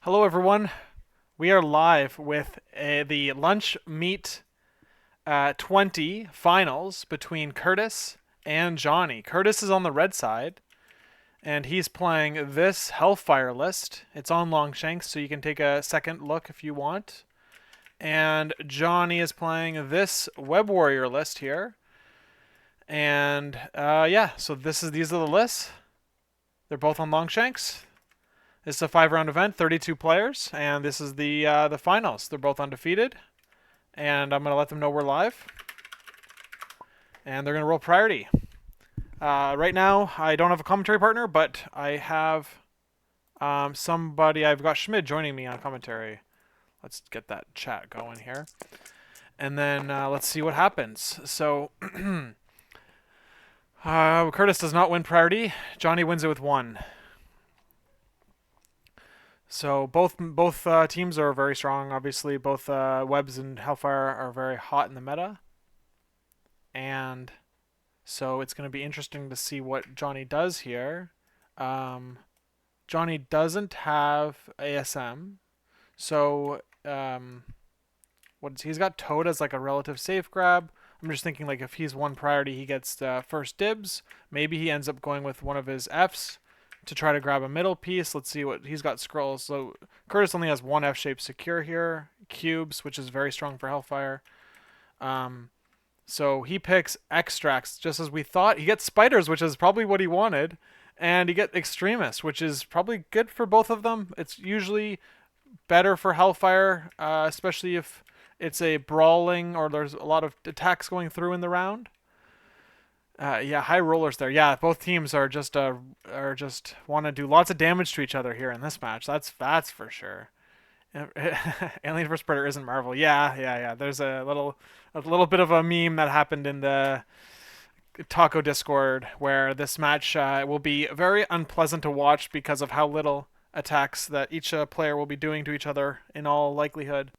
Hello, everyone. We are live with the Lunch Meet 20 finals between Kurtis and Johnny. Kurtis is on the red side, and he's playing this Hellfire list. It's on Longshanks, so you can take a second look if you want. And Johnny is playing this Web Warrior list here. And yeah, so these are the lists. They're both on Longshanks. This is a 5-round event, 32 players, and this is the finals. They're both undefeated, and I'm gonna let them know we're live, and they're gonna roll priority. Right now, I don't have a commentary partner, but I have somebody. I've got Schmid joining me on commentary. Let's get that chat going here, and then let's see what happens. So, Kurtis does not win priority. Johnny wins it with 1. So both teams are very strong. Obviously, both Webs and Hellfire are very hot in the meta, and so it's going to be interesting to see what Johnny does here. Johnny doesn't have ASM, so he's got Toad as like a relative safe grab. I'm just thinking like if he's one priority, he gets first dibs. Maybe he ends up going with one of his Fs to try to grab a middle piece. Let's see what he's got. Scrolls. So Kurtis only has one F shape secure here. Cubes, which is very strong for Hellfire. So he picks extracts just as we thought. He gets spiders, which is probably what he wanted, and he gets extremists, which is probably good for both of them. It's usually better for Hellfire, especially if it's a brawling or there's a lot of attacks going through in the round. Yeah, high rollers there. Yeah, both teams are just want to do lots of damage to each other here in this match. That's for sure. Alien vs Predator isn't Marvel. Yeah. There's a little bit of a meme that happened in the Taco Discord where this match will be very unpleasant to watch because of how little attacks that each player will be doing to each other in all likelihood.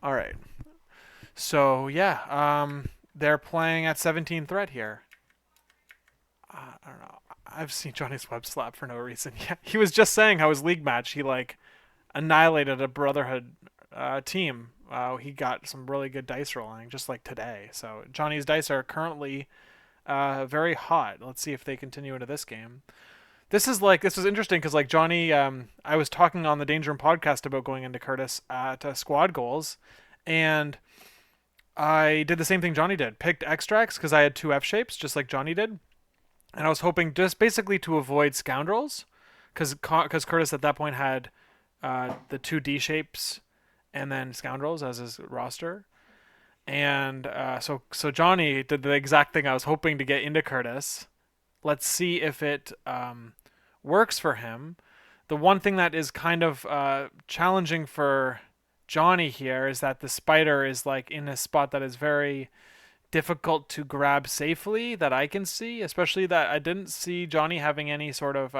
All right. So yeah, they're playing at 17 threat here. I don't know. I've seen Johnny's web slap for no reason. Yeah, he was just saying how his league match he like annihilated a Brotherhood team. He got some really good dice rolling just like today. So Johnny's dice are currently very hot. Let's see if they continue into this game. This is interesting because like Johnny, I was talking on the Danger Room podcast about going into Kurtis at squad goals, and I did the same thing Johnny did. Picked extracts because I had 2 F shapes, just like Johnny did, and I was hoping just basically to avoid scoundrels, because Kurtis at that point had the 2 D shapes and then scoundrels as his roster, and so Johnny did the exact thing I was hoping to get into Kurtis. Let's see if it works for him. The one thing that is kind of challenging for Johnny here is that the spider is like in a spot that is very difficult to grab safely that I can see, especially that I didn't see Johnny having any sort of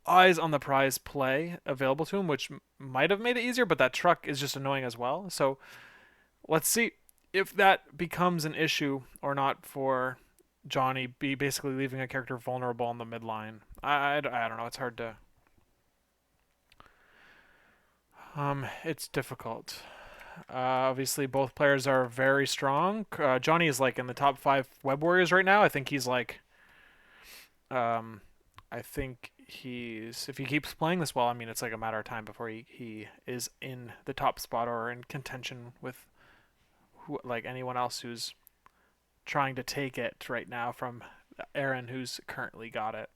eyes on the prize play available to him, which might have made it easier, but that truck is just annoying as well. So let's see if that becomes an issue or not for Johnny be basically leaving a character vulnerable on the midline. I don't know. It's hard to. It's difficult. Obviously, both players are very strong. Johnny is like in the top 5 web warriors right now. I think he's like. I think he's if he keeps playing this well. I mean, it's like a matter of time before he is in the top spot or in contention with like anyone else who's trying to take it right now from Aaron, who's currently got it.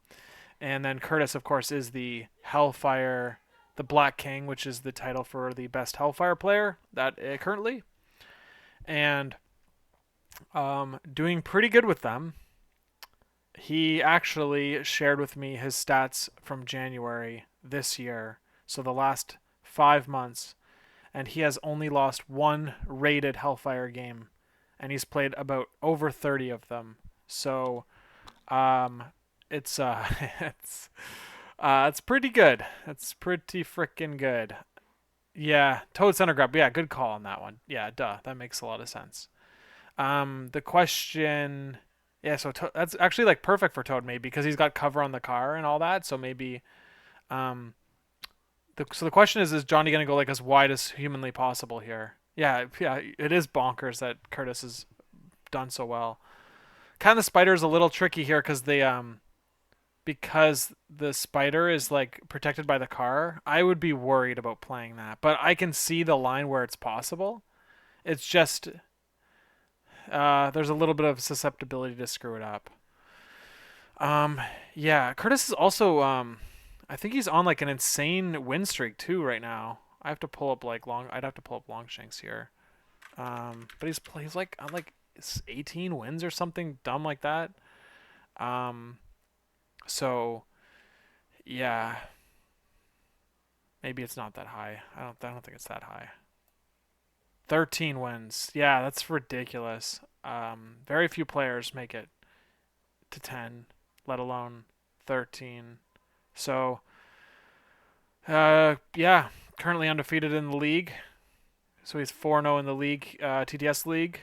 And then Kurtis, of course, is the Hellfire, the Black King, which is the title for the best Hellfire player that currently, and doing pretty good with them. he actually shared with me his stats from January this year, so the last 5 months, and he has only lost one rated Hellfire game, and he's played about over 30 of them. So, um, it's it's pretty good. It's pretty freaking good. Yeah, Toad Center Grab. Yeah, good call on that one. Yeah, duh, that makes a lot of sense. The question, yeah, so that's actually like perfect for Toad maybe because he's got cover on the car and all that. So maybe, um, so the question is Johnny gonna go like as wide as humanly possible here? Yeah, yeah, it is bonkers that Kurtis has done so well. Kind of the spider is a little tricky here because the spider is like protected by the car. I would be worried about playing that, but I can see the line where it's possible. It's just there's a little bit of susceptibility to screw it up. Um, yeah, Kurtis is also I think he's on like an insane win streak too right now. I have to pull up like long. I'd have to pull up Longshanks here. But he's like on like 18 wins or something dumb like that. Um, so yeah, maybe it's not that high. I don't think it's that high. 13 wins. Yeah, that's ridiculous. Very few players make it to 10, let alone 13. So, yeah, currently undefeated in the league. So he's 4-0 in the league, TTS league.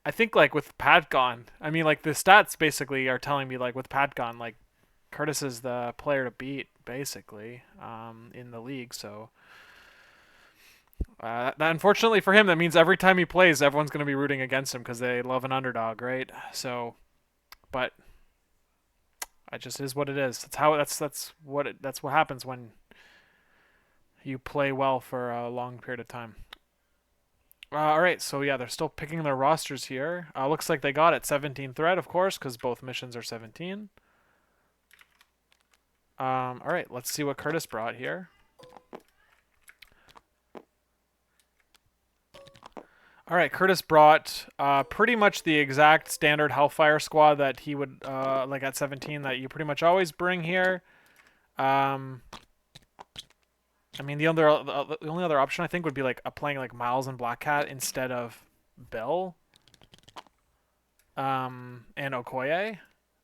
I think like with Pat gone, I mean like the stats basically are telling me like with Pat gone, like Kurtis is the player to beat basically in the league. So that unfortunately for him, that means every time he plays, everyone's going to be rooting against him because they love an underdog, right? So, but it just is what it is. That's what happens when you play well for a long period of time. All right, so yeah, they're still picking their rosters here. Looks like they got it 17 threat, of course, because both missions are 17. All right, let's see what Kurtis brought here. All right, Kurtis brought pretty much the exact standard Hellfire squad that he would like at 17 that you pretty much always bring here. Um, I mean, the only other option I think would be like playing like Miles and Black Cat instead of Bill and Okoye.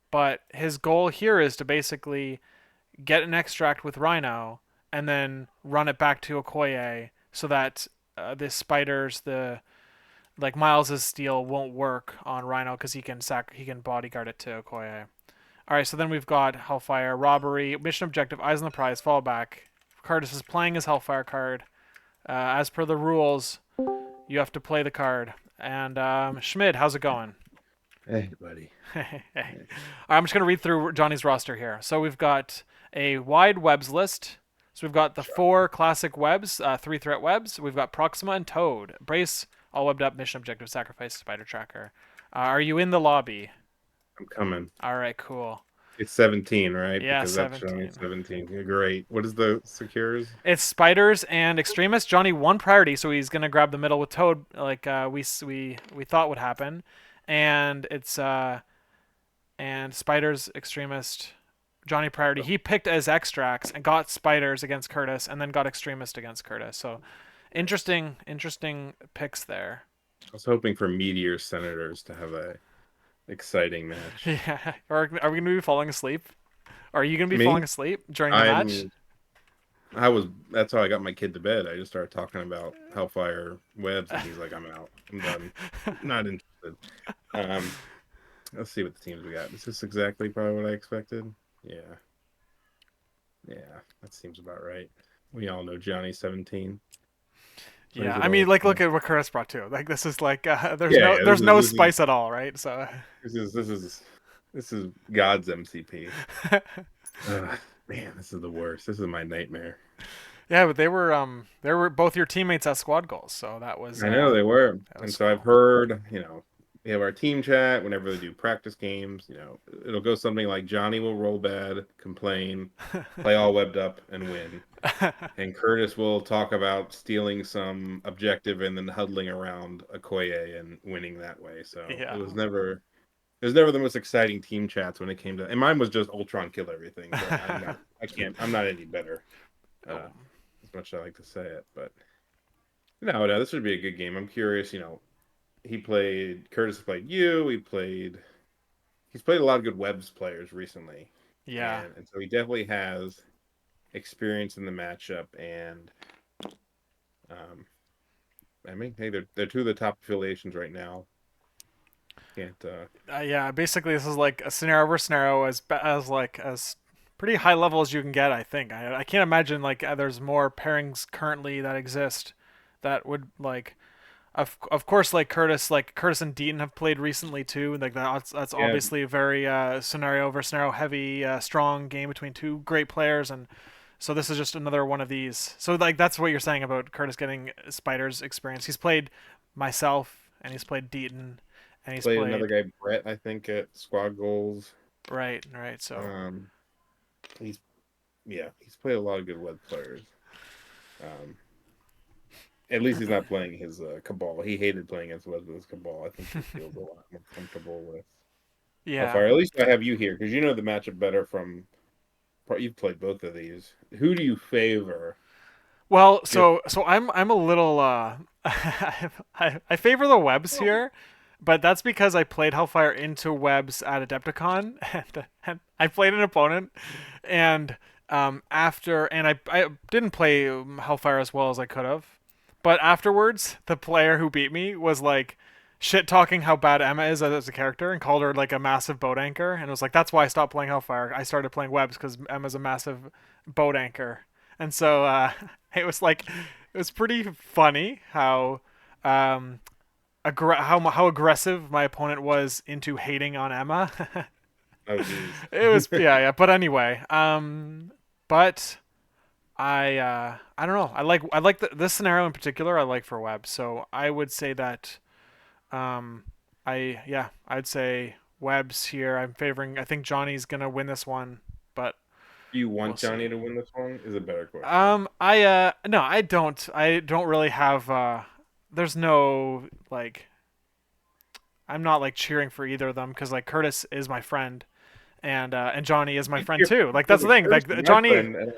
But his goal here is to basically get an extract with Rhino and then run it back to Okoye so that the spiders, the like Miles's steel won't work on Rhino because he can bodyguard it to Okoye. All right, so then we've got Hellfire, robbery, mission objective, eyes on the prize, fall back. Kurtis is playing his Hellfire card. As per the rules, you have to play the card. And Schmid, how's it going? Hey, buddy. Hey. Hey. I'm just going to read through Johnny's roster here. So we've got a wide webs list. So we've got the Sure. 4 classic webs, 3 threat webs. We've got Proxima and Toad. Brace, all webbed up, mission objective, sacrifice, spider tracker. Are you in the lobby? I'm coming. All right, cool. It's 17, right? Yeah, Because that's showing 17. 17. Yeah, great. What is the secures? It's spiders and extremists. Johnny one priority, so he's gonna grab the middle with Toad, like we thought would happen, and it's and spiders extremist. Johnny priority. He picked as extracts and got spiders against Kurtis, and then got extremist against Kurtis. So interesting picks there. I was hoping for Meteor Senators to have a exciting match. Yeah. Are we gonna be falling asleep? Are you gonna be falling Me? asleep during the match? I'm. I was. That's how I got my kid to bed. I just started talking about Hellfire webs, and he's like, "I'm out. I'm done. Not interested." Um. Let's see what the teams we got. Is this exactly probably what I expected? Yeah. Yeah. That seems about right. We all know Johnny 17. Yeah, Plays it I all mean, the like, look time. at what Chris brought too. Like, this is like, Yeah, yeah. there's no spice at all, right? So, This is God's MCP. Man, this is the worst. This is my nightmare. yeah, but they were both your teammates at squad goals, so I know they were, that and was so I've cool. heard, we have our team chat whenever they do practice games. It'll go something like Johnny will roll bad, complain, play all webbed up, and win. And Kurtis will talk about stealing some objective and then huddling around Okoye and winning that way. So it Yeah, was never There's never the most exciting team chats when it came to, and mine was just Ultron kill everything. But I'm not any better. Oh, As much as I like to say it, but no, this would be a good game. I'm curious. Curtis played you. He's played a lot of good Webs players recently, yeah. and so he definitely has experience in the matchup. And um, I mean, hey, they're two of the top affiliations right now. Can't Yeah, basically this is like a scenario over scenario as pretty high level as you can get. I think I can't imagine like there's more pairings currently that exist that would like of course like Kurtis and Deaton have played recently too. Like that's yeah, obviously a very scenario over scenario heavy strong game between two great players, and so this is just another one of these. So like that's what you're saying about Kurtis getting Spider's experience. He's played myself and he's played Deaton and he's played another played guy, Brett, I think, at Squad Goals. right. So Um, he's he's played a lot of good web players. Um, at least he's not playing his Cabal. He hated playing against webs with his Cabal. I think he feels a lot more comfortable with yeah. Hellfire. At least I have you here because you know the matchup better from. You've played both of these. Who do you favor? Well, Just so I'm a little I favor the webs here, but that's because I played Hellfire into webs at Adepticon and I played an opponent and after and I didn't play Hellfire as well as I could have. But afterwards, the player who beat me was like shit talking how bad Emma is as a character and called her like a massive boat anchor and was like that's why I stopped playing Hellfire. I started playing webs cuz Emma's a massive boat anchor. And so it was pretty funny how how aggressive my opponent was into hating on Emma. oh geez. It was yeah. But anyway, but I don't know. I like this scenario in particular. I like for web, so I would say that um I'd say webs here. I'm favoring. I think Johnny's gonna win this one, but Do you we'll want see. Johnny to win this one? Is a better question. I no, I don't. I don't really have there's no like I'm not like cheering for either of them because like Kurtis is my friend and Johnny is my friend You're too. Like for that's the the thing. Curtis, Like my Johnny, friend.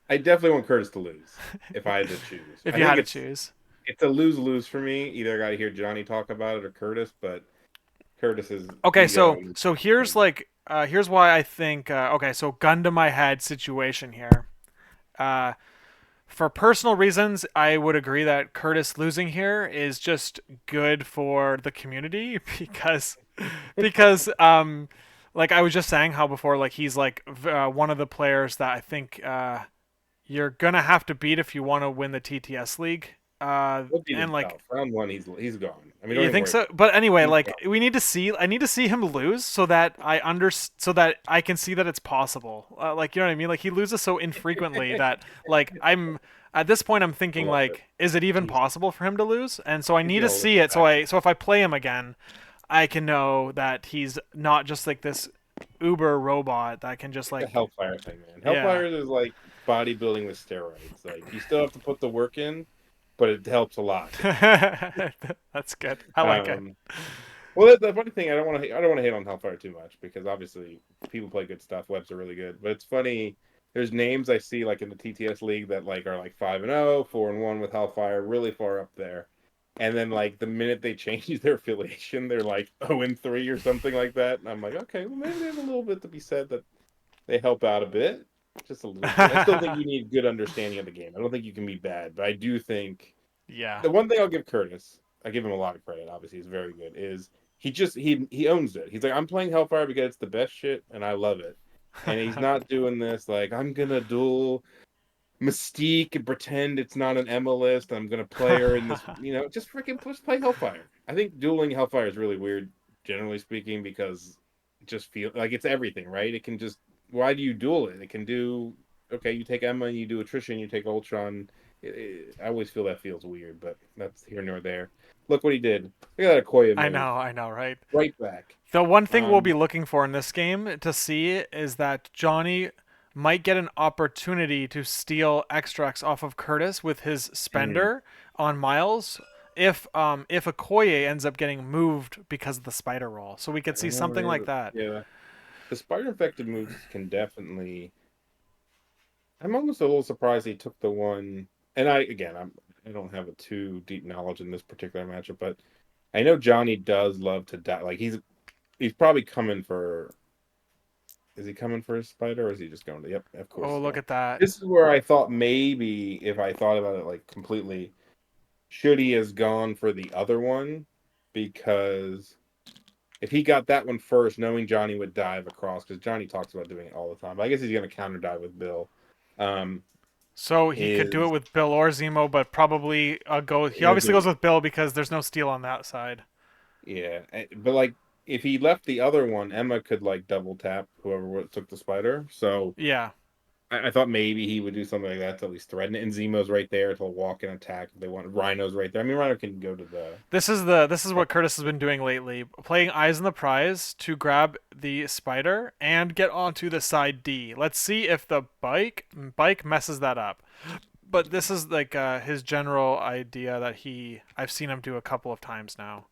I definitely want Curtis to lose if I had to choose. if I you had think to choose. it's a lose lose for me. Either I got to hear Johnny talk about it or Curtis, but Curtis's Okay, ego. so here's like here's why I think okay, so gun to my head situation here. Uh for personal reasons, I would agree that Kurtis losing here is just good for the community because like I was just saying how before like he's like one of the players that I think you're gonna have to beat if you want to win the TTS league. He'll beat And like himself. Round one, he's gone. I mean, don't you even think worry so? about But anyway, it. He's like gone. we need to see. I need to see him lose so that so that I can see that it's possible. Like you know what I mean? Like he loses so infrequently that like I'm at this point I'm I thinking love it. like, is it even He's possible for him to lose? And so I he's need to gonna look see it. back. So if I play him again, I can know that he's not just like this uber robot that can just It's a like Hellfire thing, man. yeah. Hellfire is like bodybuilding with steroids. Like you still have to put the work in, but it helps a lot. That's good. I like it. Um, well, the funny thing, I don't want to hate on Hellfire too much because obviously people play good stuff. Webs are really good, but it's funny. There's names I see like in the TTS league that like are like 5-0, 4-1 with Hellfire, really far up there. And then like the minute they change their affiliation, they're like 0-3 or something like that. And I'm like, okay, well maybe there's a little bit to be said that they help out a bit, just a little bit. I still think you need good understanding of the game. I don't think you can be bad, but I do think Yeah. the one thing I'll give Curtis, I give him a lot of credit. Obviously, he's very good. Is he owns it? He's like, I'm playing Hellfire because it's the best shit, and I love it. And he's not doing this like I'm gonna duel Mystique and pretend it's not an Emma list. I'm gonna play her in this, just freaking just play Hellfire. I think dueling Hellfire is really weird, generally speaking, because it just feel like it's everything, right? It can just why do you duel it? It can do okay. You take Emma and you do attrition. You take Ultron. I always feel that feels weird, but that's here nor there. Look what he did. Look at that Okoye move. I know, right? Right back. The one thing we'll be Um, looking for in this game to see is that Johnny might get an opportunity to steal extracts off of Kurtis with his mhm. spender on Miles if Okoye ends up getting moved because of the spider roll. So we could I see something like wonder. that. Yeah, the spider infected moves can definitely. I'm almost a little surprised he took the one. And I don't have a too deep knowledge in this particular matchup, but I know Johnny does love to die. Like he's probably coming for. Is he coming for his spider, or is he just going to? Yep, of course Oh, he's look going. at that. This is where I thought maybe if I thought about it like completely, should he has gone for the other one because if he got that one first, knowing Johnny would dive across, because Johnny talks about doing it all the time. But I guess he's going to counter dive with Bill. Um, So he could do it is with Bill or Zemo, but probably go. He he'll obviously do goes it. with Bill because there's no steal on that side. Yeah, but like if he left the other one, Emma could like double tap whoever took the spider. So Yeah. I thought maybe he would do something like that to at least threaten it. And Zemo's right there to walk and attack if they want. Rhino's right there. I mean, Rhino can go to the. This is what Curtis has been doing lately, playing Eyes on the Prize to grab the spider and get onto the side D. Let's see if the bike messes that up. But this is like his general idea that I've seen him do a couple of times now.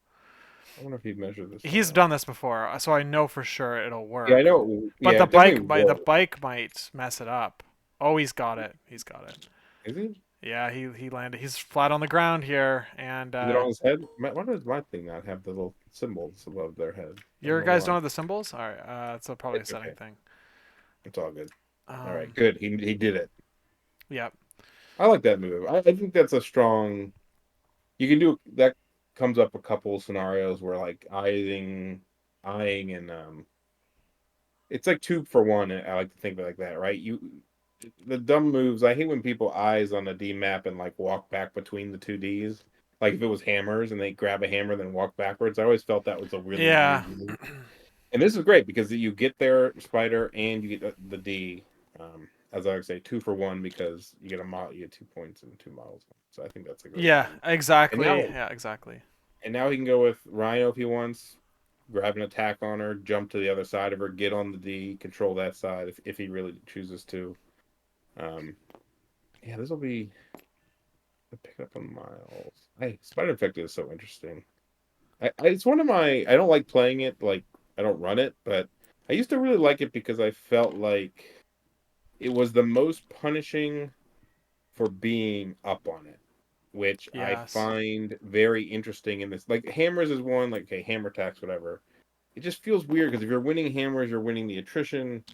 I wonder if he measured this one He's out. done this before, so I know for sure it'll Yeah, I work. know. But Yeah, it definitely the worked. bike might mess it up. Oh, he's got it. He's got it. Is he? Yeah, he landed. He's flat on the ground here, and Is it on his head? Why does my thing not have the little symbols above their head? I don't your know guys don't why. have the symbols. All right, it's probably a It's setting okay. thing. It's all good. All right, Um, good. He did it. yeah, I like that move. I think that's a strong. You can do that. Comes up a couple scenarios where like eyeing, and it's like two for one. I like to think of it like that, right? The dumb moves. I hate when people eyes on a D map and like walk back between the two Ds. Like if it was hammers and they grab a hammer then walk backwards. I always felt that was a really yeah, weird move. And this is great because you get their spider and you get the D. As I would say, two for one because you get a model, you get 2 points and two models. So I think that's a great yeah, move. And exactly. now, Yeah, exactly. and now he can go with Rhino if he wants, grab an attack on her, jump to the other side of her, get on the D, control that side if he really chooses to. Um, yeah, this will be pick it up on miles. Hey, Spider Infected is so interesting. It's one of my. I don't like playing it. Like I don't run it, but I used to really like it because I felt like it was the most punishing for being up on it, which I Yes. find very interesting in this. Like hammers is one. Like okay, hammer attacks, whatever. It just feels weird because if you're winning hammers, you're winning the attrition.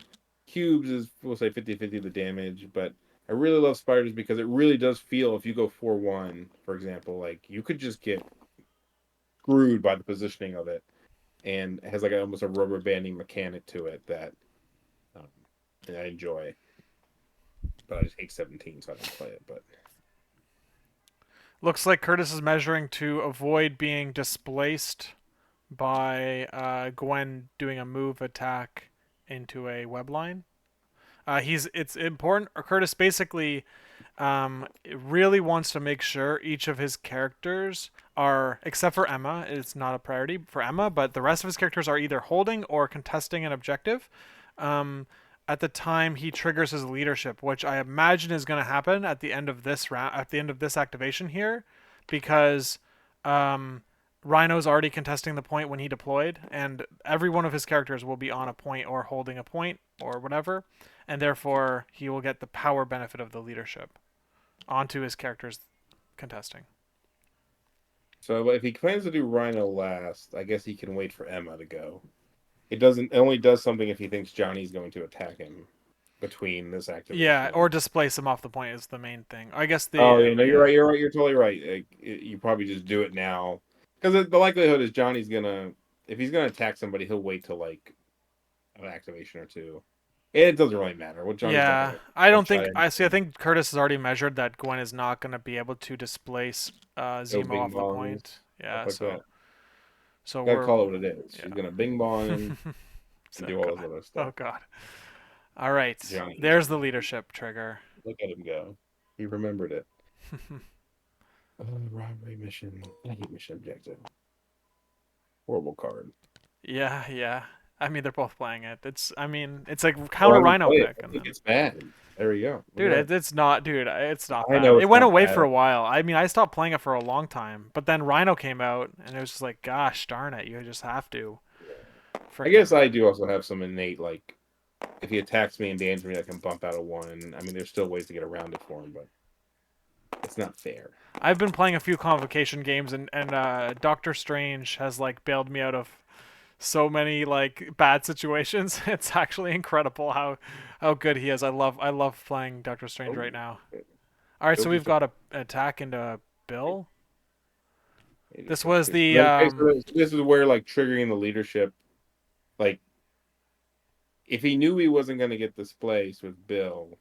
Cubes is we'll say 50-50 the damage, but I really love spiders because it really does feel if you go 4-1, for example, like you could just get screwed by the positioning of it, and it has like almost a rubber banding mechanic to it that um, I enjoy. But I just hate 17, so I don't play it. But Looks like Curtis is measuring to avoid being displaced by Gwen doing a move attack into a web line. It's important. Curtis basically really wants to make sure each of his characters are, except for Emma, it's not a priority for Emma, but the rest of his characters are either holding or contesting an objective. Um, at the time he triggers his leadership, which I imagine is going to happen at the end of this round, at the end of this activation here, because um, Rhino's already contesting the point when he deployed, and every one of his characters will be on a point or holding a point or whatever, and therefore he will get the power benefit of the leadership onto his characters contesting. so if he plans to do Rhino last, I guess he can wait for Emma to go. It doesn't. It only does something if he thinks Johnny's going to attack him between this activation Yeah, and. or displace him off the point is the main thing. I guess Oh the yeah, no, you're yeah. right. You're right. You're totally right. Like, you probably just do it now because the likelihood is Johnny's gonna, if he's gonna attack somebody, he'll wait till like an activation or two. It doesn't really matter. What Johnny's not Yeah, gonna I one don't shot think I see. I anything. think Curtis has already measured that Gwen is not going to be able to displace No Zemo bing off the bongs, point. stuff Yeah, like that. so Gotta we're call it what it is. She's gonna bing bong yeah. and Oh do all this god. other Oh stuff. god. All right. Johnny, There's the leadership trigger. look at him go. He remembered it. Robbery mission. I hate mission objective. Horrible card. Yeah, yeah. I mean, they're both playing it. I mean, it's like Oh, counter I would Rhino play it. pick, I and think then it's bad. There we go. Look dude, at that. it's not I bad. know It it's went not away for bad. a while. I mean, I stopped playing it for a long time, but then Rhino came out, and it was just like, gosh darn it, you just have to I guess freaking. I do also have some innate like if he attacks me and damages me, I can bump out a one. I mean, there's still ways to get around it for him, but it's not fair. I've been playing a few Convocation games, and Doctor Strange has like bailed me out of so many like bad situations. It's actually incredible how good he is. I love playing Doctor Strange Oh, right now. All right, Bill so we've just got a attack into Bill. This was okay. the So this is where like triggering the leadership, like if he knew he wasn't going to get displaced with Bill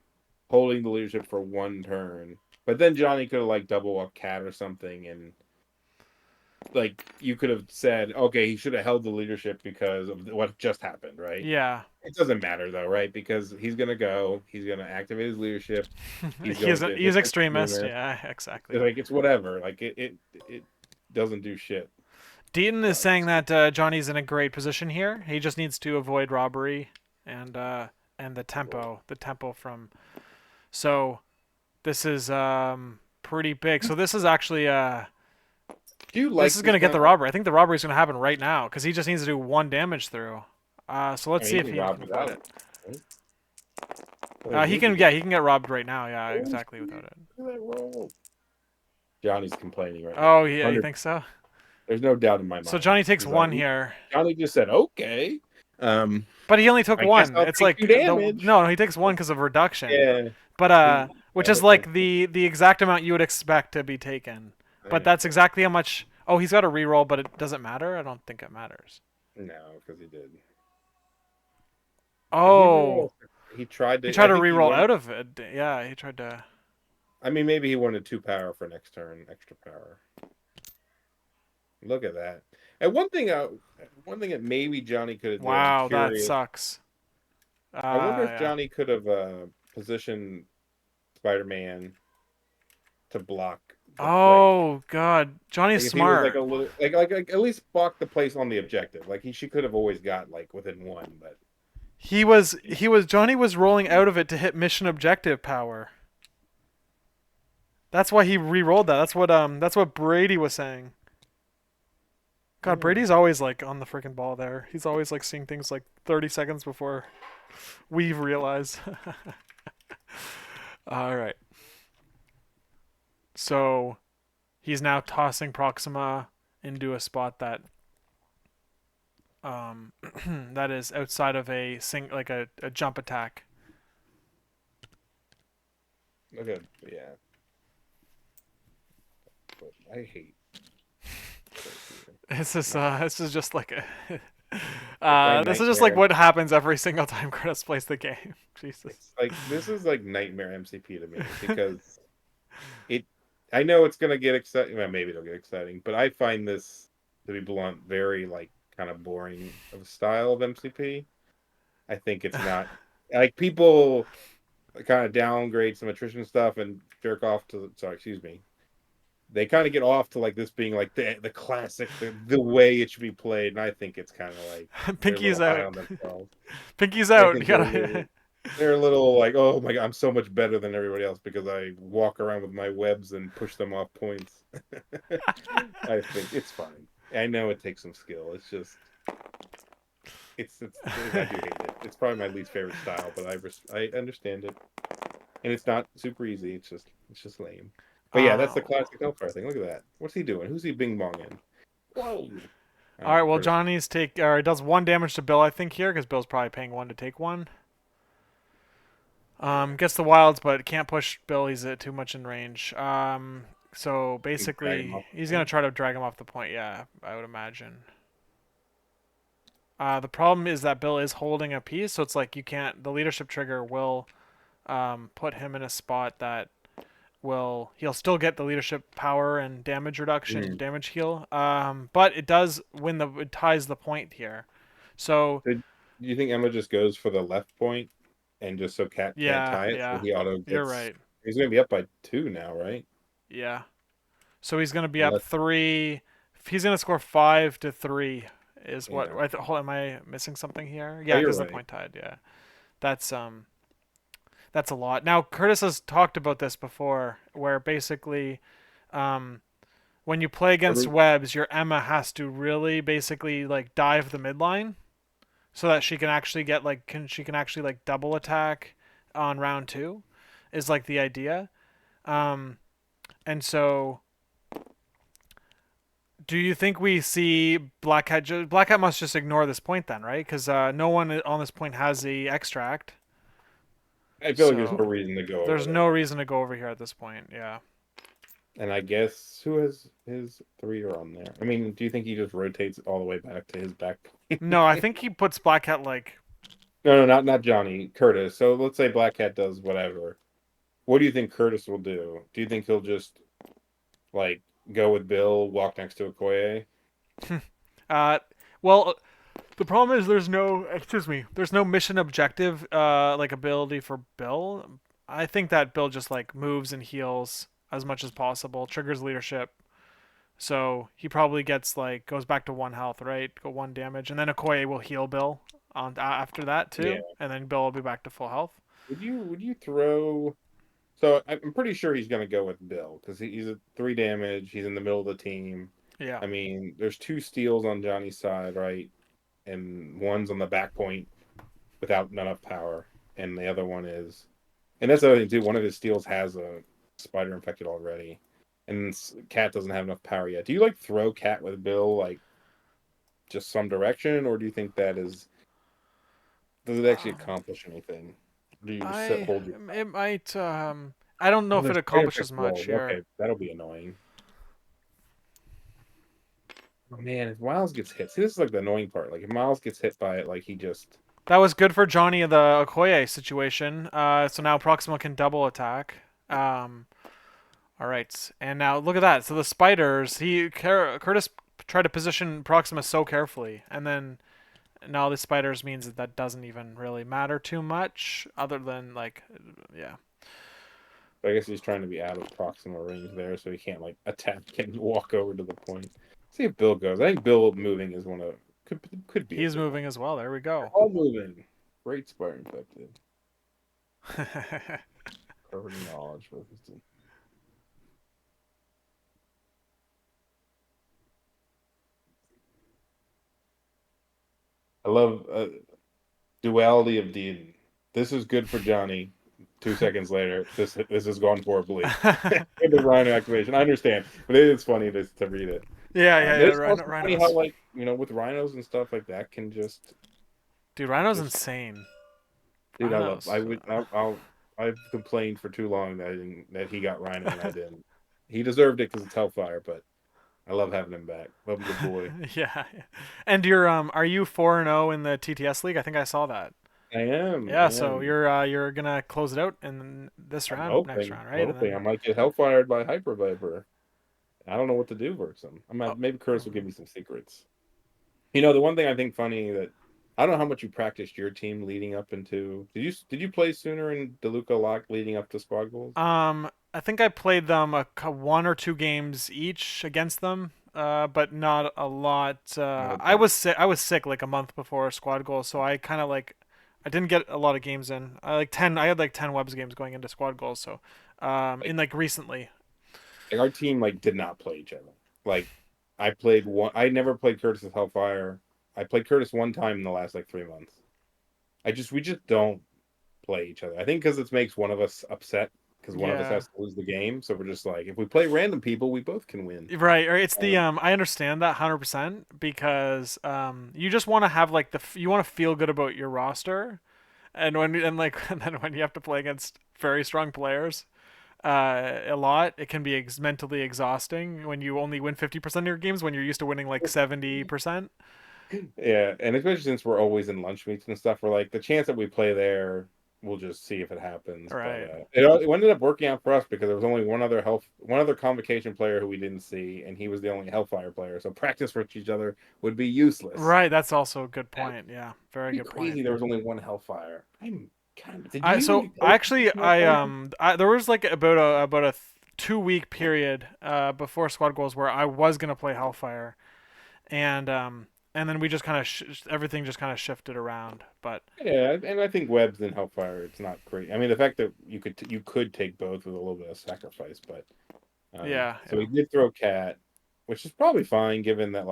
holding the leadership for one turn, but then Johnny could have like double up Cat or something, and like you could have said, okay, he should have held the leadership because of what just happened, right? yeah. It doesn't matter though, right? Because he's gonna go, he's gonna activate his leadership, he's he's going to he's hit this extremist. unit. Yeah, exactly. It's like it's whatever. Like it doesn't do shit. Deaton is But saying that Johnny's in a great position here. He just needs to avoid robbery and and the tempo from. So this is pretty big. So this is actually do you this like is this gonna get guy? the robbery. I think the robbery is gonna happen right now because he just needs to do one damage through. So I let's mean, see he if can he rob can avoid without it. it. Right? Well, he He needs to can get. yeah he can get robbed right now. Yeah, Holy exactly shit, without it. look at that roll. Johnny's complaining right Oh now. yeah, you 100. think so? There's no doubt in my So mind. Johnny takes He's like, one here. Johnny just said, okay. Um, But he only took I guess one. I'll It's take like two the damage. no, he takes one because of reduction. Yeah. But which is That's like, like the exact amount you would expect to be taken. I But know. that's exactly how much. Oh, he's got a reroll, but it doesn't matter. I don't think it matters. No, because he did. Did he Oh, roll? He tried he to. tried I to think he reroll went. out of it. Yeah, he tried to. I mean, maybe he wanted two power for next turn, extra power. Look at that. And one thing that maybe Johnny could have did. I'm Wow, that curious. sucks. I wonder if Yeah. Johnny could have positioned Spider-Man to block the place. Oh God, Johnny's Like if he was like smart. a little like at least block the place on the objective. Like she could have always got like within one, but Johnny was rolling out of it to hit mission objective power. That's why he re-rolled that. That's what Brady was saying. God, hmm. Brady's always like on the freaking ball there. He's always like seeing things like 30 seconds before we realize. All right. So he's now tossing Proxima into a spot that um that is outside of like a jump attack. Look at yeah. But I hate This is just like a it's my this is just like nightmare. what happens every single time Kurtis plays the game. Jesus. It's like this is like nightmare MCP to me because it I know it's gonna get exciting. Well, maybe it'll get exciting, but I find this to be blunt, very like kind of boring of a style of MCP. I think it's not like people kind of downgrade some attrition stuff and jerk off to sorry, excuse me. They kind of get off to like this being like the classic, the way it should be played, and I think it's kind of like they're a Pinky's little high out. on themselves. Pinky's I out. You think they're a gotta. little they're a little like, oh my god, I'm so much better than everybody else because I walk around with my webs and push them off points. I think it's fine. I know it takes some skill. It's just I do hate it. It's probably my least favorite style, but I understand it, and it's not super easy. It's just lame. But yeah, that's the Oh. classic Hellfire thing. Look at that. What's he doing? Who's he bing bonging? Whoa! All right. Well, Curtis. Johnny's take. Or it does one damage to Bill, I think here, because Bill's probably paying one to take one. Yeah. Gets the wilds, but can't push Bill. He's too much in range. So He drag him basically, off he's the gonna point. try to drag him off the point. Yeah, I would imagine. The problem is that Bill is holding a piece, so it's like you can't. The leadership trigger will put him in a spot that he'll still get the leadership power and damage reduction, Mhm. damage heal. But it ties the point here. So Do you think Emma just goes for the left point and just so Cat can't yeah, tie it, so yeah, he auto you're gets? right. He's gonna be up by two now, right? Yeah. So he's gonna be up Unless 3. He's gonna score 5-3 is what Yeah. hold, am I missing something here? Oh, Yeah, you're because the right. point tied. Yeah, that's that's a lot. Now Curtis has talked about this before, where basically, um, when you play against Every webs, your Emma has to really basically like dive the midline so that she can actually get like she can actually like double attack on round two, is like the idea. Um, and so do you think we see Black Cat? Black Cat must just ignore this point then, right? Because no one on this point has the extract, I feel like there's no so reason to go over there's no there. reason to go over here at this point. Yeah. And I guess who has his three are on there? I mean, do you think he just rotates all the way back to his back point? No, I think he puts Black Cat like. No, no, not Johnny, Curtis. So let's say Black Cat does whatever. What do you think Curtis will do? Do you think he'll just like go with Bill, walk next to Okoye? uh, well, the problem is there's no there's no mission objective like ability for Bill. I think that Bill just like moves and heals as much as possible, triggers leadership. So he probably gets like goes back to one health, right? Go one damage, and then Okoye will heal Bill on after that Yeah. too, and then Bill will be back to full health. Would you throw? So I'm pretty sure he's gonna go with Bill because he's a 3 damage. He's in the middle of the team. Yeah. I mean, there's 2 steals on Johnny's side, right? And one's on the back point without enough power, and the other one is, and that's the other thing too. One of his steals has a spider infected already, and Cat doesn't have enough power yet. Do you like throw Cat with Bill like just some direction, or do you think that is does it actually Um, accomplish anything? Do you just I hold your? it might I don't know Oh, if it there's spider accomplishes infected much walls. here. Okay, that'll be annoying. Oh man, if Miles gets hit, see this is like the annoying part. Like if Miles gets hit by it, like he just That was good for Johnny in the Okoye situation. So now Proxima can double attack. Um, all right, and now look at that. So the spiders, Curtis tried to position Proxima so carefully, and then now the spiders means that that doesn't even really matter too much, other than like, yeah, I guess he's trying to be out of Proxima range there, so he can't like attack and walk over to the point. See if Bill goes. I think Bill moving is one of could be a he's good one. moving as well. There we They're go. all moving. Great spider infected. Covered in knowledge. I love duality of deity. This is good for Johnny. 2 seconds later, this has gone horribly. The Rhino activation. I understand, but it is funny to read it. Yeah, yeah, yeah. It's also funny how Rhinos. like with rhinos and stuff like that can Dude, Rhino's just insane. dude. I love. Rhinos. I've complained for too long that that he got Rhino and I didn't. He deserved it because it's Hellfire, but I love having him back. Love him, good boy. Yeah. And you're are you 4-0 in the TTS league? I think I saw that. I am. I Yeah, so am. you're gonna close it out in this I'm round, next hoping. round, I'm right? And hoping I then might get Hellfired by Hyper Viper. I don't know what to do versus him. oh, Maybe Curtis will give mhm. me some secrets. The one thing I think funny that I don't know how much you practiced your team leading up into. Did you play sooner in DeLuca Lock leading up to squad goals? I think I played them one or two games each against them, but not a lot. I Okay. was sick. I was sick like a month before squad goals, so I kind of like I didn't get a lot of games in. I like 10. I had like 10 webs games going into squad goals. So, Like, in like recently. like our team like did not play each other. Like I played one. I never played Curtis with Hellfire. I played Curtis one time in the last like 3 months. We just don't play each other. I think because it makes one of us upset because one of us Yeah. has to lose the game. So we're just like, if we play random people, we both can win. Right, or it's the Um, I understand that 100% because you just want to have like you want to feel good about your roster, and and then when you have to play against very strong players a lot, it can be mentally exhausting when you only win 50% of your games when you're used to winning like 70%. yeah, and especially since we're always in lunch meets and stuff, we're like the chance that we play there, we'll just see if it happens. But Right. it ended up working out for us because there was only one other convocation player who we didn't see, and he was the only Hellfire player. So practice with each other would be useless. Right, that's also a good That'd point. Yeah, very be good point. crazy. There was only one Hellfire. I'm kind of. Did you I even so get I close to actually getting Hellfire? there was like about a 2 week period before squad goals where I was gonna play Hellfire, and and then we just kind of everything just kind of shifted around. But Yeah, and I think webs and Hellfire, it's not great. I mean, the fact that you could take both with a little bit of sacrifice, but yeah, so yeah. he did throw cat, which is probably fine given that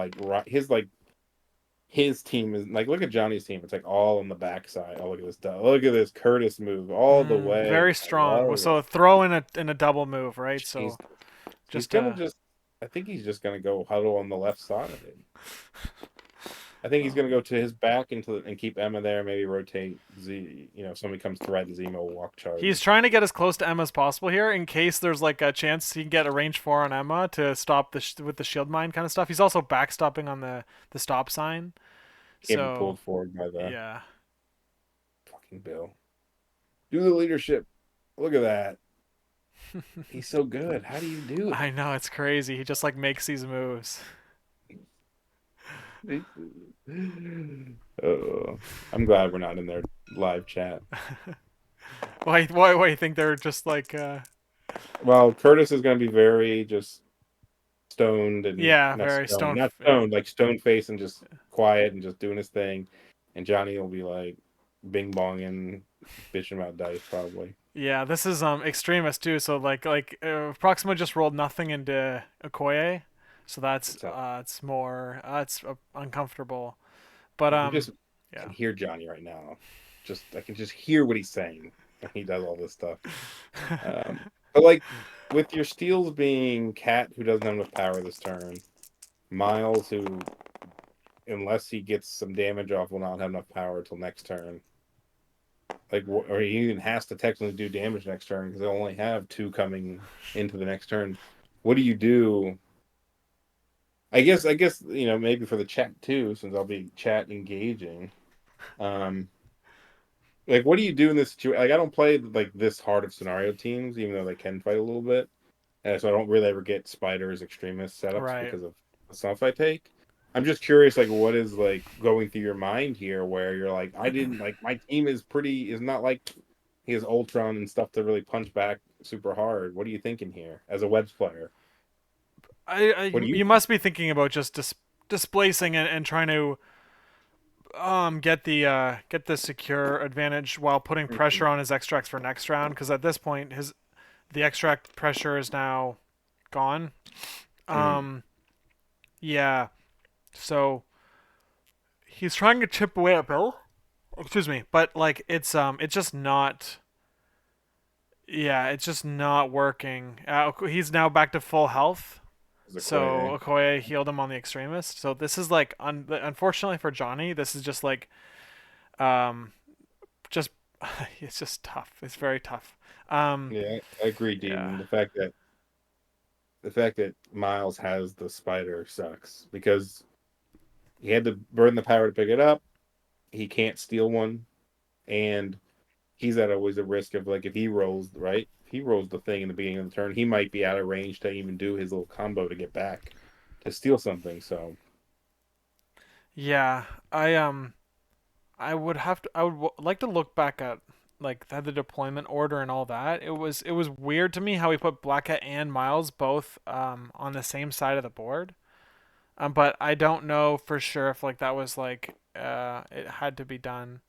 his team is like look at Johnny's team. It's like all on the backside. Oh, look at this! Look at this Kurtis move all the way. Very I strong. love So it. a throw in a double move, right? He's So he's just gonna just. I think he's just gonna go huddle on the left side. I think he's um, gonna go to his back and keep Emma there. Maybe rotate Z. You know, if somebody comes to right, Zemo will walk he's charge. trying to get as close to Emma as possible here, in case there's like a chance he can get a range 4 on Emma to stop with the shield mine kind of stuff. He's also backstopping on the stop sign. Can't be So pulled forward by the yeah, fucking Bill. Do the leadership. Look at that. He's so good. How do you do I know it's crazy. He just like makes these moves. it? I'm glad we're not in their live chat. Why you think they're just like Well, Curtis is going to be very just stoned and yeah, very stone. not Yeah. stoned, like stone face and just quiet and just doing his thing. And Johnny will be like bing bonging, bitching about dice probably. Yeah, this is extremist too. So Proxima just rolled nothing into Okoye, so that's It's up. it's more it's uncomfortable. But I can just yeah. can hear Johnny right now. Just I can just hear what he's saying when he does all this stuff. But like with your steals being Cat, who doesn't have enough power this turn, Miles, who unless he gets some damage off, will not have enough power until next turn. Like, or he even has to technically do damage next turn because they'll only have two coming into the next turn. What do you do? I guess maybe for the chat too, since I'll be chat engaging. Um, like, what do you do in this situation? Like, I don't play like this hard of scenario teams, even though they can fight a little bit. So I don't really ever get spiders extremist setups Right. because of the stuff I take. I'm just curious, like, what is like going through your mind here, where you're like, I didn't like my team is not like he has Ultron and stuff to really punch back super hard. What are you thinking here as a webs player? What do you You think? must be thinking about just displacing and trying to get the secure advantage while putting pressure Mhm. on his extracts for next round, because at this point the extract pressure is now gone. Mhm. Um yeah, so he's trying to chip away at Bill. Excuse me, but like it's just not. Yeah, it's just not working. He's now back to full health. As a So Koye. Okoye healed him on the extremist. So this is like unfortunately for Johnny, this is just like um just it's just tough. It's very tough. Um Yeah, I agree, yeah. Dean. The fact that Miles has the spider sucks because he had to burn the power to pick it up. He can't steal one, and he's at always a risk of like if he rolls right, if he rolls the thing in the beginning of the turn, he might be out of range to even do his little combo to get back to steal something. So Yeah, I would have to. I would like to look back at like the deployment order and all that. It was weird to me how he put Black Hat and Miles both on the same side of the board. But I don't know for sure if like that was like it had to be done.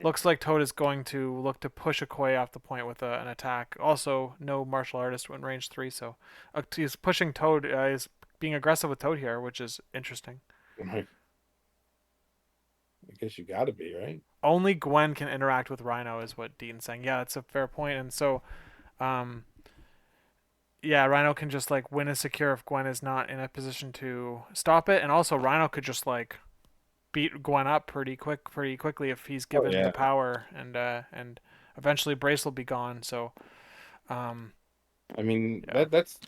Looks like Toad is going to look to push Okoye off the point with an attack. Also, no martial artist in range 3, so he's pushing Toad. He's being aggressive with Toad here, which is interesting. I guess you got to be right. Only Gwen can interact with Rhino, is what Dean's saying. Yeah, that's a fair point. And so, um, yeah, Rhino can just like win a secure if Gwen is not in a position to stop it, and also Rhino could just like beat Gwen up pretty quickly if he's Oh given the yeah. power, and eventually Brace will be gone. So, um, I mean yeah, that's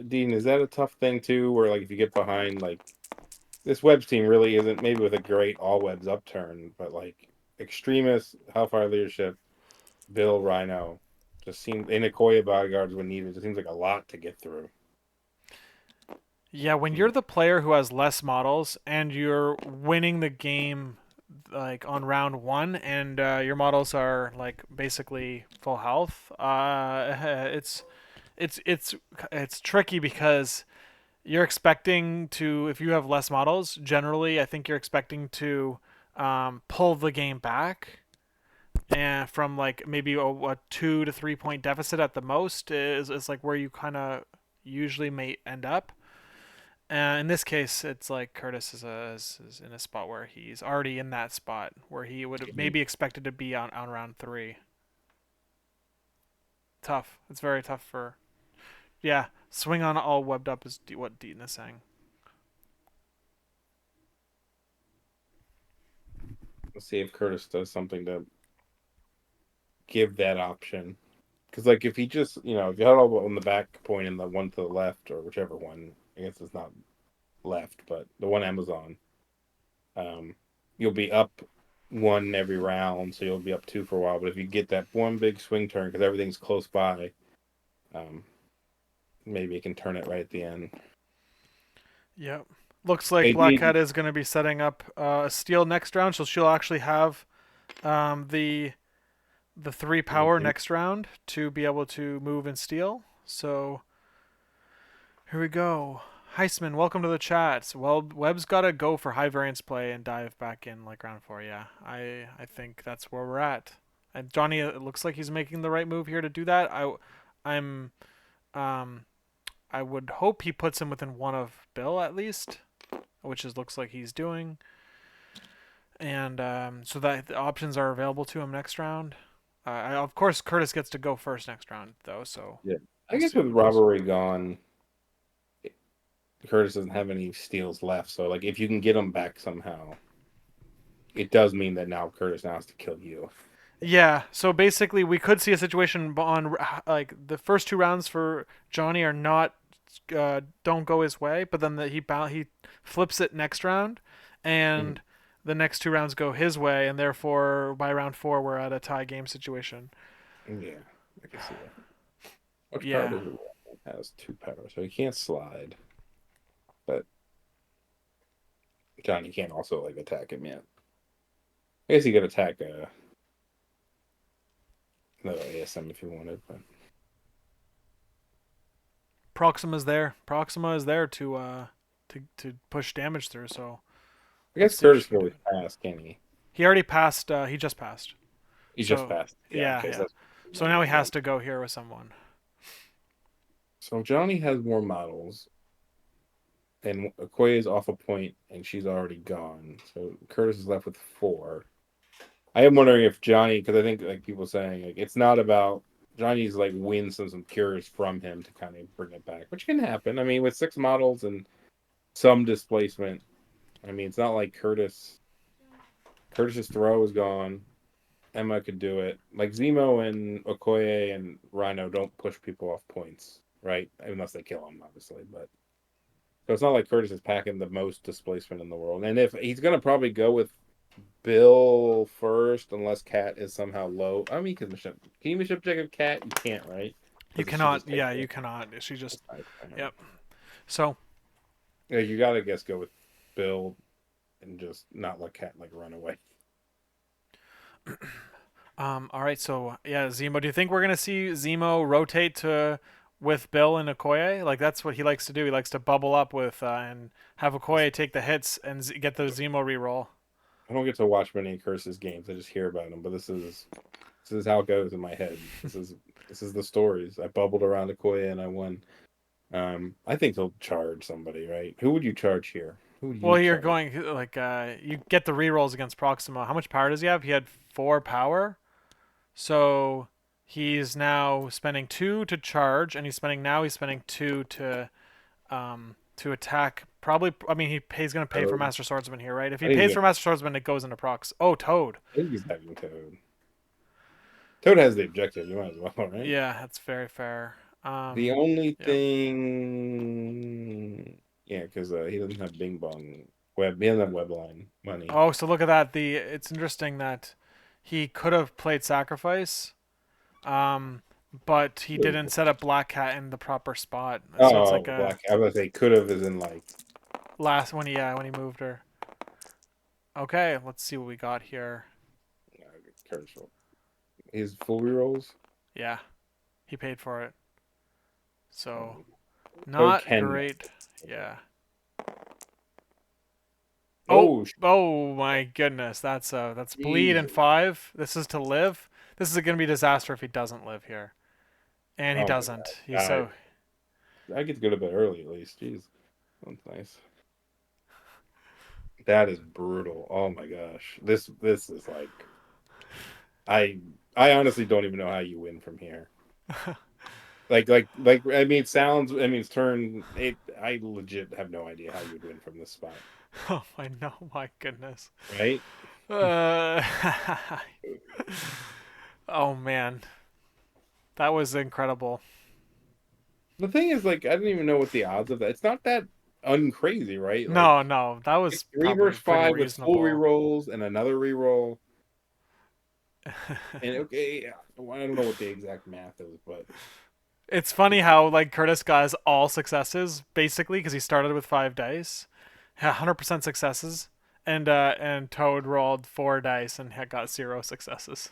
Dean. Is that a tough thing too? Where like if you get behind like this webs team really isn't maybe with a great all webs upturn, but like extremists, Hellfire leadership, Bill Rhino, just seems and Okoye bodyguards when needed. It seems like a lot to get through. yeah. When you're the player who has less models and you're winning the game like on round one, and your models are like basically full health, it's it's tricky because you're expecting to, if you have less models, generally, I think you're expecting to pull the game back, and from like maybe a 2 to 3 point deficit at the most is like where you kind of usually may end up. In this case, it's like Kurtis is in a spot where he's already in that spot where he would have maybe expected to be on round three. Tough. It's very tough for. Yeah, swing on all webbed up is what Deaton is saying. Let's see if Kurtis does something to give that option. Because like if he just if you had all on the back point and the one to the left or whichever one, I guess it's not left, but the one Amazon, um, you'll be up one every round, so you'll be up two for a while. But if you get that one big swing turn because everything's close by, um, maybe you can turn it right at the end. Yep. Looks like They Black did. Cat is going to be setting up a steal next round, so she'll actually have the 3 power next round to be able to move and steal. So here we go. Heisman, welcome to the chat. Well, Webb's got to go for high variance play and dive back in like round four. Yeah, I think that's where we're at. And Johnny, it looks like he's making the right move here to do that. I'm, um, I would hope he puts him within one of Bill at least, which is looks like he's doing. And so that the options are available to him next round. Of course, Kurtis gets to go first next round though, so Yeah, I we'll guess see with how it goes. robbery gone, Kurtis doesn't have any steals left. So like if you can get them back somehow, it does mean that now Kurtis now has to kill you. Yeah, so basically we could see a situation on like the first 2 rounds for Johnny are not don't go his way, but then he flips it next round, Mhm. and the next 2 rounds go his way, and therefore by round four we're at a tie game situation. Yeah, I can see that. Which power Yeah, does it have? It has two power, so he can't slide. But Johnny can't also like attack him yet. I guess he could attack another ASM if he wanted, but Proxima is there to push damage through. So I let's guess see what Curtis she can can always do. pass, can he? He already passed. He just passed. He just So passed. Yeah, yeah, okay, so yeah. that's So one now more he has jump. to go here with someone. So Johnny has more models, and Okoye is off a point, and she's already gone. So Curtis is left with four. I am wondering if Johnny, because I think like people saying like it's not about Johnny's like win some cures from him to kind of bring it back, which can happen. I mean, with six models and some displacement, I mean, it's not like Curtis's throw is gone. Emma could do it. Like Zemo and Okoye and Rhino don't push people off points, right? Unless they kill them, obviously. But so it's not like Curtis is packing the most displacement in the world. And if he's gonna probably go with Bill first, unless Cat is somehow low. I mean, can you mission objective Cat? You can't, right? You Because she cannot. just takes Yeah, you it. cannot. She just. Fine. Yep. So Yeah, you gotta guess go with Bill and just not let Cat like run away. all right. So yeah, Zemo. Do you think we're gonna see Zemo rotate to with Bill and Okoye? Like that's what he likes to do. He likes to bubble up with and have Okoye take the hits and get the Zemo reroll. I don't get to watch many Curses games. I just hear about them, but this is how it goes in my head. This is the stories. I bubbled around Okoye and I won. I think he'll charge somebody, right? Who would you charge here? Who would Well, you you're charge? going like you get the rerolls against Proxima. How much power does he have? He had 4 power, so he's now spending 2 to charge, and he's spending 2 to attack. Probably, I mean he's gonna pay for Toad. Master Swordsman here, right? If I he think he's pays gonna. for Master Swordsman, it goes into Prox. Oh, Toad. I think he's having Toad. Toad has the objective. You might as well, right? Yeah, that's very fair. The only Yeah. thing, yeah, because he doesn't have Bing Bong web. He doesn't have Webline money. Oh, so look at that. It's interesting that he could have played Sacrifice, um, but he didn't set up Black Cat in the proper spot. So it's like Oh, a Black. I was gonna say could have, as in like last when he moved her. Okay, let's see what we got here. Kershaw. His full rerolls. Yeah, he paid for it. So Oh. Toad Not can mess. great. Yeah. Oh, Oh, oh my goodness. That's bleed and Jesus. 5. This is to live. This is going to be a disaster if he doesn't live here. And he Oh my doesn't. He's God. so I get to go to bed early at least. Jeez. That's nice. That is brutal. Oh my gosh. This is like I I honestly don't even know how you win from here. I mean, sounds. I mean, it's turn. I legit have no idea how you'd win from this spot, Oh my no, my goodness. right? Uh, oh man. That was incredible. The thing is, like, I don't even know what the odds of that. It's not that uncrazy, right? No, Like, no. That it's was three probably versus pretty five with full reasonable. rerolls and another reroll. And okay, I don't know what the exact math is, but It's funny it's how like Kurtis got all successes basically because he started with 5 dice, 100% successes, and Toad rolled 4 dice and had got 0 successes.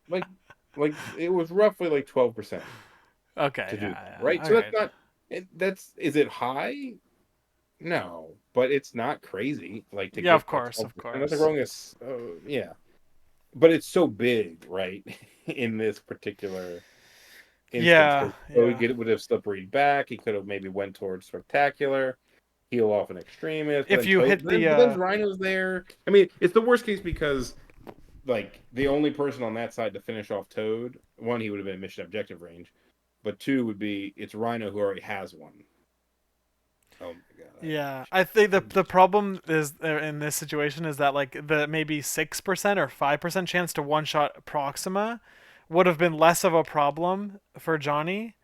like, like it was roughly like 12% Okay, to do that, yeah, right? yeah, So all that's right. not. That's is it high? No, but it's not crazy. Like to Yeah, of get a course, of 12%. Nothing course. wrong is, yeah. But it's so big, right? In this particular instance, Yeah, because yeah. would have slippery back. He could have maybe went towards spectacular, heal off an extremist, but If then you hit the Rhino's there. I mean, it's the worst case because like the only person on that side to finish off Toad, one, he would have been mission objective range, but two would be it's Rhino who already has one. Oh my god, Yeah, I think the problem is in this situation is that like the maybe 6% or 5% chance to one shot Proxima would have been less of a problem for Johnny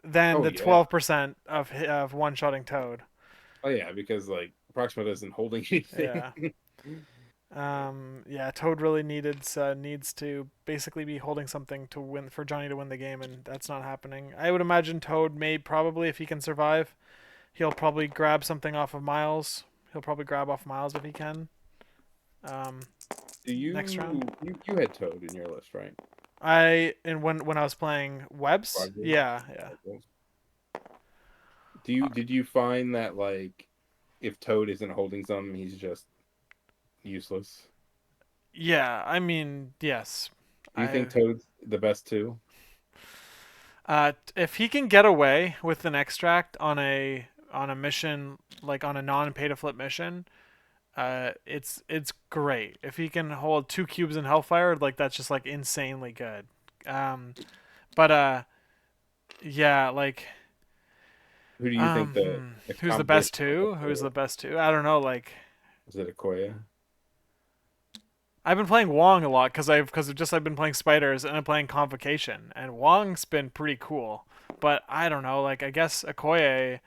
than oh the yeah. 12% of one shotting Toad. Oh yeah, because like Proxima isn't holding anything. Yeah. Yeah, Toad really needs to basically be holding something to win for Johnny to win the game, and that's not happening. I would imagine Toad may probably, if he can survive, he'll probably grab something off of Miles. He'll probably grab off Miles if he can. Um, Do Next round. you had Toad in your list, right? And when I was playing webs, Quadrils? yeah, yeah, Quadrils. uh, Did you find that like if Toad isn't holding something, he's just useless? yeah. I mean, yes. Do you I think Toad's the best too? If he can get away with an extract on a mission like on a non pay to flip mission, it's great. If he can hold 2 cubes in Hellfire, like that's just like insanely good. Um, but yeah, like Who do you think the who's the best competition two? Who's the best two? I don't know. Like is it Okoye? I've been playing Wong a lot I've been playing spiders and I'm playing Convocation and Wong's been pretty cool. But I don't know. Like I guess Okoye.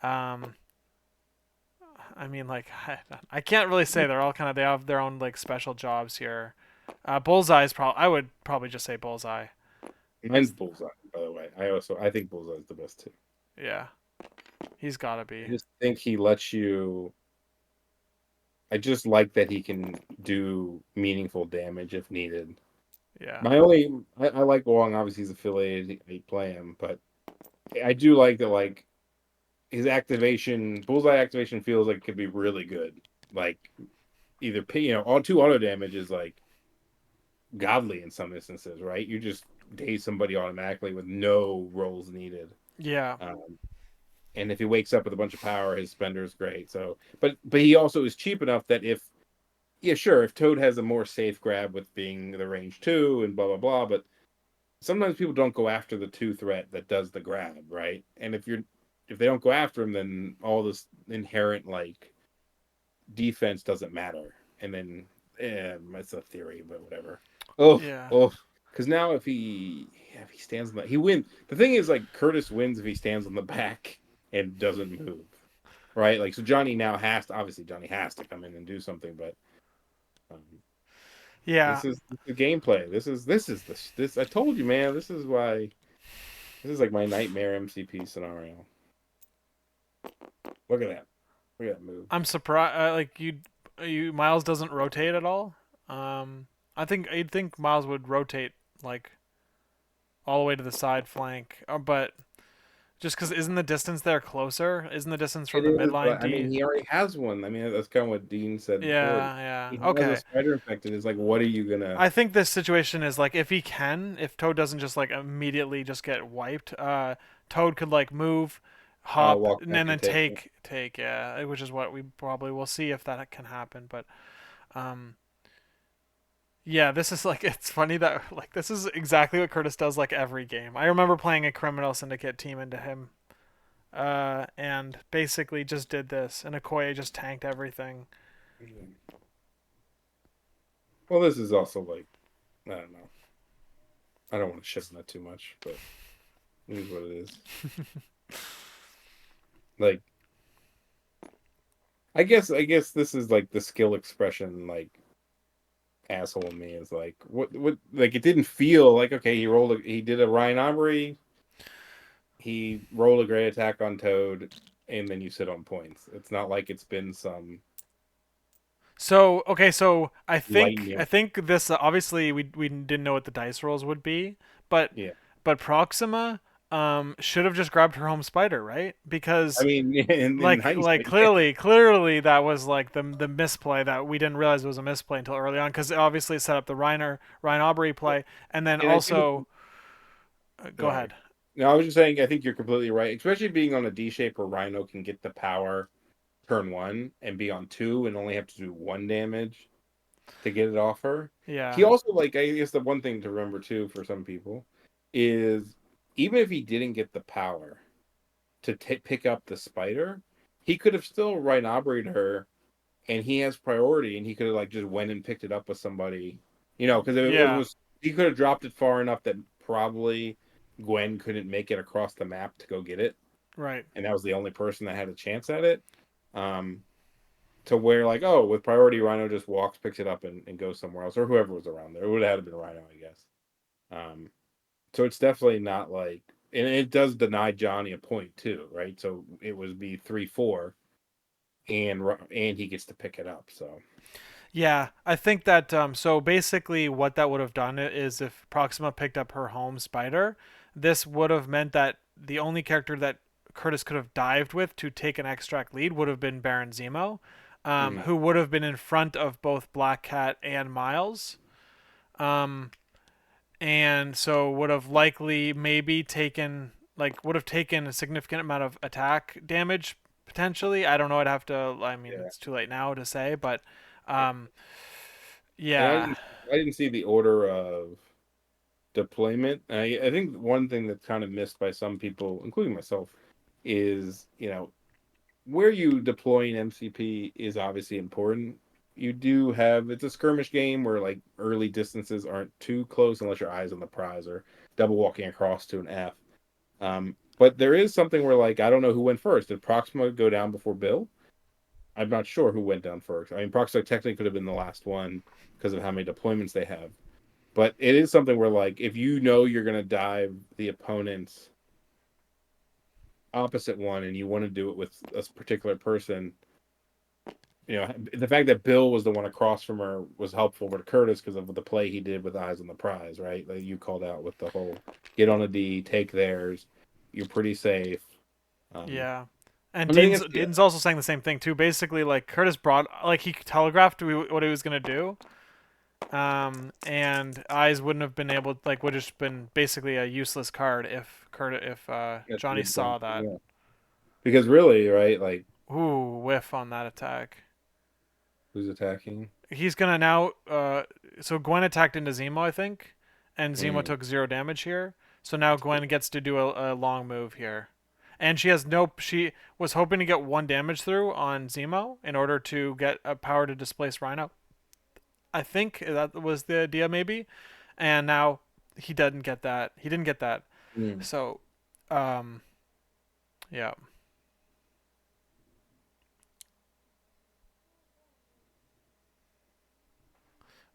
Um, I mean, like I can't really say they're all kind of they have their own like special jobs here. Bullseye's probably I would probably just say Bullseye. Mine's Bullseye, by the way. I think Bullseye's the best too. Yeah, he's gotta I be. just think he lets you. I just like that he can do meaningful damage if needed. Yeah, My only, I like Wong. Obviously, he's affiliated. I play him, but I do like that. Like his activation, bullseye activation feels like it could be really good. Like either all two auto damage is like godly in some instances, right? You just daze somebody automatically with no rolls needed. yeah, Um, and if he wakes up with a bunch of power, his spender is great. So, but he also is cheap enough that if yeah, sure, if Toad has a more safe grab with being the range two and blah blah blah, but sometimes people don't go after the two threat that does the grab, right? And if they don't go after him, then all this inherent like defense doesn't matter. And then that's a theory, but whatever. Oh, yeah, oh, because now if he stands on the he wins. The thing is like Kurtis wins if he stands on the back and doesn't move, right? Like so Johnny now has to obviously Johnny has to come in and do something, but um, yeah. this is the gameplay. This I told you, man. This is like my nightmare MCP scenario. Look at that. Look at that move. I'm surprised. Like you Miles doesn't rotate at all. I think you'd think Miles would rotate like all the way to the side flank, but Just because isn't the distance there closer? Isn't the distance It from the is, midline but I mean, D? he already has one. I mean, that's kind of what Dean said before. Yeah, yeah. He has a Okay. spider infected. It's like, what are you gonna I think this situation is like if Toad doesn't just like immediately just get wiped, Toad could like move, hop, walk and back then and take it? take, yeah, which is what we probably will see if that can happen. But um, yeah, this is like it's funny that like this is exactly what Kurtis does like every game. I remember playing a Criminal Syndicate team into him, and basically just did this, and Okoye just tanked everything. Well, this is also like, I don't know. I don't want to shit on that too much, but it is what it is. Like, I guess this is like the skill expression, like asshole in me is like, what, like it didn't feel like okay. He did a Ryan Aubrey, he rolled a great attack on Toad, and then you sit on points. It's not like it's been some So okay, so I lightning. think this obviously we didn't know what the dice rolls would be, but Yeah, Proxima should have just grabbed her home spider, right? I Because mean, in like hindsight, yeah. clearly that was like the misplay that we didn't realize was a misplay until early on because obviously it set up the Ryan Aubrey play and then And I think also go sorry. ahead. No, I was just saying. I think you're completely right, especially being on a D shape where Rhino can get the power turn one and be on two and only have to do one damage to get it off her. He Yeah. also like I guess the one thing to remember too for some people is even if he didn't get the power to pick up the spider, he could have still right operated her, and he has priority, and he could have like just went and picked it up with somebody, because it Yeah. was he could have dropped it far enough that probably Gwen couldn't make it across the map to go get it, Right. and that was the only person that had a chance at it. Um, to where like with priority Rhino just walks, picks it up, and goes somewhere else, or whoever was around there. It would have been Rhino, I guess. Um, so it's definitely not like, and it does deny Johnny a point too, right? So it would be 3-4, and he gets to pick it up. So Yeah, I think that so basically what that would have done is if Proxima picked up her home spider, this would have meant that the only character that Kurtis could have dived with to take an extract lead would have been Baron Zemo, mhm. who would have been in front of both Black Cat and Miles. Um, and so would have likely maybe taken would have taken a significant amount of attack damage potentially. I don't know. I'd have to. I mean, Yeah, it's too late now to say, but yeah. um, And yeah, I didn't see the order of deployment. I think one thing that's kind of missed by some people, including myself, is where you deploy an MCP is obviously important. You do have it's a skirmish game where like early distances aren't too close unless your eyes on the prize or double walking across to an F. But there is something where like I don't know who went first. Did Proxima go down before Bill? I'm not sure who went down first. I mean, Proxima technically could have been the last one because of how many deployments they have. But it is something where like if you know you're gonna dive the opponent's opposite one and you want to do it with a particular person, the fact that Bill was the one across from her was helpful with Kurtis because of the play he did with Eyes on the Prize, right? That you called out with the whole get on a D, take theirs, you're pretty safe. Um, yeah. And I mean, against the Dean's also saying the same thing too. Basically, like Curtis brought like he telegraphed what he was gonna do, and Eyes wouldn't have been able like would have just been basically a useless card if that's a Johnny good point. saw that. Yeah, because really, right? Like, Ooh, whiff on that attack. who's attacking? He's gonna now. So Gwen attacked into Zemo, I think, and Zemo Mm, took 0 damage here. So now Gwen gets to do a long move here, and she has no. She was hoping to get 1 damage through on Zemo in order to get a power to displace Rhino. I think that was the idea, maybe, and now he didn't get that. He didn't get that. mm. So, um, yeah,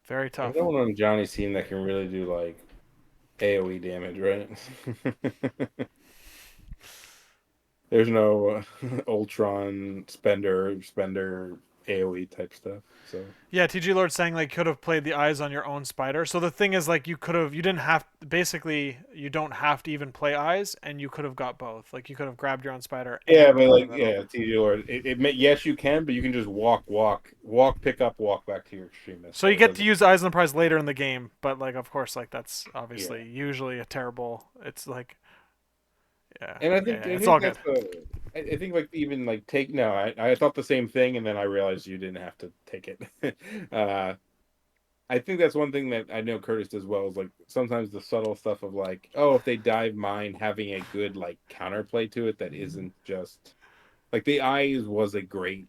very There's tough. no one on Johnny's team that can really do like AOE damage, right? There's no Ultron spender. AoE type stuff. So Yeah, TG Lord saying like could have played the eyes on your own spider. So the thing is like you didn't have basically you don't have to even play eyes and you could have got both. Like you could have grabbed your own spider yeah, and but gone to like middle. yeah, TJ or yes you can, but you can just walk, pick up, walk back to your extremist. So So you it get to doesn't. use eyes on the prize later in the game, but like of course like that's Yeah, obviously usually a terrible. It's like yeah and I yeah, think yeah I it's think all good. that's the. I think like even like take no, I thought the same thing, and then I realized you didn't have to take it. uh, I think that's one thing that I know Curtis does well is like sometimes the subtle stuff of like, oh, if they dive mine, having a good like counterplay to it that isn't just like the eyes was a great.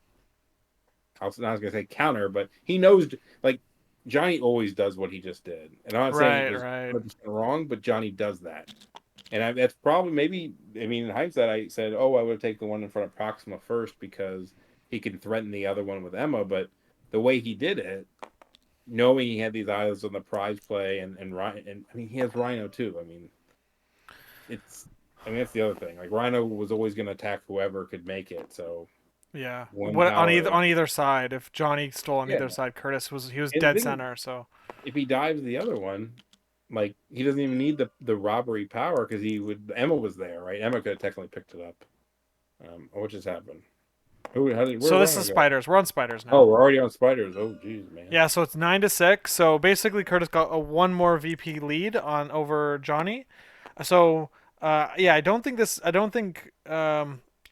I was not gonna say counter, but he knows like Johnny always does what he just did, and I'm not saying it Right was right 100% wrong, but Johnny does that, and that's probably maybe. I mean, in hindsight, I said, oh, I would take the one in front of Proxima first because he can threaten the other one with Emma, but the way he did it knowing he had these eyes on the prize play and Ryan and I mean he has Rhino too. It's I mean that's the other thing. Like Rhino was always going to attack whoever could make it. So yeah. one What on power, either side? If Johnny stole on yeah. either side, Curtis was he was And the dead thing is, center. So if he dives the other one, like he doesn't even need the robbery power because he would Emma was there, right? Emma could have technically picked it up. What just happened? Where so this Rhino is go? spiders. We're on spiders Oh, now. we're already on spiders. Oh, geez, man. Yeah, so it's 9-6. So basically, Curtis got a one more VP lead on over Johnny. So yeah, I don't think this. I don't think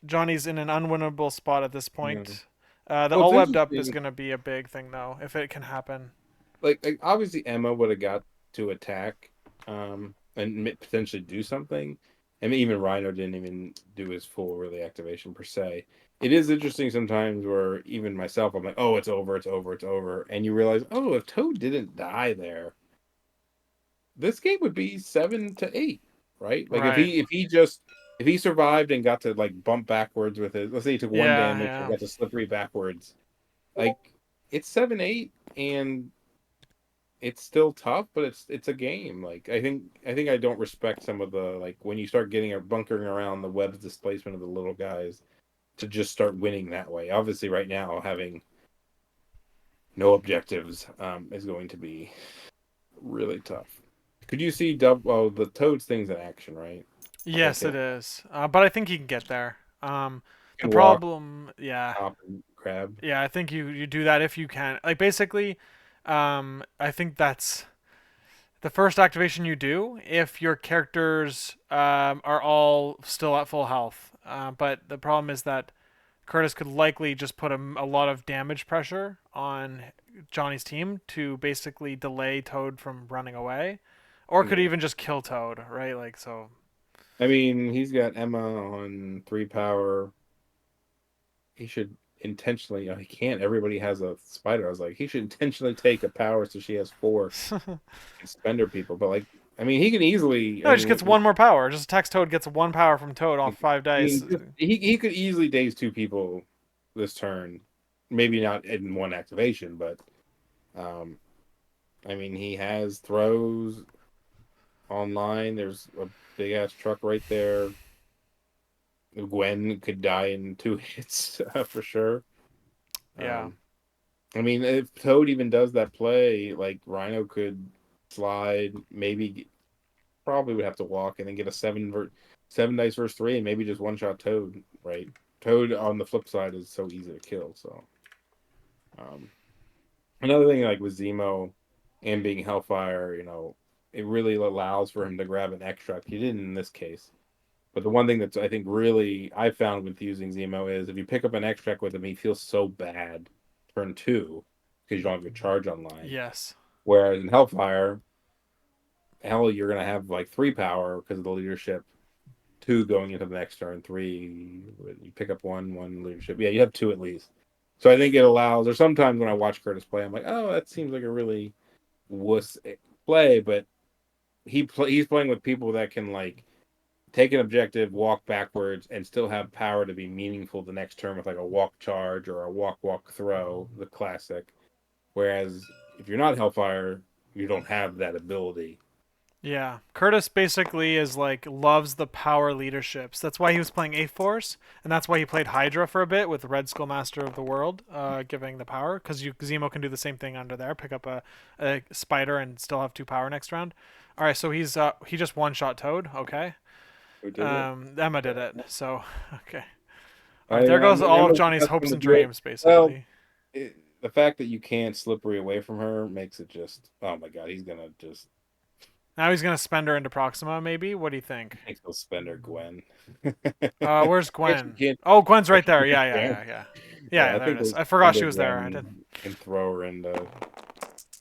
Johnny's in an unwinnable spot at this No. point. The Well, it's all webbed up is interesting. gonna be a big thing though, if it can happen. Like obviously Emma would have got to attack, and potentially do something. I mean, even Rhino didn't even do his full really activation per se. It is interesting sometimes where even myself, I'm like, oh, it's over, it's over, it's over, and you realize, oh, if Toad didn't die there, this game would be 7-8, right? Like Right. if he survived and got to like bump backwards with it, let's say he took one Yeah, damage and yeah, got to slippery backwards, like it's 7-8 and it's still tough, but it's a game. Like I think I don't respect some of the like when you start getting or bunkering around the web's displacement of the little guys to just start winning that way. Obviously, right now having no objectives is going to be really tough. Could you see the Toads things in action, right? Like yes, they it is. But I think he can get there. The can walk, problem, yeah, hop, and grab. yeah, I think you do that if you can. Like basically, I think that's the first activation you do if your characters are all still at full health. But the problem is that Curtis could likely just put a lot of damage pressure on Johnny's team to basically delay Toad from running away, or could Yeah. even just kill Toad, right? Like so. I mean, he's got Emma on 3 power. He should intentionally. He can't. Everybody has a spider. I was like, he should intentionally take a power so she has 4 No, and spender people. But like, I mean, he can easily. I it just mean, gets one more power. Just attacks Toad, gets one power from Toad off 5 dice. he could easily daze 2 people this turn. Maybe not in one activation, but um, I mean, he has throws online. There's a big ass truck right there. Gwen could die in 2 hits for sure. Yeah, Um, I mean, if Toad even does that play, like Rhino could slide, maybe probably would have to walk and then get a 7 dice versus 3, and maybe just one shot Toad. Right? Toad on the flip side is so easy to kill. So um, another thing like with Zemo and being Hellfire, it really allows for him to grab an extract. He didn't in this case. But the one thing that's I think really I found with using Zemo is if you pick up an extract with him, he feels so bad turn 2 because you don't have your charge online. yes, Whereas in Hellfire, hell, you're gonna have like 3 power because of the leadership. 2 going into the next turn. 3, you pick up one leadership. Yeah, you have 2 at least. So I think it allows. Or sometimes when I watch Curtis play, I'm like, oh, that seems like a really wuss play, but he's playing with people that can like take an objective, walk backwards, and still have power to be meaningful the next turn with like a walk charge or a walk throw, the classic. Whereas if you're not Hellfire, you don't have that ability. Yeah, Kurtis basically is like loves the power leaderships. That's why he was playing A Force, and that's why he played Hydra for a bit with Red Skull Master of the World, giving the power because you Zemo can do the same thing under there, pick up a spider and still have 2 power next round. All right, so he just one shot Toad. Okay, Who did it? Emma did it. Yeah. So okay, all right, I there goes mean, all of Emma's the Johnny's best one hopes to and do it. dreams, Well, basically. the fact that you can't slippery away from her makes it just. Oh my god, he's gonna just. Now he's gonna spend her into Proxima, maybe. What do you I think? think he'll spend her Gwen. Where's Actually, Gwen? can't. Oh, Gwen's right Actually, there. Yeah, yeah, can't. yeah, yeah. Yeah, Yeah, yeah, I there think it is. he'll I forgot spend she her was there. I didn't Gwen and throw her into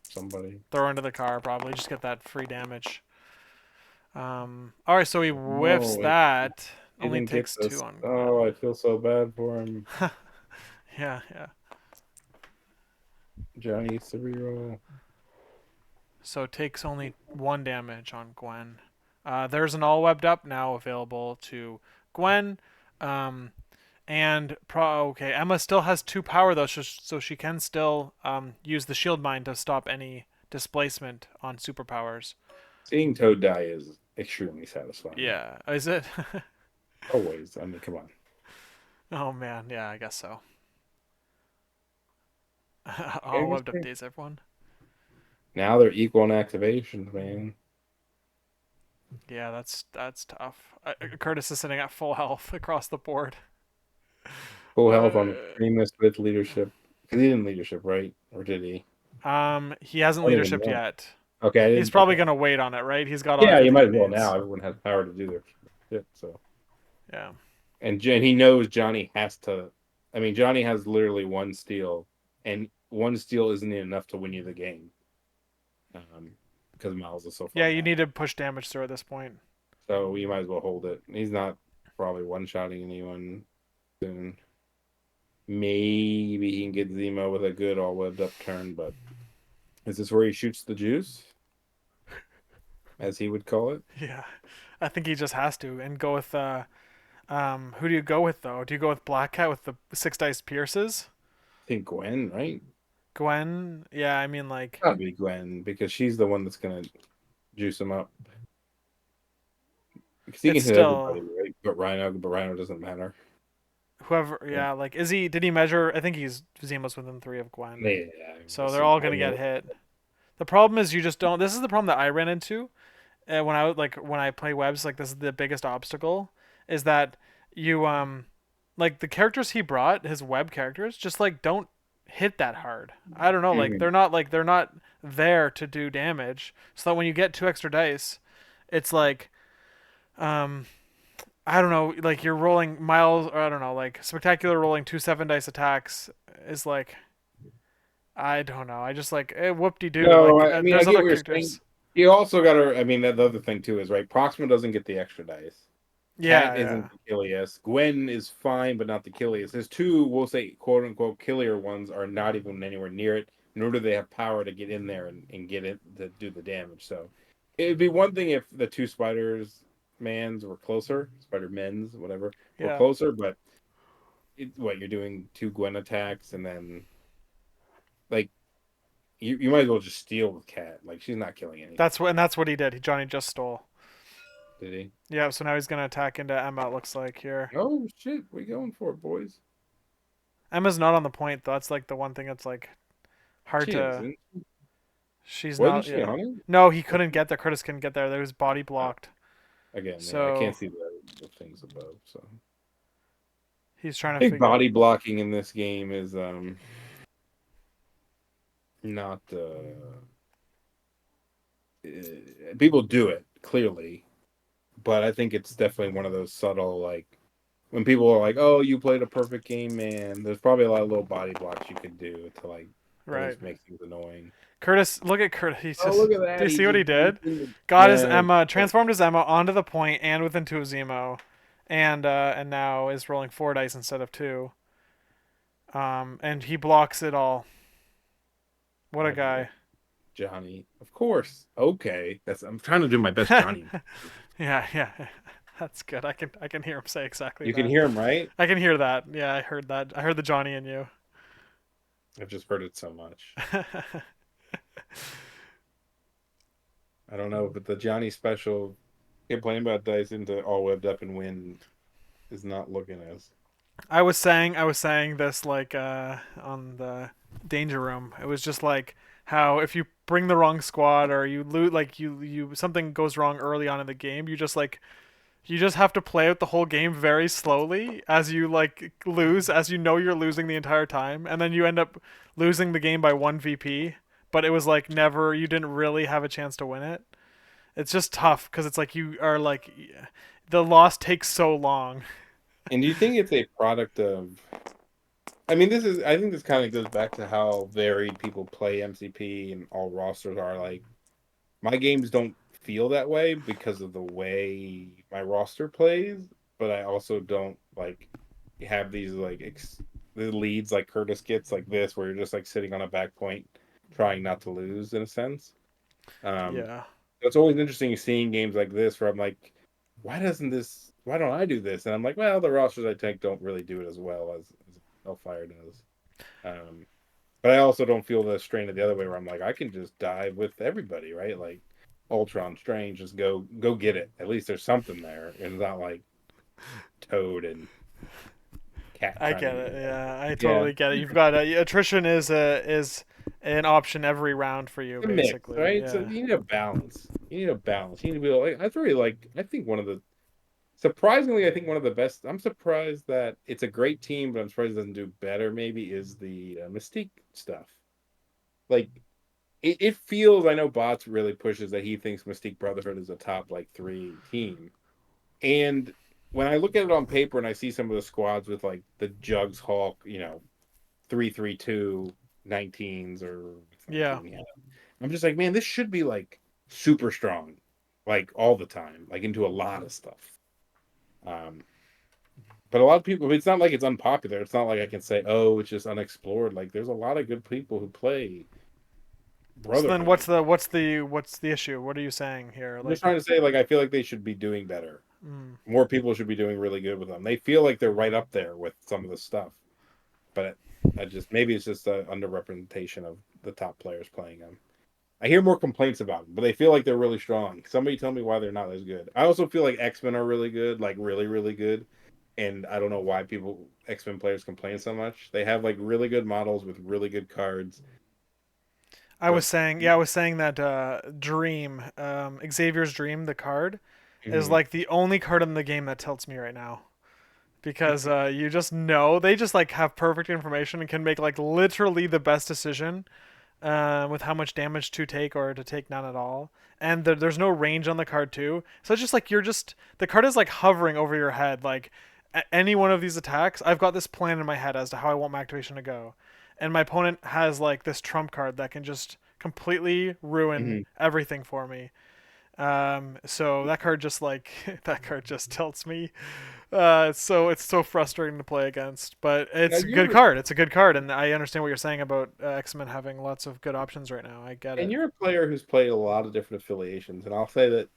somebody. throw her into the car probably. Just get that free damage. All right, so he whiffs No, it that. Only didn't get takes two this. on Oh, Gwen. I feel so bad for him. Yeah, yeah. Johnny Cerebral. So it takes only 1 damage on Gwen. There's an all webbed up now available to Gwen. Um, okay, Emma still has 2 power though, so she can still use the shield mine to stop any displacement on superpowers. Seeing Toad die is extremely satisfying. Yeah, is it? Always. I mean, come on. Oh man, yeah, I guess so. All Game is webbed up great. days, everyone. Now they're equal in activations, man. Yeah, that's tough. Curtis is sitting at full health across the board. Full health on Uh, extremist with leadership. Because he didn't leadership, right? Or did he? he hasn't I don't even leadership know. yet. Okay, I He's didn't. probably Okay. gonna wait on it, right? He's got Yeah, you everything might he as well now. needs. Everyone has power to do their shit. So, Yeah. and he knows Johnny has to. I mean, Johnny has literally one steal, and one steal isn't enough to win you the game. Because Miles is so far Yeah, you back. need to push damage through at this point. So you might as well hold it. He's not probably one-shotting anyone soon. Maybe he can get Zemo with a good all webbed up turn, but is this where he shoots the juice, as he would call it? Yeah. I think he just has to and go with who do you go with though? Do you go with Black Cat with the 6 dice pierces? I think Gwen, right? Gwen? Yeah, I mean like Gotta be Gwen because she's the one that's gonna juice him up. Because he it's can hit still everybody, right? But Rhino doesn't matter. whoever Yeah, yeah, like is he did he measure I think he's Zemo's within 3 of Gwen. yeah, So they're all gonna get hit. The problem is you just don't this is the problem that I ran into when I play webs, like this is the biggest obstacle is that you like the characters he brought, his web characters, just like don't hit that hard. I don't know, Mhm. like they're not there to do damage. So that when you get 2 extra dice, it's like um I don't know, like you're rolling miles or I don't know, like spectacular rolling 2 7 dice attacks is like I don't know. I just like whoop de doo. No, Like I mean I there's get other what you're saying. characters. You also got to. I mean, that the other thing too is right. Proxima doesn't get the extra dice. Cat Yeah, isn't yeah. the killiest. Gwen is fine, but not the killiest. His two, we'll say, quote unquote, killier ones are not even anywhere near it, nor do they have power to get in there and get it to do the damage. So it'd be one thing if the two spiders mans were closer, spider men's, whatever, were Yeah. closer, but what you're doing two Gwen attacks and then like you might as well just steal with Cat. Like she's not killing anything. That's what he did. Johnny just stole. Did he? Yeah, so now he's gonna attack into Emma. It looks like here. Oh shit, we going for it, boys. Emma's not on the point though. That's like the one thing that's like hard She to. isn't. She's Wasn't not. she Yeah. on it? No, he couldn't get there. Curtis couldn't get there. There was body Oh, blocked. again, yeah, I So can't see the things above. So he's trying I to think figure out. body blocking in this game is not people do it clearly, but I think it's definitely one of those subtle like when people are like, "Oh, you played a perfect game, man." There's probably a lot of little body blocks you could do to like at Right. least make things annoying. Curtis, look at Curtis. He's Oh, just. look at Do that! you He see what he just did? Got his yeah. Emma, transformed his Emma onto the point and within 2 of Zemo, and now is rolling 4 dice instead of 2. And he blocks it all. What a I mean, guy. Johnny, of course. Okay, that's I'm trying to do my best Johnny. Yeah, yeah. That's good. I can hear him say exactly You can that. hear him, right? I can hear that. Yeah, I heard that. I heard the Johnny in you. I've just heard it so much. I don't know, but the Johnny special complaining about dice into all webbed up and win is not looking as. I was saying this like on the danger room. It was just like how if you bring the wrong squad or you loot like you something goes wrong early on in the game, you just have to play out the whole game very slowly as you like lose, as you know you're losing the entire time, and then you end up losing the game by 1 VP, but it was like never you didn't really have a chance to win it. It's just tough because it's like you are like the loss takes so long. And do you think it's a product of? I mean, this is. I think this kind of goes back to how varied people play MCP and all rosters are. Like my games don't feel that way because of the way my roster plays, but I also don't like have these like the leads like Kurtis gets like this, where you're just like sitting on a back point, trying not to lose in a sense. Um, Yeah. it's always interesting seeing games like this where I'm like, why don't I do this? And I'm like, well, the rosters I take don't really do it as well as Hellfire does. Um, but I also don't feel the strain of the other way where I'm like, I can just dive with everybody, right? Like Ultron, Strange, just go get it. At least there's something there. And it's not like Toad and Cat I trying to get get it. it. Yeah, I Yeah. totally get it. You've got attrition is an option every round for you A mix, basically. right? So Yeah. you need a balance. You need a balance. You need to be like that's really like I think one of the surprisingly, I think one of the best. I'm surprised that it's a great team, but I'm surprised it doesn't do better. Maybe is the Mystique stuff. Like it feels. I know Bots really pushes that he thinks Mystique Brotherhood is a top like three team, and when I look at it on paper and I see some of the squads with like the Jugs Hawk, 3-3-2 19s or it's Yeah. 19, yeah. I'm just like, man, this should be like super strong, like all the time, like into a lot of stuff. Um, but a lot of people, it's not like it's unpopular. It's not like I can say, oh, it's just unexplored. Like there's a lot of good people who play So then Brotherhood. what's the issue? What are you saying here? I'm just Like trying to say, like, I feel like they should be doing better. mm, More people should be doing really good with them. They feel like they're right up there with some of the stuff, but I just maybe it's just a underrepresentation of the top players playing them. I hear more complaints about them, but they feel like they're really strong. Somebody tell me why they're not as good. I also feel like X-Men are really good, like really, really good. And I don't know why people X-Men players complain so much. They have like really good models with really good cards, but I was saying that Dream, Xavier's Dream, the card, is Mhm. like the only card in the game that tilts me right now. Because you just know they just like have perfect information and can make like literally the best decision with how much damage to take or to take none at all. And there's no range on the card too, so it's just like the card is like hovering over your head. Like any one of these attacks, I've got this plan in my head as to how I want my activation to go, and my opponent has like this trump card that can just completely ruin Mhm. everything for me. So that card just like that card just tilts me. So it's so frustrating to play against, but Now it's a good you're card. It's a good card, and I understand what you're saying about X-Men having lots of good options right now. I get and it. you're a player who's played a lot of different affiliations, and I'll say that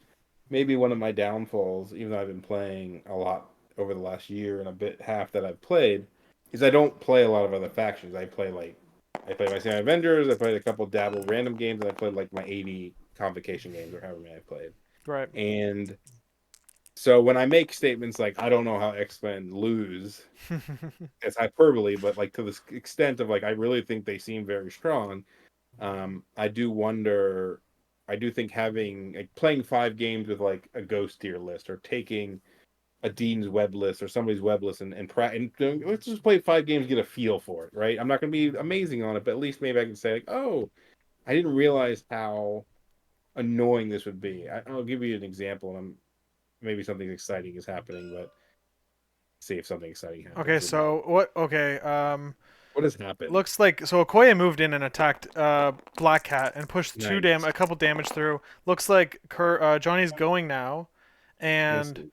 maybe one of my downfalls, even though I've been playing a lot over the last year and a bit half that I've played, is I don't play a lot of other factions. I play my Sami Avengers, I played a couple dabble random games, and I played like my 80 convocation games or however many I played. Right. And so when I make statements like I don't know how X-Men lose, it's hyperbole, but like to this extent of like I really think they seem very strong. I do wonder. I do think having like playing 5 games with like a ghost tier list or taking a Dean's web list or somebody's web list and let's just play 5 games, get a feel for it, right? I'm not going to be amazing on it, but at least maybe I can say like, oh, I didn't realize how annoying this would be. I'll give you an example, and maybe something exciting is happening, but see if something exciting Okay, happens or not. so what? Okay, What has happened? looks like so Okoye moved in and attacked Black Cat and pushed Nice. a couple damage through. Looks like Johnny's going now, Let's and see.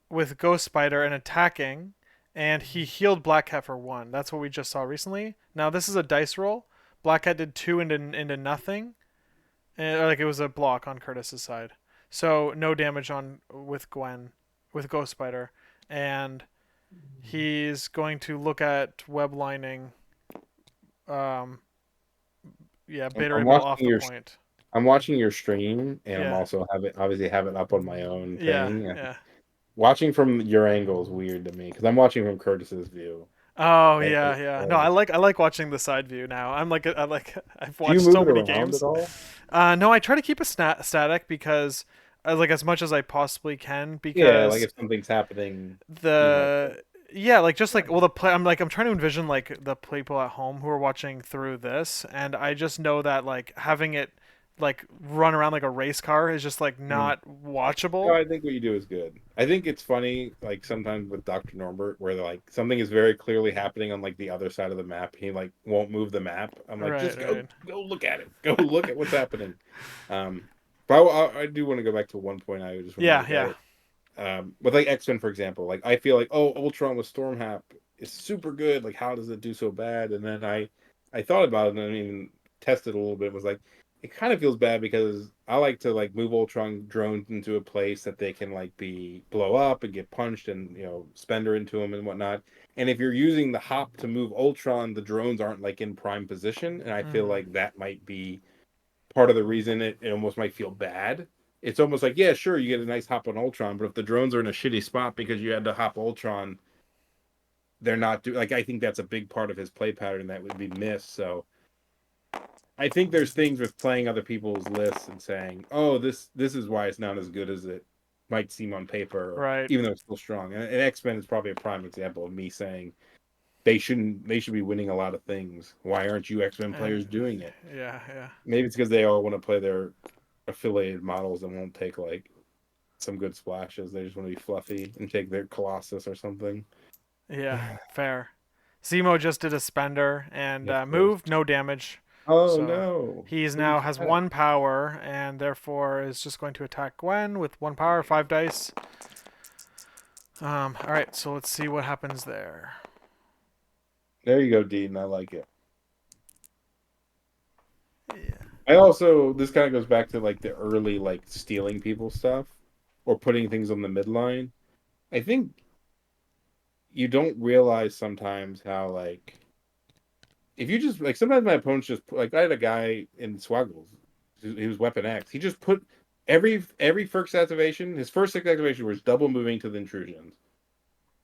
with Ghost Spider and attacking, and he healed Black Cat for 1. That's what we just saw recently. Now this is a dice roll. Black Cat did 2 into nothing, and like it was a block on Kurtis's side. So no damage on with Gwen, with Ghost Spider, and he's going to look at web lining. Um, yeah, I'm, beta I'm ray ball watching off the your point. I'm watching your stream, and I'm Yeah. also obviously have it up on my own Yeah. thing. Yeah. Watching from your angle is weird to me because I'm watching from Curtis's view. Oh And, yeah, yeah. No, uh, I like watching the side view now. I like I've do you watched move so it many around at games. all? No, I try to keep it static because like as much as I possibly can Yeah, like because if something's happening, you know. the yeah, like just like well the play I'm trying to envision like the people at home who are watching through this, and I just know that like having it like run around like a race car is just like Mhm. not No, watchable. I think what you do is good. I think it's funny, like sometimes with Dr. Norbert, where like something is very clearly happening on like the other side of the map. He like won't move the map. I'm like, Right, just right. go look at it. Go look at what's happening. But I do want to go back to one point I just want to Yeah, make at yeah. it. With like X-Men, for example, like I feel like, oh, Ultron with Stormhap is super good. Like, how does it do so bad? And then I thought about it and I even tested a little bit. Was like, it kind of feels bad because I like to like move Ultron drones into a place that they can like be blow up and get punched and spender into them and whatnot. And if you're using the hop to move Ultron, the drones aren't like in prime position, and I feel Mhm. like that might be part of the reason it almost might feel bad. It's almost like, yeah, sure, you get a nice hop on Ultron, but if the drones are in a shitty spot because you had to hop Ultron, they're not like I think that's a big part of his play pattern that would be missed. So I think there's things with playing other people's lists and saying, oh, this is why it's not as good as it might seem on paper, Right. even though it's still strong. And X-Men is probably a prime example of me saying they should be winning a lot of things. Why aren't you X-Men And players doing it? yeah, yeah. Maybe it's because they all want to play their affiliated models and won't take like some good splashes. They just want to be fluffy and take their Colossus or something. Yeah, fair. Zemo just did a spender and Of course. moved, no damage. Oh So no. he's Who'd he now has attack? one power and therefore is just going to attack Gwen with one power, 5 dice. All right, so let's see what happens there. There you go, Dean. I like it. Yeah. I also this kind of goes back to like the early like stealing people stuff or putting things on the midline. I think you don't realize sometimes how like if you just like sometimes my opponents just like I had a guy in Swaggles, he was Weapon X. He just put every first activation, his first six activation was double moving to the intrusions,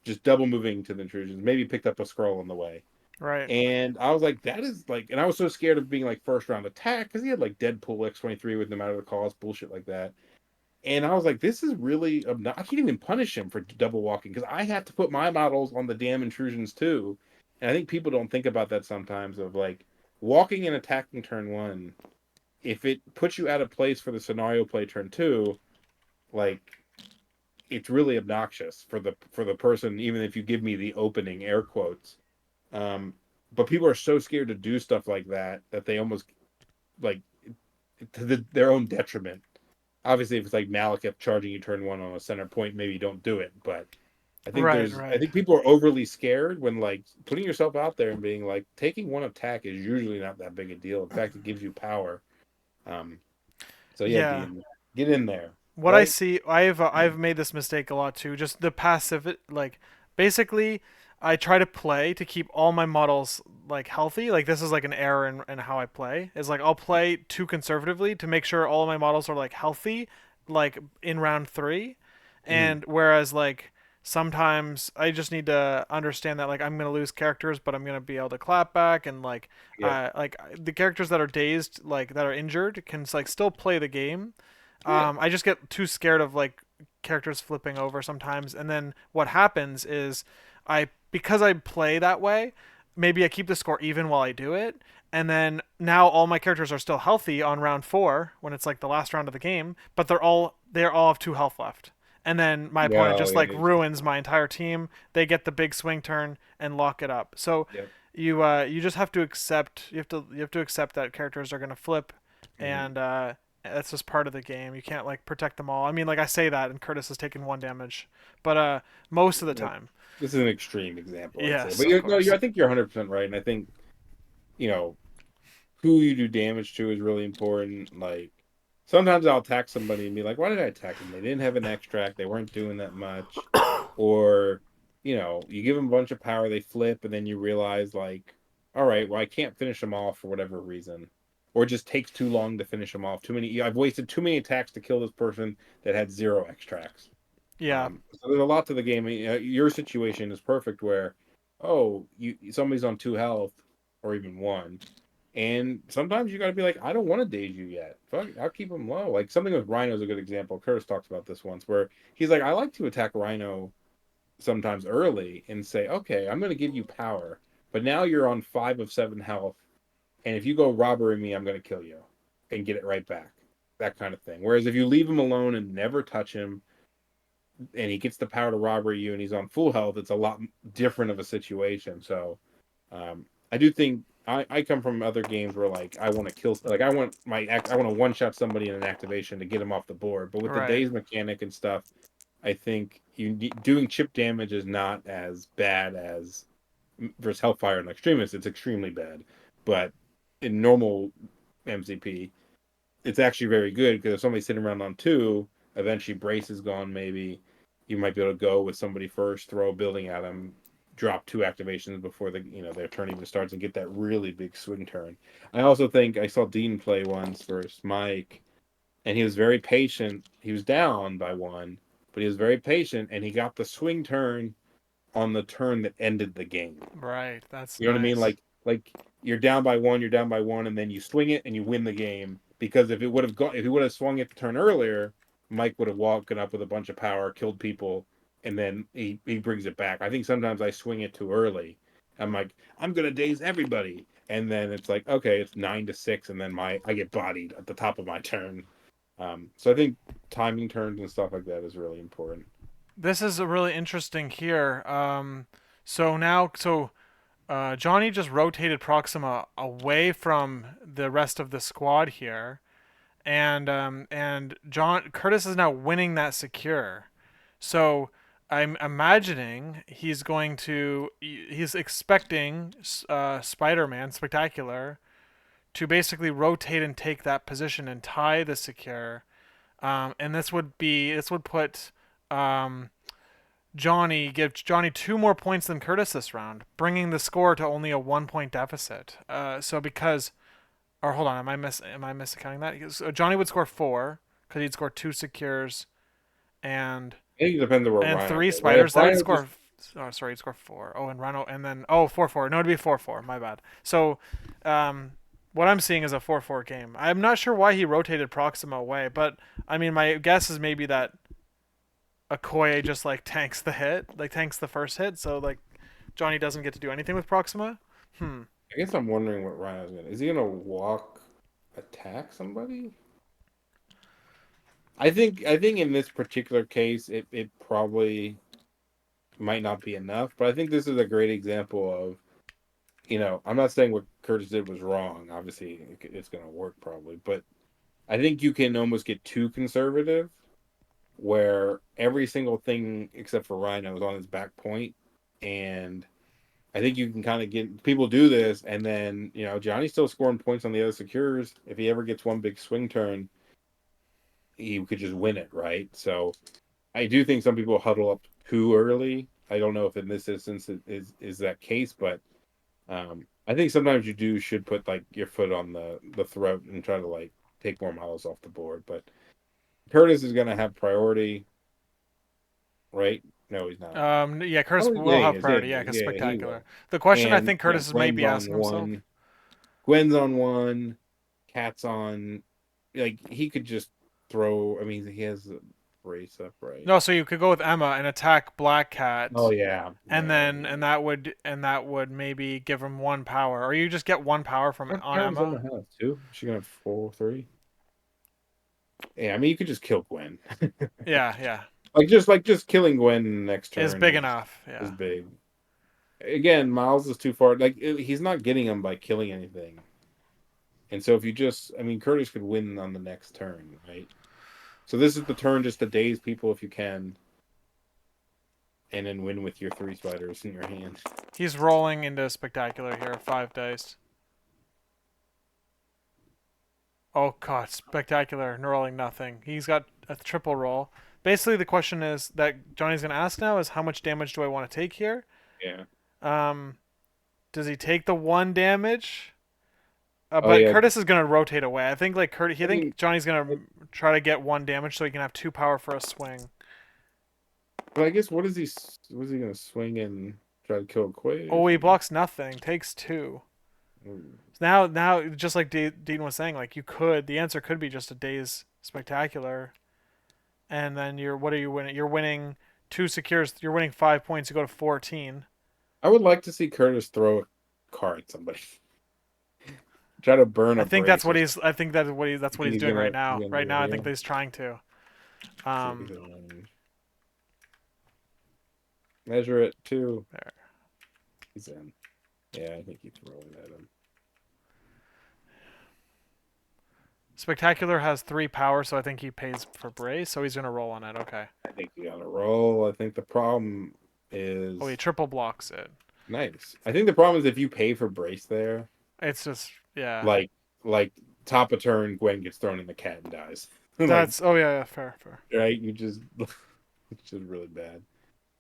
just double moving to the intrusions. Maybe picked up a scroll on the way, Right. and I was like, that is like, and I was so scared of being like first round attack because he had like Deadpool X-23 with no matter the cost, bullshit like that. And I was like, this is really I can't even punish him for double walking because I have to put my models on the damn intrusions too. And I think people don't think about that sometimes of like walking and attacking turn one. If it puts you out of place for the scenario play turn two, like it's really obnoxious for the person, even if you give me the opening air quotes. But people are so scared to do stuff like that that they almost like to their own detriment. Obviously, if it's like Malekith charging you turn one on a center point, maybe you don't do it. But Right, I right. think people are overly scared when like putting yourself out there and being like taking one attack is usually not that big a deal. In fact, it gives you power. Um, so yeah, Yeah. Dean, get in there, What I right? see, I've made this mistake a lot too. Just the passive, like basically, I try to play to keep all my models like healthy. Like this is like an error in how I play. Is like I'll play too conservatively to make sure all of my models are like healthy, like in round three, Mm-hmm. and whereas like sometimes I just need to understand that like I'm gonna lose characters, but I'm gonna be able to clap back and Yep. like the characters that are dazed, like that are injured, can like still play the game. Yeah. I just get too scared of like characters flipping over sometimes, and then what happens is because I play that way, maybe I keep the score even while I do it, and then now all my characters are still healthy on round four when it's like the last round of the game, but they all have 2 health left. And then my opponent No. just Yeah. like ruins my entire team. They get the big swing turn and lock it up. So Yep. you just have to accept you have to accept that characters are gonna flip, Mm-hmm. and that's just part of the game. You can't like protect them all. I mean, like I say that, and Kurtis has taken 1 damage, but most of the Yep. time, This is an extreme example, I'd say, yes, but of you're no, course. I think you're 100% right, and I think you know who you do damage to is really important. Like sometimes I'll attack somebody and be like, "Why did I attack them? They didn't have an extract. They weren't doing that much." Or you give them a bunch of power, they flip, and then you realize like, "All right, well, I can't finish them off for whatever reason." or just takes too long to finish them off. Too many. I've wasted too many attacks to kill this person that had 0 extracts. Yeah. So there's a lot to the game. Your situation is perfect where, oh, somebody's on 2 health or even 1, and sometimes you got to be like, I don't want to daze you yet. Fuck, I'll keep them low. Like something with Rhino is a good example. Curtis talks about this once, where he's like, I like to attack Rhino sometimes early and say, okay, I'm going to give you power, but now you're on 5 of 7 health, and if you go robbery me, I'm going to kill you and get it right back. That kind of thing. Whereas if you leave him alone and never touch him, and he gets the power to robbery you and he's on full health, it's a lot different of a situation. So I do think I come from other games where like I want to kill, like I want to one shot somebody in an activation to get him off the board. But with the Right. daze mechanic and stuff, I think doing chip damage is not as bad as versus Hellfire and Extremist. It's extremely bad, but in normal MCP, it's actually very good because if somebody's sitting around on 2, eventually Brace is gone. Maybe you might be able to go with somebody first, throw a building at them, drop 2 activations before their turn even starts, and get that really big swing turn. I also think I saw Dean play once versus Mike, and he was very patient. He was down by 1, but he was very patient, and he got the swing turn on the turn that ended the game. Right. That's You know what I mean? nice. Like you're down by 1, and then you swing it and you win the game. Because if he would have swung it the turn earlier, Mike would have walked up with a bunch of power, killed people, and then he brings it back. I think sometimes I swing it too early. I'm like, I'm gonna daze everybody, and then it's like, okay, it's 9-6, and then I get bodied at the top of my turn. So I think timing turns and stuff like that is really important. This is a really interesting here. So now, Johnny just rotated Proxima away from the rest of the squad here, and John Curtis is now winning that secure. So I'm imagining he's expecting Spider-Man Spectacular to basically rotate and take that position and tie the secure. And this would put give Johnny 2 more points than Curtis this round, bringing the score to only a 1 point deficit. So because, or hold on, am I misaccounting that? So Johnny would score 4 because he'd score 2 secures and I think it depends on where and Rhino three goes, right? If spiders. That would Rhino just score. Oh, sorry, he'd score 4. Oh, and Rhino, and then oh 4-4. No, it'd be 4-4. My bad. So, what I'm seeing is a 4-4 game. I'm not sure why he rotated Proxima away, but I mean, my guess is maybe that Okoye just like tanks the hit, like tanks the first hit, so like Johnny doesn't get to do anything with Proxima. Hmm. I guess I'm wondering what Rhino's gonna. Is he gonna walk attack somebody? I think in this particular case, it probably might not be enough, but I think this is a great example of, I'm not saying what Curtis did was wrong. Obviously, it's gonna work probably, but I think you can almost get too conservative, where every single thing except for Rhino is on his back point, and I think you can kind of get people do this, and then Johnny's still scoring points on the other secures. If he ever gets one big swing turn, he could just win it, right? So I do think some people huddle up too early. I don't know if in this instance it is that case, but I think sometimes should put like your foot on the throat and try to like take more models off the board. But Curtis is going to have priority, right? No, he's not. Yeah, Curtis Oh, yeah, will he have is. Yeah, priority. he Yeah, is. because Yeah, he spectacular. will. The question I And think Curtis is maybe Gwen's on asking himself. one. Gwen's on one. Cat's on. Like he could just throw. I mean, he has a brace up, right? No, so you could go with Emma and attack Black Oh Cat, yeah, and yeah. then that would maybe give him 1 power, or you just get 1 power from What on power's Emma Emma. have? 2? She gonna have 4, 3? Yeah, I mean you could just kill Gwen. Yeah, yeah, Like just killing Gwen next is turn big is enough. Yeah, big. Again, Miles is too far. Like he's not getting him by killing anything. And so if you just, I mean, Curtis could win on the next turn, right? So this is the turn just to daze people if you can, and then win with your 3 spiders in your hand. he's rolling into spectacular here. 5 dice. Oh god, spectacular! Rolling nothing. He's got a triple roll. Basically, the question is that Johnny's gonna ask now is how much damage do I want to take here? Yeah. Um, does he take the 1 damage? Oh But yeah. Kurtis is gonna rotate away. I think like Curtis. I I think mean, Johnny's gonna try to get 1 damage so he can have 2 power for a swing. but I guess what is he? What is he gonna swing and try to kill Quay or Oh, he something? blocks nothing. Takes 2. Mm. So now, just like Dean was saying, like you could. The answer could be just a Daze Spectacular, and then what are you winning? You're winning 2 secures. You're winning 5 points. You go to 14. I would like to see Curtis throw a car at somebody. Try to burn I a think that's brace or what something. he's. I think that's what he. That's You what think he's doing right he's now. gonna Right do now, it? I think Yeah. that he's trying to. Let's see if he's Um, in range. Measure it too. there. He's in. Yeah, I think he's throwing at him. Spectacular has 3 power, so I think he pays for brace. So he's gonna roll on it. Okay. I think he got a roll. I think the problem Oh, he is triple blocks it. nice. I think the problem is if you pay for brace there, It's just yeah. like like top of turn, Gwen gets thrown in the cat and dies. Like That's yeah, fair, fair. right, you just it's just really bad.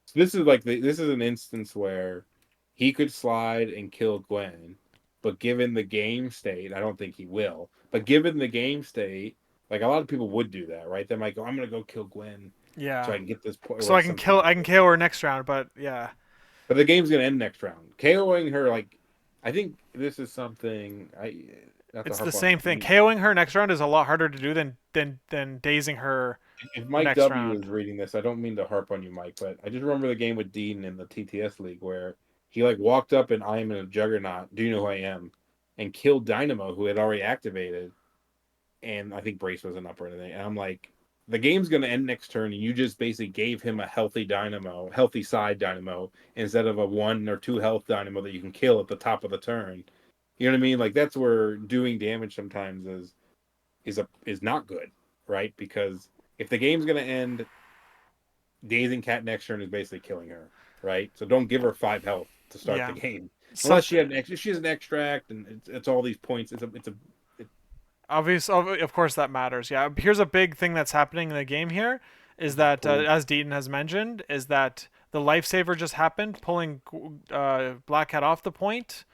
So this is like this is an instance where he could slide and kill Gwen, but given the game state, I don't think he will. But given the game state, like a lot of people would do that, right? They might go, "I'm gonna go kill Gwen so Yeah. I can get this point." So Or some people, I can KO her next round, but yeah. but the game's gonna end next round. KOing her, like I think this is something I not to It's the harp on. same thing. KOing her next round is a lot harder to do than dazing her If the Mike next W round. is reading this, I don't mean to harp on you, Mike, but I just remember the game with Dean in the TTS league where he like walked up and I'm in a juggernaut. Do you know who I am? And killed Dynamo, who had already activated, and I think Brace wasn't up or anything. And I'm like, the game's gonna end next turn, and you just basically gave him a healthy Dynamo, healthy side Dynamo, instead of a 1 or 2 health Dynamo that you can kill at the top of the turn. You know what I mean? Like that's where doing damage sometimes is not good, right? Because if the game's gonna end, dazing Cat next turn is basically killing her, right? So don't give her 5 health to start the Yeah. game, unless Something she has an extract and it's all these points. It, obvious of course that matters. Yeah. Here's a big thing that's happening in the game here is that pull. as Deaton has mentioned is that the lifesaver just happened pulling Black Cat off the point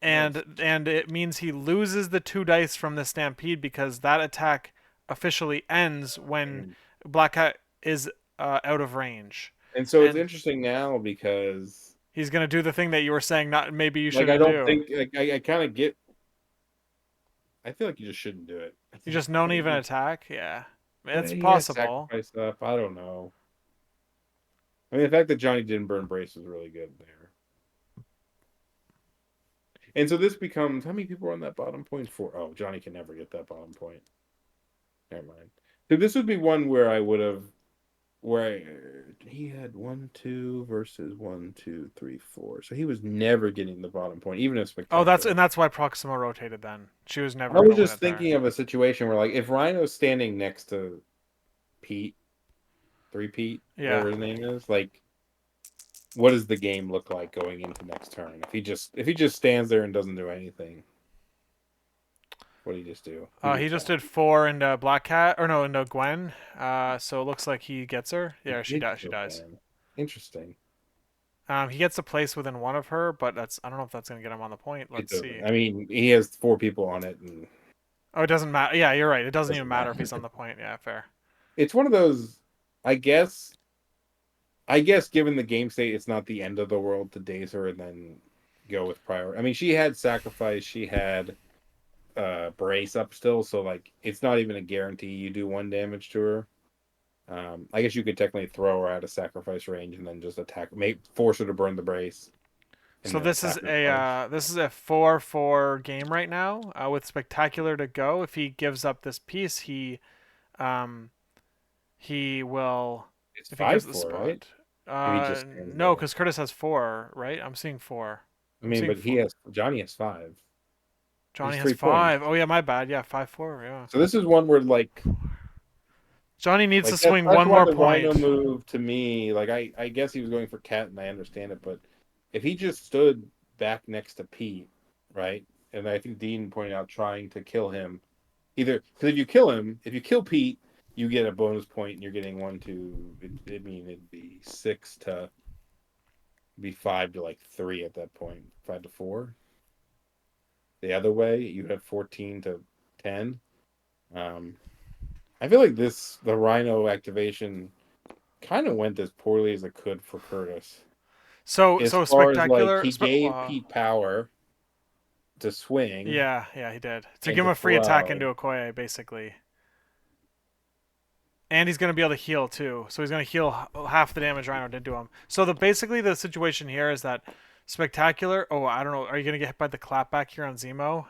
Nice. and it means he loses the 2 dice from the stampede because that attack officially ends when Black Cat is out of range. And so it's And interesting now because he's gonna do the thing that you were saying not maybe you like I shouldn't don't do. think like I kind of get. I feel like you just shouldn't do it. You just don't even attack. Yeah, it's He has possible. sacrifice up. I don't know. I mean, the fact that Johnny didn't burn brace was really good there. And so this becomes how many people are on that bottom point? 4. Oh, Johnny can never get that bottom point. Never mind. So this would be one where I would have where he had 1, 2 versus 1, 2, 3, 4. So he was never getting the bottom point, even if Oh, spectacular. that's why Proximo rotated. Then she was I never was gonna win just it there. thinking of a situation where, like, if Rhino's standing next to Pete, 3 Pete, Yeah. whatever his name is, like, what does the game look like going into next turn? If he just stands there and doesn't do anything, what do you just do? Who do you He just attack? did 4 into Black Cat or no into Gwen. So it looks like he gets her. He Yeah, she did dies. She kill dies. Gwen. Interesting. He gets a place within one of her, but that's I don't know if that's gonna get him on the point. It Let's see. doesn't. I mean, he has 4 people on it, and Oh, it doesn't matter. Yeah, you're right. It it doesn't even doesn't matter if matter. he's on the point. Yeah, fair. It's one of those. I guess. I guess given the game state, it's not the end of the world to daze her and then go with prior. I mean, she had sacrifice, she had brace up still, so like it's not even a guarantee you do 1 damage to her. I guess you could technically throw her out of sacrifice range and then just attack, force her to burn the brace, and So then attack her twice. this is a 4-4 game right now with Spectacular to go. If he gives up this piece, um he will It's if he gives five the four, right? spot. If he just stands No, there. because Curtis has 4, right? I'm seeing 4. I I'm mean, seeing but four. Johnny has 5. He's Johnny has 3 points. 5. Oh yeah, my bad. Yeah, 5-4. Yeah. So this is one where Johnny needs to like swing that's one why more the Rhino point. move to me, like I guess he was going for Cat and I understand it, but if he just stood back next to Pete, right? And I think Dean pointed out trying to kill him. Either because if you kill Pete, you get a bonus point and you're getting 1 to I mean it'd be 6 to be 5 to like 3 at that point. 5 to 4. the other way, you have 14-10. Um, I feel like the Rhino activation kind of went as poorly as it could for Kurtis. As So far as like spectacular. he gave Pete power to swing Yeah, yeah, he did to and give to him a free attack throw. into Okoye, basically. And he's going to be able to heal too. So he's going to heal half the damage Rhino did to him. So basically the situation here is that spectacular. Oh, I don't know. Are you going to get hit by the clapback here on Zemo?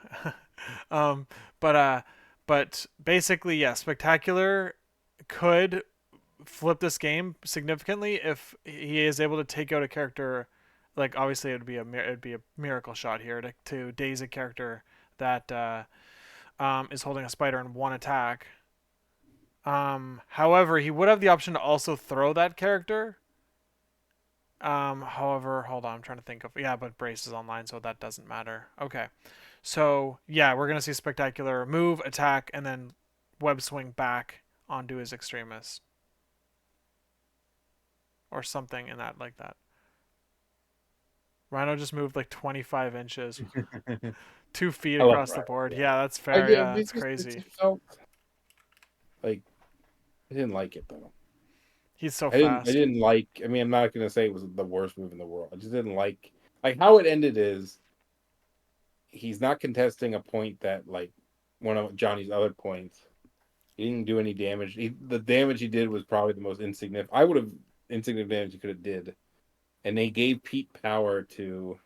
um, but but basically, yeah, spectacular could flip this game significantly if he is able to take out a character. Like obviously, it'd be a miracle shot here to daze a character that is holding a spider in one attack. However, he would have the option to also throw that character. However, hold on, I'm trying to think of but Brace is online, so that doesn't matter. Okay, so yeah, we're gonna see spectacular move, attack, and then web swing back onto his extremist or something in that like that. Rhino just moved like 25 inches, 2 feet I love across the Rhino. board. Yeah, Yeah, that's I fair. did. Yeah, that's It crazy. just felt like I didn't like it though. He's so I fast. didn't like. I mean, I'm not gonna say it was the worst move in the world. I just didn't like how it ended. Is he's not contesting a point that like one of Johnny's other points. He didn't do any damage. The damage he did was probably the most insignificant. I would have insignificant damage he could have did, and they gave Pete power to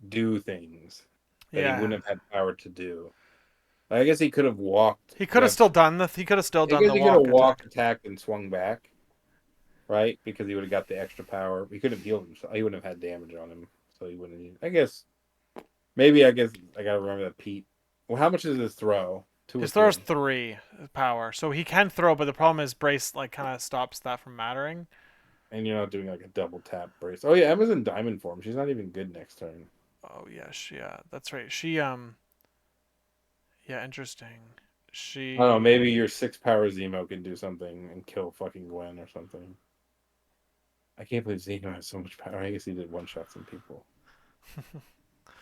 do things that he Yeah, wouldn't have had power to do. I guess he could have walked he could have webs. still done the. He could have still I done guess the he could have walk walked, attack. attacked, and swung back, right? Because he would have got the extra power. He could have healed himself. He wouldn't have had damage on him, so he wouldn't. I guess maybe. I guess I gotta remember that Pete. Well, how much is his throw? Two or His throw is three? 3 power, so he can throw, but the problem is Brace like kind of stops that from mattering. And you're not doing like a double tap brace. Oh yeah, Emma's in diamond form. She's not even good next turn. Oh yeah, that's right. She yeah, interesting. I don't know. She Maybe your 6 power Zemo can do something and kill fucking Gwen or something. I can't believe Zemo has so much power. I guess he did one shot some people.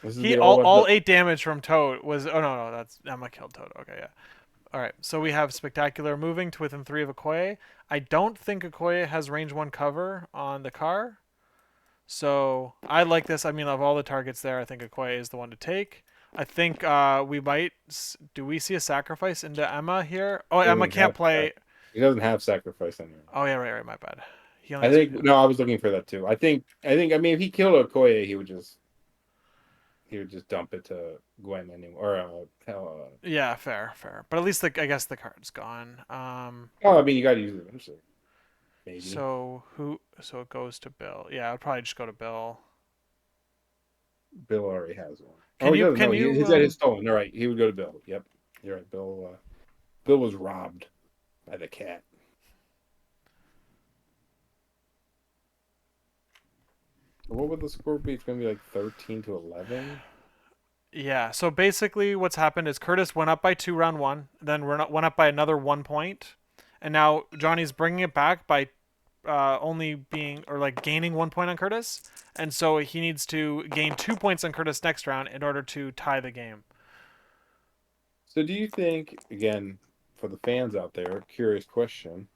This is he the old. all 8 damage from Toad was. Oh no, that's Emma killed Toad. Okay, yeah. All right, so we have spectacular moving to within 3 of Okoye. I don't think Okoye has range 1 cover on the car. So I like this. I mean, of all the targets there, I think Okoye is the one to take. I think we might. Do we see a sacrifice into Emma here? Oh, Emma Doesn't can't have play. he doesn't have sacrifice anymore. Oh yeah, right, my bad. He only I has. think no, I was looking for that too. I mean if he killed Okoye, he would just dump it to Gwen anymore or hell Yeah, fair. But at least I guess the card's gone. oh I mean you gotta use it eventually. Maybe. So who? So it goes to Bill. Yeah, I'd probably just go to Bill. Bill already has one. Oh he doesn't Can know. you His is stolen. All right, he would go to Bill. Yep. You're right. Bill was robbed by the cat. What would the score be? It's gonna be like 13-11. Yeah. So basically, what's happened is Kurtis went up by 2 round one, then went up by another 1 point, and now Johnny's bringing it back by only being or like gaining 1 point on Kurtis, and so he needs to gain 2 points on Kurtis next round in order to tie the game. So do you think again for the fans out there, curious question.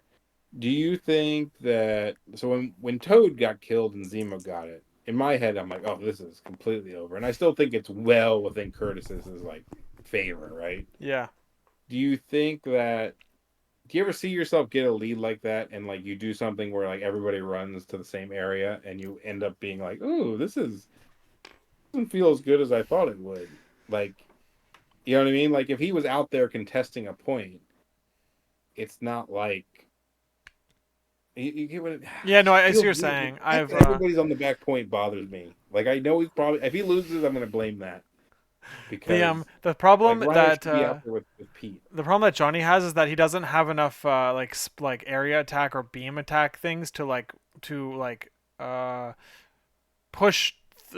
Do you think that so when Toad got killed and Zemo got it, in my head I'm like, oh, this is completely over, and I still think it's well within Curtis's like favor, right? Yeah. Do you think that? Do you ever see yourself get a lead like that, and like you do something where like everybody runs to the same area, and you end up being like, oh, doesn't feel as good as I thought it would. Like, you know what I mean? Like if he was out there contesting a point, it's not like you get what it Yeah. No, I see what feels you're weird. saying. The fact I've that everybody's on the back point bothers me. Like I know he's probably if he loses, I'm gonna blame that because the like problem Rhino that should be out there with Pete. the problem that Johnny has is that he doesn't have enough like area attack or beam attack things to uh push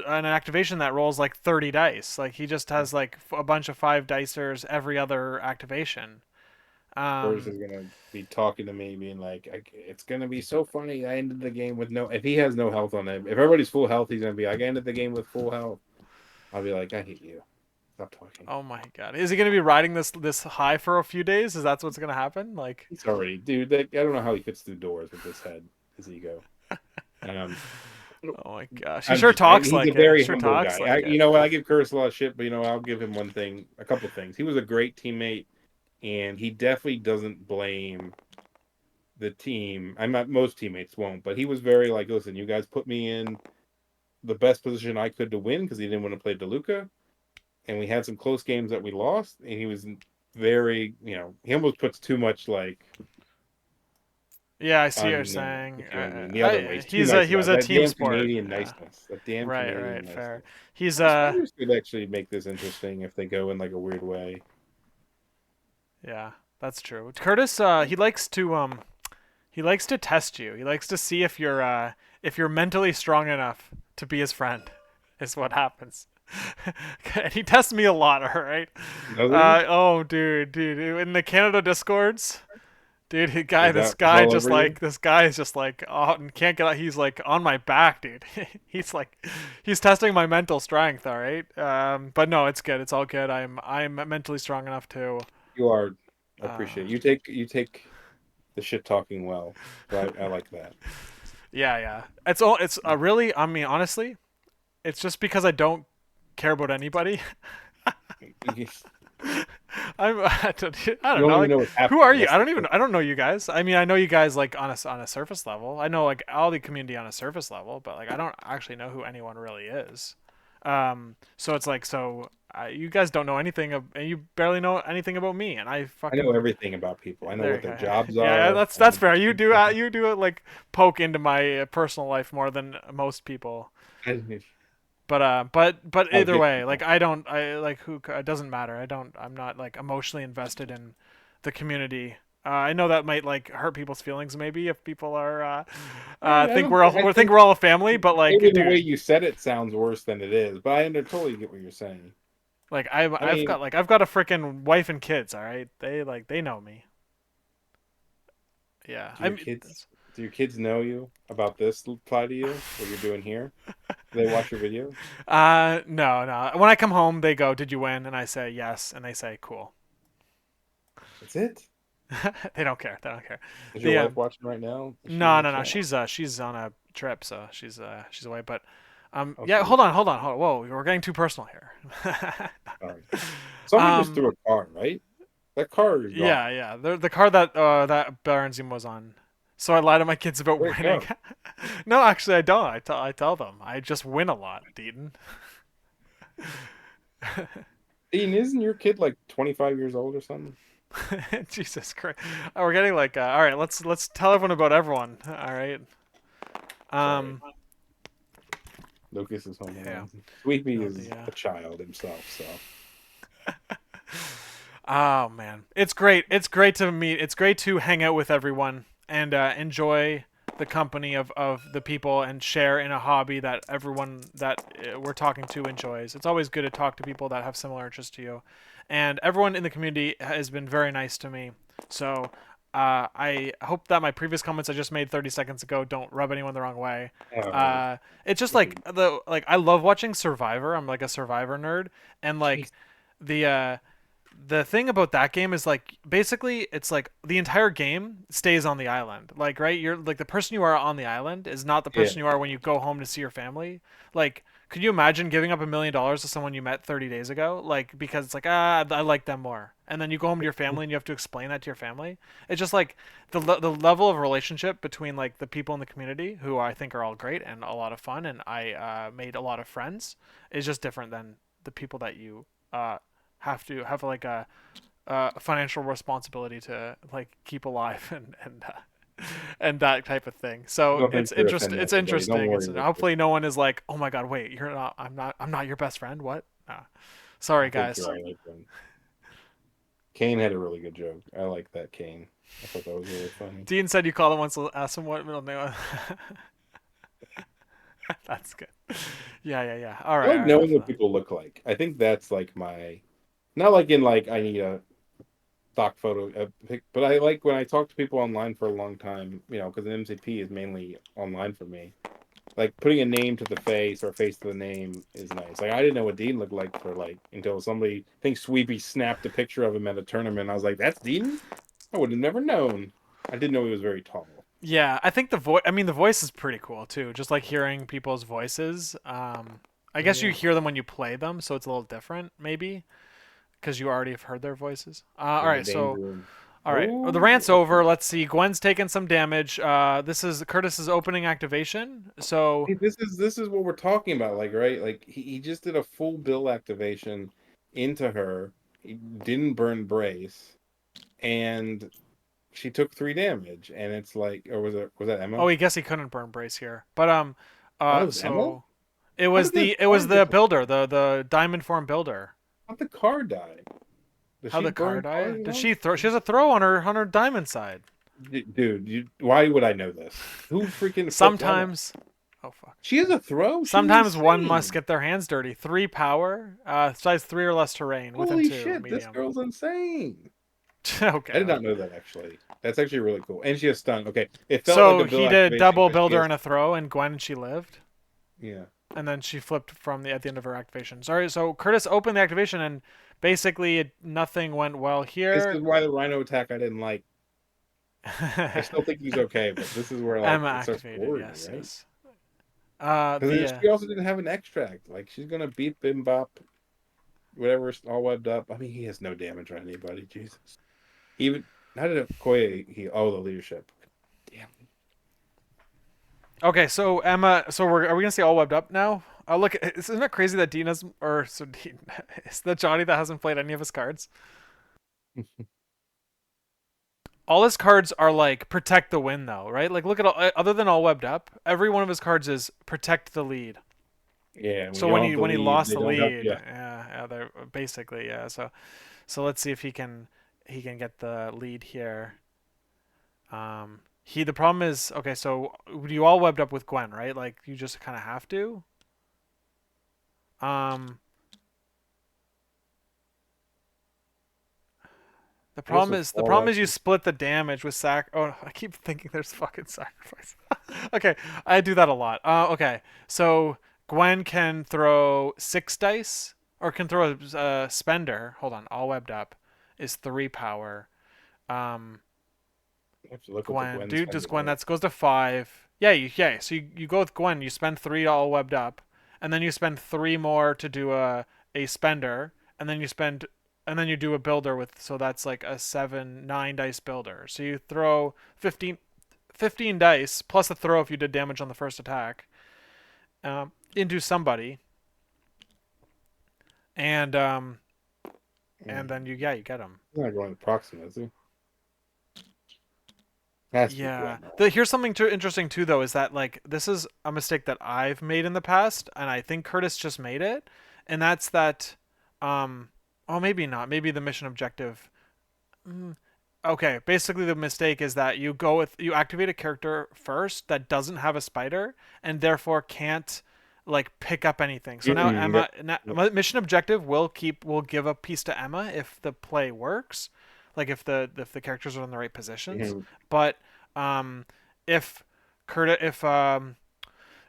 an activation that rolls like 30 dice. Like he just has like a bunch of 5 dicers every other activation. Curtis Um is gonna be talking to me, being like, "It's gonna be so funny. I ended the game with no. If he has no health on him, if everybody's full health, he's gonna be like, I ended the game with full health. I'll be like, I hate you. Stop talking. Oh my god. Is he gonna be riding this high for a few days? Is that what's gonna happen? Like, He's already, dude. I don't know how he fits through doors with this head, his ego. Um, oh my gosh. He I'm sure just, talks he's a like it. very Sure humble talks guy. like You it. know what? I give Curtis a lot of shit, but I'll give him a couple things. He was a great teammate, and he definitely doesn't blame the team. I'm not most teammates won't, but he was very like, listen, you guys put me in the best position I could to win because he didn't want to play DeLuca, and we had some close games that we lost, and he was very, he almost puts too much like Yeah, I see what you're on, saying. if you know what I mean, the other way. He's too nice He was about it. a That team damn sport. Canadian Yeah. niceness. That damn Right, Canadian right, fair. niceness. He's The Spiders could actually make this interesting if they go in like a weird way. yeah, that's true. Curtis he likes to test you. He likes to see if you're mentally strong enough to be his friend. Is what happens. And he tests me a lot, all right? Does he? Oh, dude, in the Canada discords, dude, Is that he's all over you? this guy is just like, oh, and can't get out. He's like on my back, dude. he's like, he's testing my mental strength, all right. But no, it's good. It's all good. I'm mentally strong enough to. You are. I Uh, appreciate it. You take the shit talking well. So I like that. yeah, yeah. It's really. I mean, honestly, it's just because I don't care about anybody. You I don't know. don't even Like, know what's who happening. are you? That's the thing. I don't know you guys. I mean, I know you guys like on a surface level. I know like all the community on a surface level, but like I don't actually know who anyone really is. So it's like you guys don't know anything of, and you barely know anything about me, and I I know fucking everything about people. I know there. what their jobs Yeah, are. I that's know fair. You do it like poke into my personal life more than most people. But I'll either get way, like people. I like who it doesn't matter. I'm not like emotionally invested in the community. I know that might like hurt people's feelings maybe if people are I think don't. I think think we're all a family, but maybe like the way dude, you said it sounds worse than it is. But I totally get what you're saying. like I mean, I've got a freaking wife and kids, all right? They know me. Yeah. do your kids do your kids know you about this apply to you? What you're doing here? Do they watch your videos? no. When I come home, they go, "Did you win?" And I say, "Yes." And they say, "Cool." That's it. They don't care. They don't care. Is your The wife watching right now? Is she in No, the no, no. chat? She's on a trip, so she's away. But Oh, yeah. sweet. Hold on. Whoa, we're getting too personal here. Sorry. Someone just um, threw a car, right? That car is yeah, gone. yeah. The car that Baronzim was on. So I lie to my kids about Where'd it winning. go? No, actually, I don't. I tell them I just win a lot, Deaton. Dean, isn't your kid like 25 years old or something? Jesus Christ. We're getting like all right. Let's tell everyone about everyone. All right. Sorry. Um. Lucas is home Yeah. alone. Sweepy No, is a child himself, so. Oh man, it's great. It's great to meet. It's great to hang out with everyone and enjoy the company of the people and share in a hobby that everyone that we're talking to enjoys. It's always good to talk to people that have similar interests to you, and everyone in the community has been very nice to me. So. I hope that my previous comments I just made 30 seconds ago don't rub anyone the wrong way. Oh, It's just like I love watching Survivor. I'm like a Survivor nerd, and like jeez. the the thing about that game is like basically it's like the entire game stays on the island. Like right, you're like the person you are on the island is not the Yeah. person you are when you go home to see your family. Like could you imagine giving up $1 million to someone you met 30 days ago? Like because it's like I like them more, and then you go home to your family and you have to explain that to your family. It's just like the level of relationship between like the people in the community who I think are all great and a lot of fun, and I made a lot of friends is just different than the people that you have to have like a financial responsibility to like keep alive and that type of thing. So No, thanks for offending it's everybody. Don't interesting. It's worry, Lucas. hopefully no one is like, oh my god, wait, I'm not your best friend. What? Sorry I think guys. you're right. Kane had a really good joke. I like that, Kane. I thought that was really funny. Dean said you called him once. Ask him what middle name. That's good. Yeah. I like All right. knowing Enough. what people look like. I think that's like my, not like in like I need a stock photo, but I like when I talk to people online for a long time, because an MCP is mainly online for me. like putting a name to the face or face to the name is nice. Like I didn't know what Dean looked like for like until somebody, I think Sweepy snapped a picture of him at a tournament. I was like, that's Dean? I would have never known. I didn't know he was very tall. Yeah, I think the voice. I mean, the voice is pretty cool too. Just like hearing people's voices. I Oh guess you yeah. hear them when you play them, so it's a little different, maybe, because you already have heard their voices. All In the right, danger so room. all right, the Oh, rant's over. okay. Let's see. Gwen's taken some damage. This is Kurtis's opening activation. So Hey, this is what we're talking about, like, right? Like he just did a full bill activation into her. He didn't burn brace, and she took 3 damage. And it's like, or was that oh, Emma? I guess he couldn't burn brace here, but Oh, that was Emma? so How did the it was card get the to builder, the diamond form builder. how'd the card die? Does How she the burn car cards die? Did now? she throw? She has a throw on her diamond side. Dude, why would I know this? Who freaking flipped Emma? Sometimes, oh fuck. She has a throw? She's Sometimes one must insane. get their hands dirty. 3 power, size 3 or less terrain, within Holy 2, shit, this medium. girl's insane. I did Okay. not know that actually. That's actually really cool. And she has stun. Okay. It felt like a So bill he did activation double because she builder has and a throw, and Gwen and she lived. yeah. And then she flipped from the at the end of her activation. Sorry, so Kurtis opened the activation, and basically nothing went well This here. is why the Rhino attack I didn't like. I still think he's okay, but this is where like Emma it starts activated, worrying me, yes, right? yes. Because The she also didn't have an extract. Like she's gonna beat Bim Bop, whatever's all webbed up. I mean, he has no damage on anybody. Jesus. Even how did Koya he the leadership. Damn. Okay, so Emma, so are we gonna see all webbed up now? Look, isn't it crazy that Dina's or so Dean, is that Johnny that hasn't played any of his cards? All his cards are like protect the win though, right? Like look at all, other than all webbed up, every one of his cards is protect the lead. Yeah, when So you don't have the when he lead, lost they the don't help lead, you. yeah, they're basically yeah. So let's see if he can get the lead here. The problem is okay. So you all webbed up with Gwen, right? Like you just kind of have to. Um, I guess with the fall problem up. is you split the damage with sac. Oh, I keep thinking there's fucking sacrifice. Okay, I do that a lot. Okay, so Gwen can throw 6 dice or can throw a spender. Hold on, all webbed up is 3 power. Um, I have to look what the Gwen, Gwen dude, does spenders Gwen are. that goes to 5? Yeah, yeah. So you go with Gwen. You spend 3 all webbed up, and then you spend 3 more to do a spender, and then you do a builder with. So that's like a 7 9 dice builder. So you throw 15 dice plus a throw if you did damage on the first attack into somebody, and then you you get them. He's not going to Proxima, is he? Has to be Yeah. Gwen. Right? Here's something interesting too, though, is that like this is a mistake that I've made in the past, and I think Kurtis just made it, and that's that. Um, oh, maybe not. Maybe the mission objective. Mm, okay, basically the mistake is that you activate a character first that doesn't have a spider and therefore can't like pick up anything. So now Yep. Yep. mission objective will give a piece to Emma if the play works, like if the characters are in the right positions. Mhm. But um, if Curtis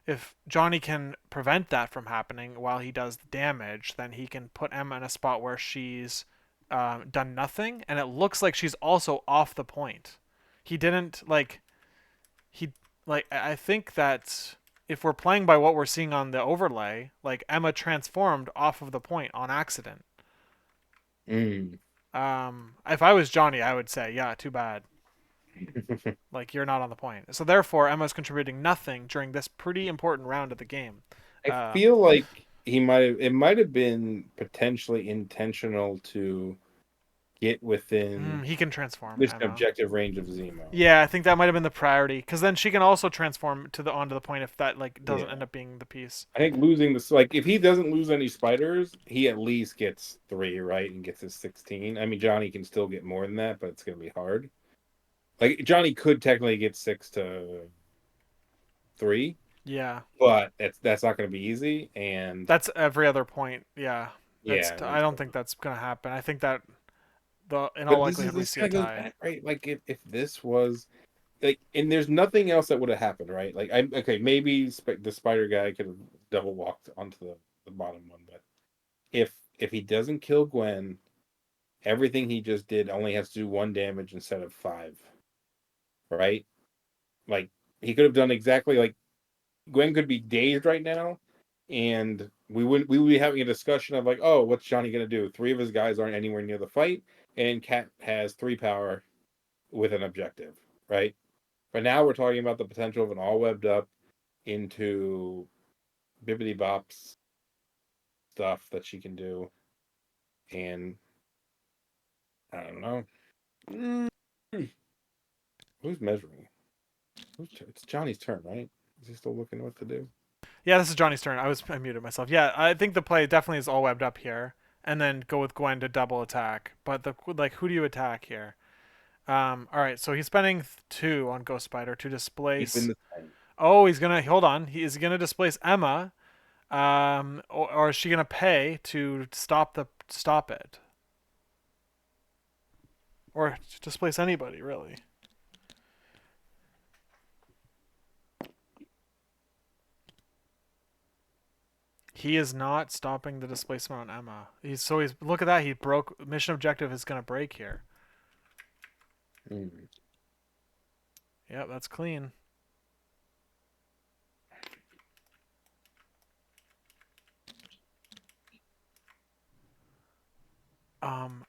if Johnny can prevent that from happening while he does the damage, then he can put Emma in a spot where she's done nothing, and it looks like she's also off the point. He didn't he I think that if we're playing by what we're seeing on the overlay, like Emma transformed off of the point on accident. Mm. If I was Johnny, I would say, yeah, too bad. Like you're not on the point. So therefore, Emma's contributing nothing during this pretty important round of the game. I Uh, feel like it might have been potentially intentional to get within he can transform mission Emma. objective range of Zemo. Yeah, I think that might have been the priority because then she can also transform to the onto the point if that like doesn't Yeah. end up being the piece. I think losing this, like, if he doesn't lose any spiders, he at least gets 3, right? And gets his 16. I mean, Johnny can still get more than that, but it's going to be hard. Like, Johnny could technically get 6 to 3, Yeah, but that's not going to be easy. And that's every other point. Yeah, yeah, I don't think that's gonna happen. I think that the in all but this is likelihood we this see a kind of goes tie. back, right? Like, if this was like, and there's nothing else that would have happened, right? Like, I okay, maybe the spider guy could have double walked onto the bottom one, but if he doesn't kill Gwen, everything he just did only has to do 1 damage instead of 5, right? Like, he could have done exactly like Gwen could be dazed right now, and we would be having a discussion of like, oh, what's Johnny gonna do? 3 of his guys aren't anywhere near the fight, and Cat has 3 power with an objective, right? But now we're talking about the potential of an all webbed up into Bibbidi Bop's stuff that she can do, and I don't know. Mm, Who's measuring? It's Johnny's turn, right? Is he still looking at what to do? Yeah, this is Johnny's turn. I muted myself. Yeah, I think the play definitely is all webbed up here, and then go with Gwen to double attack. But the like, who do you attack here? All right, so he's spending 2 on Ghost Spider to Keeping displace. the time. Oh, he's gonna hold on. He is gonna displace Emma. Or is she gonna pay to stop it, or displace anybody really? He is not stopping the displacement on Emma. He's look at that. He broke mission objective is gonna break here. Mm. Yep, that's clean.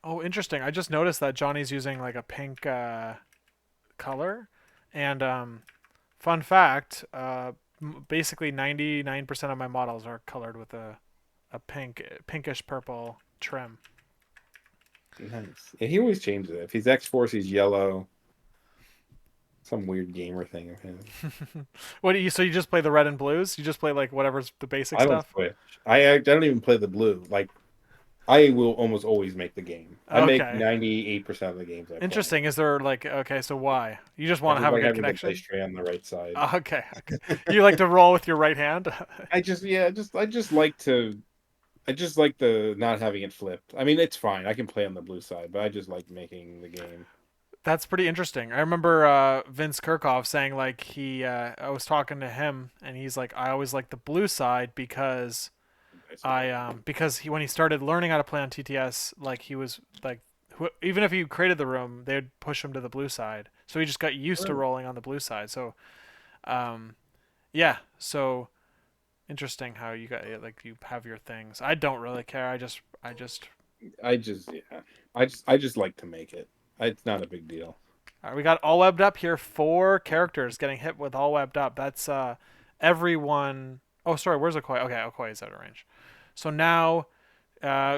Oh, interesting. I just noticed that Johnny's using like a pink color, and fun fact, basically 99% of my models are colored with a pinkish purple trim. Nice. Yeah, he always changes it. If he's X Force, he's yellow. Some weird gamer thing of his. What do you? So you just play the red and blues? You just play like whatever's the basic I don't stuff? switch. I don't even play the blue. Like, I will almost always make the game. I make Okay. 98% of the games I play. Interesting. Is there like okay? So why? You just I want to just have a like good having the dice connection? tray on the right side. Okay. Okay. You like to roll with your right hand? I just like the not having it flipped. I mean, it's fine. I can play on the blue side, but I just like making the game. That's pretty interesting. I remember Vince Kirchhoff saying like I was talking to him and he's like I always like the blue side because because he when he started learning how to play on TTS like he was like even if he created the room they'd push him to the blue side so he just got used to Really? rolling on the blue side. So um, yeah, so interesting how you got like you have your things. I don't really care. I just Yeah. I just like to make it. It's not a big deal. All right, we got all webbed up here. 4 characters getting hit with all webbed up. That's everyone. Oh, sorry. Where's Okoye? Okay, Okoye is out of range. So now,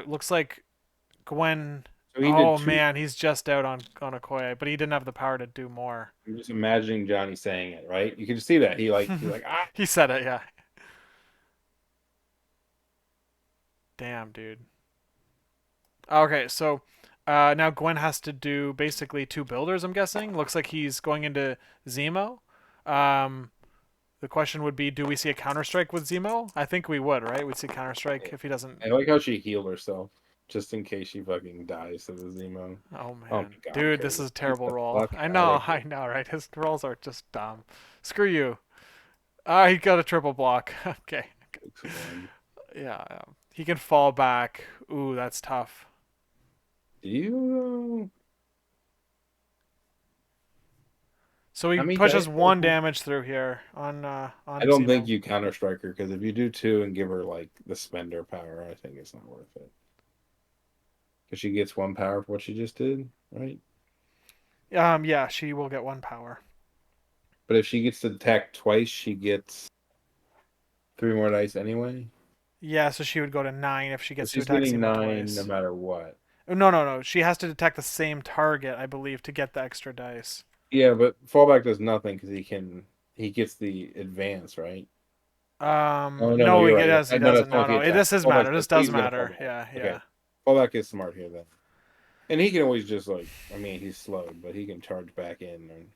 looks like Gwen. So he did Oh two. man, he's just out on Okoye, but he didn't have the power to do more. I'm just imagining Johnny saying it, right? You can just see that he's like, ah. He said it. Yeah. Damn, dude. Okay, so now Gwen has to do basically 2 builders. I'm guessing. Looks like he's going into Zemo. Um, The question would be, do we see a Counter Strike with Zemo? I think we would, right? We'd see Counter Strike if he doesn't. I like how she healed herself just in case she fucking dies to the Zemo. Oh Oh man, my god, dude, this Curtis, is a get terrible the roll. fuck I out know, of here. I know, right? His rolls are just dumb. Screw you. He got a triple block. Okay. 6-1. Yeah, he can fall back. Ooh, that's tough. Do you? So How he many pushes dice? 1 damage through here I on don't think Zemo. you counter strike her because if you do 2 and give her like the spender power, I think it's not worth it. Because she gets 1 power for what she just did, right? Yeah, she will get 1 power. But if she gets to attack twice, she gets 3 more dice anyway. Yeah, so she would go to 9 if she So gets to she's attack getting Zemo 9 no twice. matter what. Oh, no, no, no. She has to detect the same target, I believe, to get the extra dice. Yeah, but fallback does nothing because he gets the advance, right? Oh no, no, No, you're he right. does. He No, doesn't. that's only No, if he no. attacks. This does Fallback matter. says This does he's gonna fall matter. back. Yeah, Okay, yeah. fallback is smart here then, and he can always just like, I mean, he's slowed, but he can charge back in, and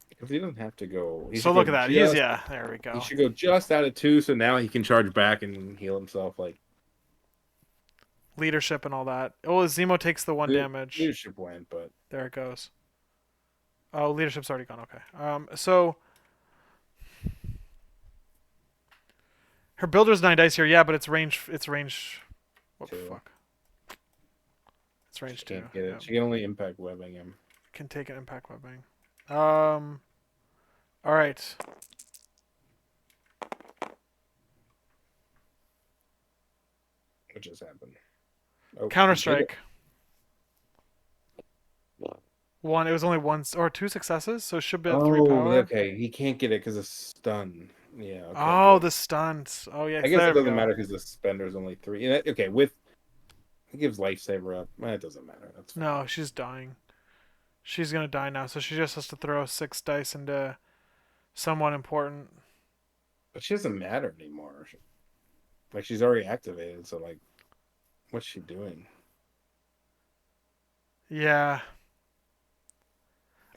because he doesn't have to go. So look at that. Yeah. There we He go. should go just out of 2, so now he can charge back and heal himself. Like Leadership and all that. Oh, Zemo takes the 1 damage. leadership went, but There it goes. Oh, leadership's already gone. Okay. So her builder's 9 dice here. Yeah, but it's range. It's range. What the 2. fuck? It's range She two. can't get Yeah. it. She can only impact webbing him. Can take an impact webbing. Um. All right. What just happened? Oh, Counter he did it. strike. One. It was only one or two successes, so it should be at three Oh, power. okay. He can't get it because of stun. Yeah, okay, Oh, good. the stuns. Oh yeah. I guess There it we doesn't go. matter because the spender's only 3. Yeah, okay, with he gives lifesaver up. It doesn't matter. That's fine. No, she's dying. She's gonna die now, so she just has to throw 6 dice into someone important. But she doesn't matter anymore. Like she's already activated, so like, what's she doing? Yeah.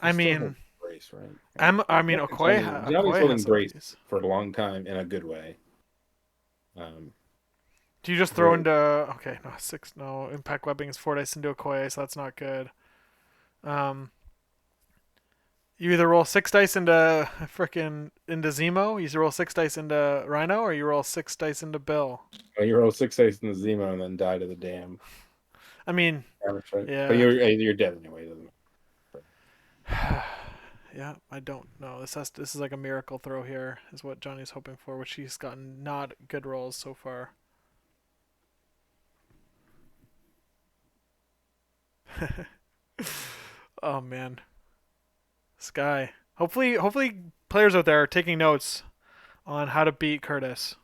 He I still has mean, brace, right? I mean, Johnny's Okoye has holding some of brace these. for a long time in a good way. Um, Do you just throw very into okay? No, six. No, impact webbing is 4 dice into Okoye, so that's not good. Um, you either roll 6 dice into frickin' into Zemo, you either roll 6 dice into Rhino, or you roll 6 dice into Bill. well, you roll 6 dice in the Zemo and then die to the dam. I mean, Right? But yeah, you're dead anyway. Doesn't matter. yeah. I don't know. This is like a miracle throw here, is what Johnny's hoping for, which he's gotten not good rolls so far. Oh man, Sky. Hopefully, players out there are taking notes on how to beat Kurtis.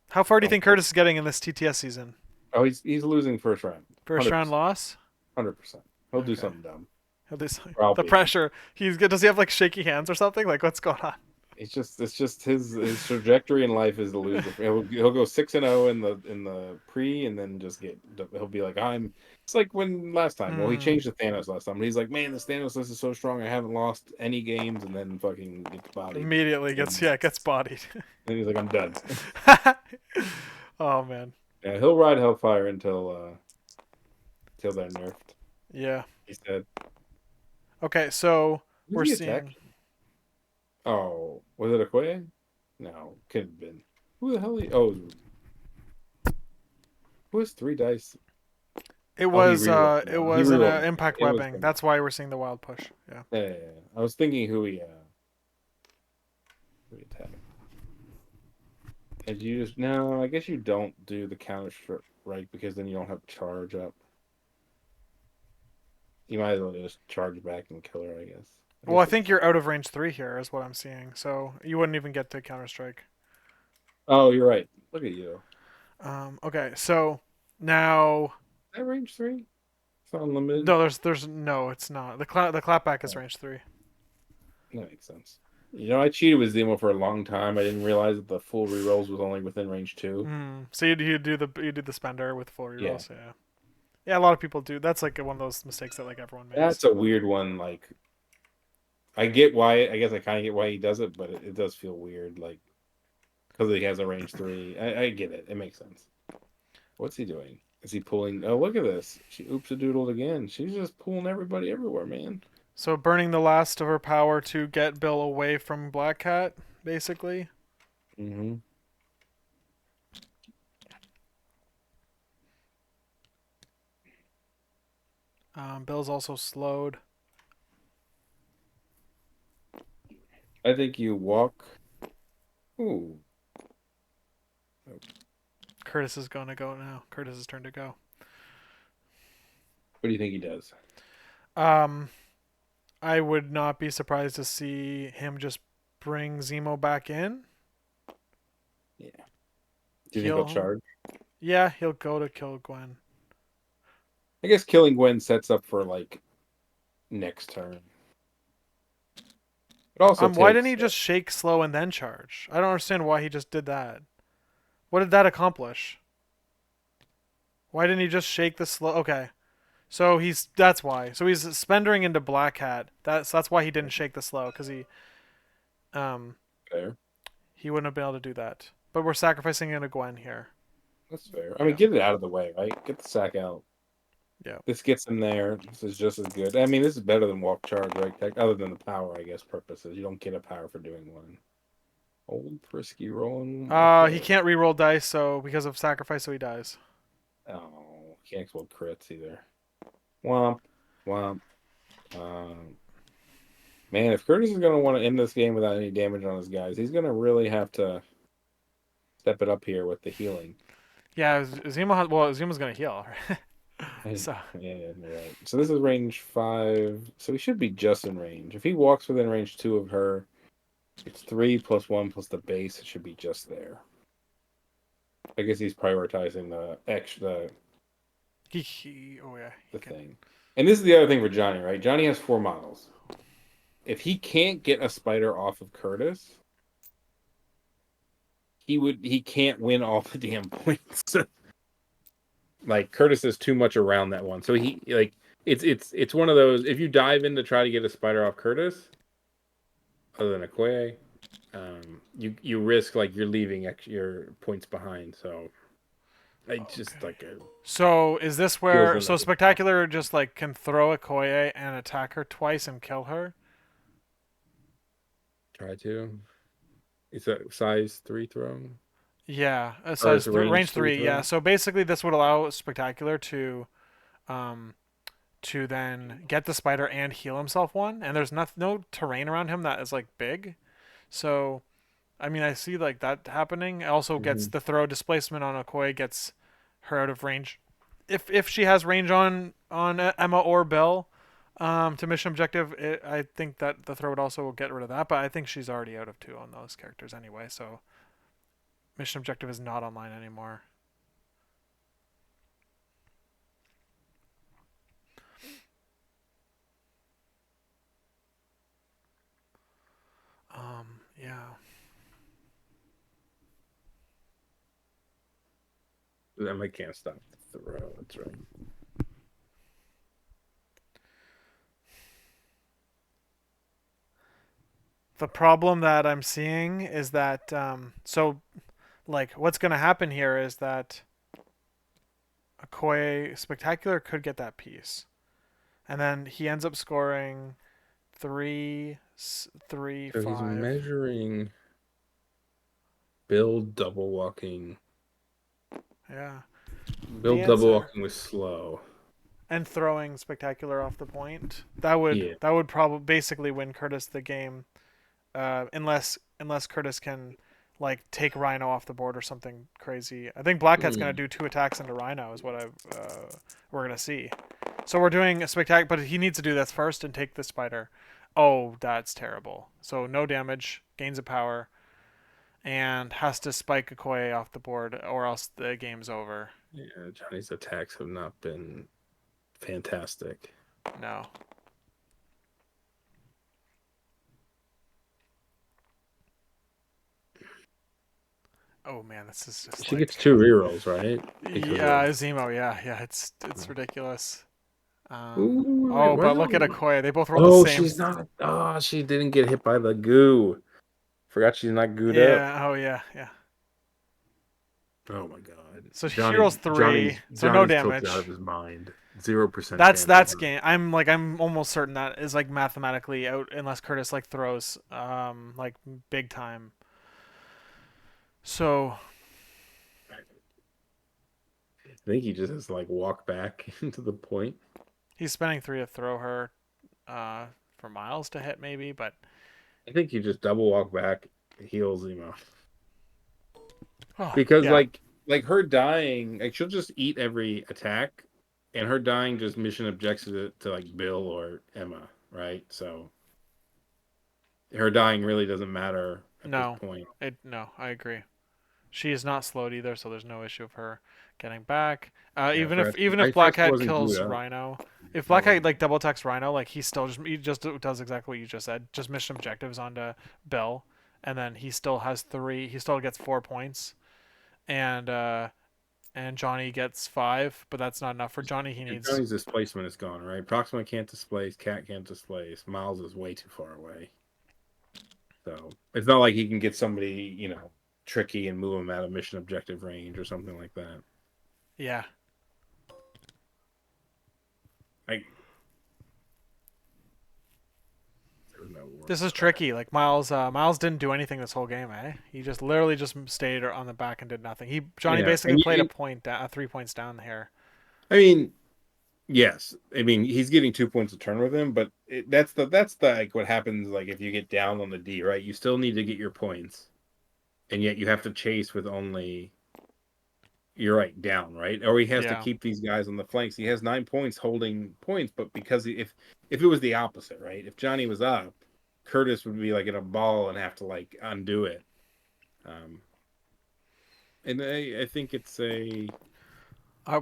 How far do you Oh, think Kurtis is getting in this TTS season? oh, he's losing first round, First hundred round percent, loss. 100%. He'll do Okay. something dumb. He'll do something. Or I'll The beat him. pressure. Does he have like shaky hands or something? Like what's going on? It's just his trajectory in life is to lose. He'll go 6-0 in the pre, and then just he'll be like I'm. It's like when last time. Well, he Hmm. changed the Thanos last time, and he's like, man, this Thanos list is so strong. I haven't lost any games, and then fucking gets bodied. Immediately gets bodied. And he's like, I'm done. Oh man. Yeah, he'll ride Hellfire until they're nerfed. Yeah. He said. Okay, so Who's we're he attack? seeing. Oh, was it Okoye? No, could have been. Who the hell? Oh, who has 3 dice? It Oh, he was rerolled it one. He was an rerolled one. impact It was webbing. him. That's why we're seeing the wild push. Yeah. Yeah. I was thinking who he attacked. And you just no, I guess you don't do the counter strike because then you don't have charge up. You might as well just charge back and kill her, I guess. I Well, I guess think you're out of range 3 here, is what I'm seeing. So you wouldn't even get to counter strike. oh, you're right. Look at you. Okay, so now Is that range 3? It's not unlimited. no, there's no, it's not. The clapback is Oh, range 3. that makes sense. I cheated with Zemo for a long time. I didn't realize that the full rerolls was only within range 2. So you do the spender with full Yeah. rerolls. Yeah. Yeah, a lot of people do. That's like one of those mistakes that like everyone makes. That's a weird one. Like, I get why. I guess I kind of get why he does it, but it does feel weird. Like, because he has a range 3. I get it. It makes sense. What's he doing? Is he pulling? Oh, look at this. She oops a doodled again. She's just pulling everybody everywhere, man. So burning the last of her power to get Bill away from Black Cat, basically. Mm-hmm. Bill's also slowed. I think you walk. Ooh. Kurtis is going to go now. Kurtis' turn to go. What do you think he does? Um, I would not be surprised to see him just bring Zemo back in. Yeah. Do you think he'll He'll, charge? yeah, he'll go to kill Gwen. I guess killing Gwen sets up for like next turn. It also Why didn't takes. he just shake slow and then charge? I don't understand why he just did that. What did that accomplish? Why didn't he just shake the slow? Okay, so that's why. So he's spendering into Black Hat. That's why he didn't shake the slow because um Fair. he wouldn't have been able to do that. But we're sacrificing into Gwen here. That's fair. I mean, Yeah. get it out of the way, right? Get the sack out. Yeah. This gets him there. This is just as good. I mean, this is better than walk charge, right? Other than the power, I guess, purposes. You don't get a power for doing one. Old frisky rolling. He Okay. can't re-roll dice, so because of sacrifice, so he dies. Oh, can't explode crits either. Womp, womp. Man, if Kurtis is going to want to end this game without any damage on his guys, he's going to really have to step it up here with the healing. Yeah, Zuma's gonna heal. Yeah, So you're right. So this is range 5. So he should be just in range. If he walks within range 2 of her, it's 3 plus 1 plus the base. It should be just there. I guess he's prioritizing the extra, oh yeah, the thing. And this is the other thing for Johnny, right? Johnny has 4 models. If he can't get a spider off of Kurtis, he can't win all the damn points. Like Kurtis is too much around that one. So he like it's one of those, if you dive in to try to get a spider off Kurtis, other than a Quay, you risk like you're leaving your points behind. So I just like So is this feels where like a Spectacular just like can throw a Koye and attack her twice and kill her? try to. It's a size 3 throw. Yeah, Or it's a range range 3 three. Yeah, throw. so basically this would allow Spectacular um, to then get the spider and heal himself one, and there's no terrain around him that is like big, so I mean I see like that happening. It also gets Mm-hmm. the throw displacement on Okoye gets her out of range, if she has range on Emma or Bill, to mission objective. I think that the throw would also get rid of that, but I think she's already out of 2 on those characters anyway, so mission objective is not online anymore. Yeah. I can't stop the throw. That's right. The problem that I'm seeing is that so like what's going to happen here is that Okoye Spectacular could get that piece, and then he ends up scoring three, So he's 5. measuring build double walking. Yeah. The Build double answer walking was slow. and throwing Spectacular off the point. Yeah. That would probably basically win Kurtis the game, unless Kurtis can like take Rhino off the board or something crazy. I think Black Cat's gonna Hmm. do 2 attacks into Rhino is what we're gonna see. So we're doing a spectacular, but he needs to do this first and take the spider. Oh, that's terrible. So no damage, gains a power, and has to spike Okoye off the board, or else the game's over. Yeah, Johnny's attacks have not been fantastic. No. Oh man, this is just She gets like 2 rerolls, right? Because yeah, of Zemo. Yeah, it's ridiculous. Ooh, wait, Oh, why but look at not? Okoye. They both rolled the Oh, same. she's not. Oh, she didn't get hit by the goo. Forgot she's not gooed up. Yeah. Oh yeah. Oh my god. So he rolls 3, so no Johnny's tilted out of damage. his mind. 0% chance of That's her. game. I'm almost certain that is like mathematically out unless Kurtis like throws like big time. So I think he just has to like walk back into the point. he's spending 3 to throw her for Miles to hit maybe, but I think you just double walk back, heals Zemo. oh, Because yeah. like her dying, like she'll just eat every attack, and her dying just mission objects to like Bill or Emma, right? So her dying really doesn't matter at this No. point. No, I agree. She is not slowed either, so there's no issue of her getting back. Yeah, Even I if forgot Black she Cat wasn't glued kills up. Rhino, if Oh Black Cat wait, like double attacks Rhino, like he just does exactly what you just said, just mission objectives onto Bill, and then he still has 3. He still gets 4 points, and Johnny gets 5, but that's not enough for Johnny. He needs Johnny's displacement is gone, right? Proxima can't displace, Cat can't displace, Miles is way too far away. So it's not like he can get somebody, tricky and move him out of mission objective range or something like that. yeah. I there was no This warning is for that. tricky. Like Miles didn't do anything this whole game, eh? He just literally just stayed on the back and did nothing. Johnny Yeah, basically played a and point, 3 points down here. I mean, yes, I mean he's getting 2 points a turn with him, but that's the like what happens like if you get down on the D, right? You still need to get your points, and yet you have to chase with only you're right down, right? Or he has to Yeah. keep these guys on the flanks. He has 9 points holding points, but because if it was the opposite, right? If Johnny was up, Kurtis would be like in a ball and have to like undo it. Um, and I think We it's a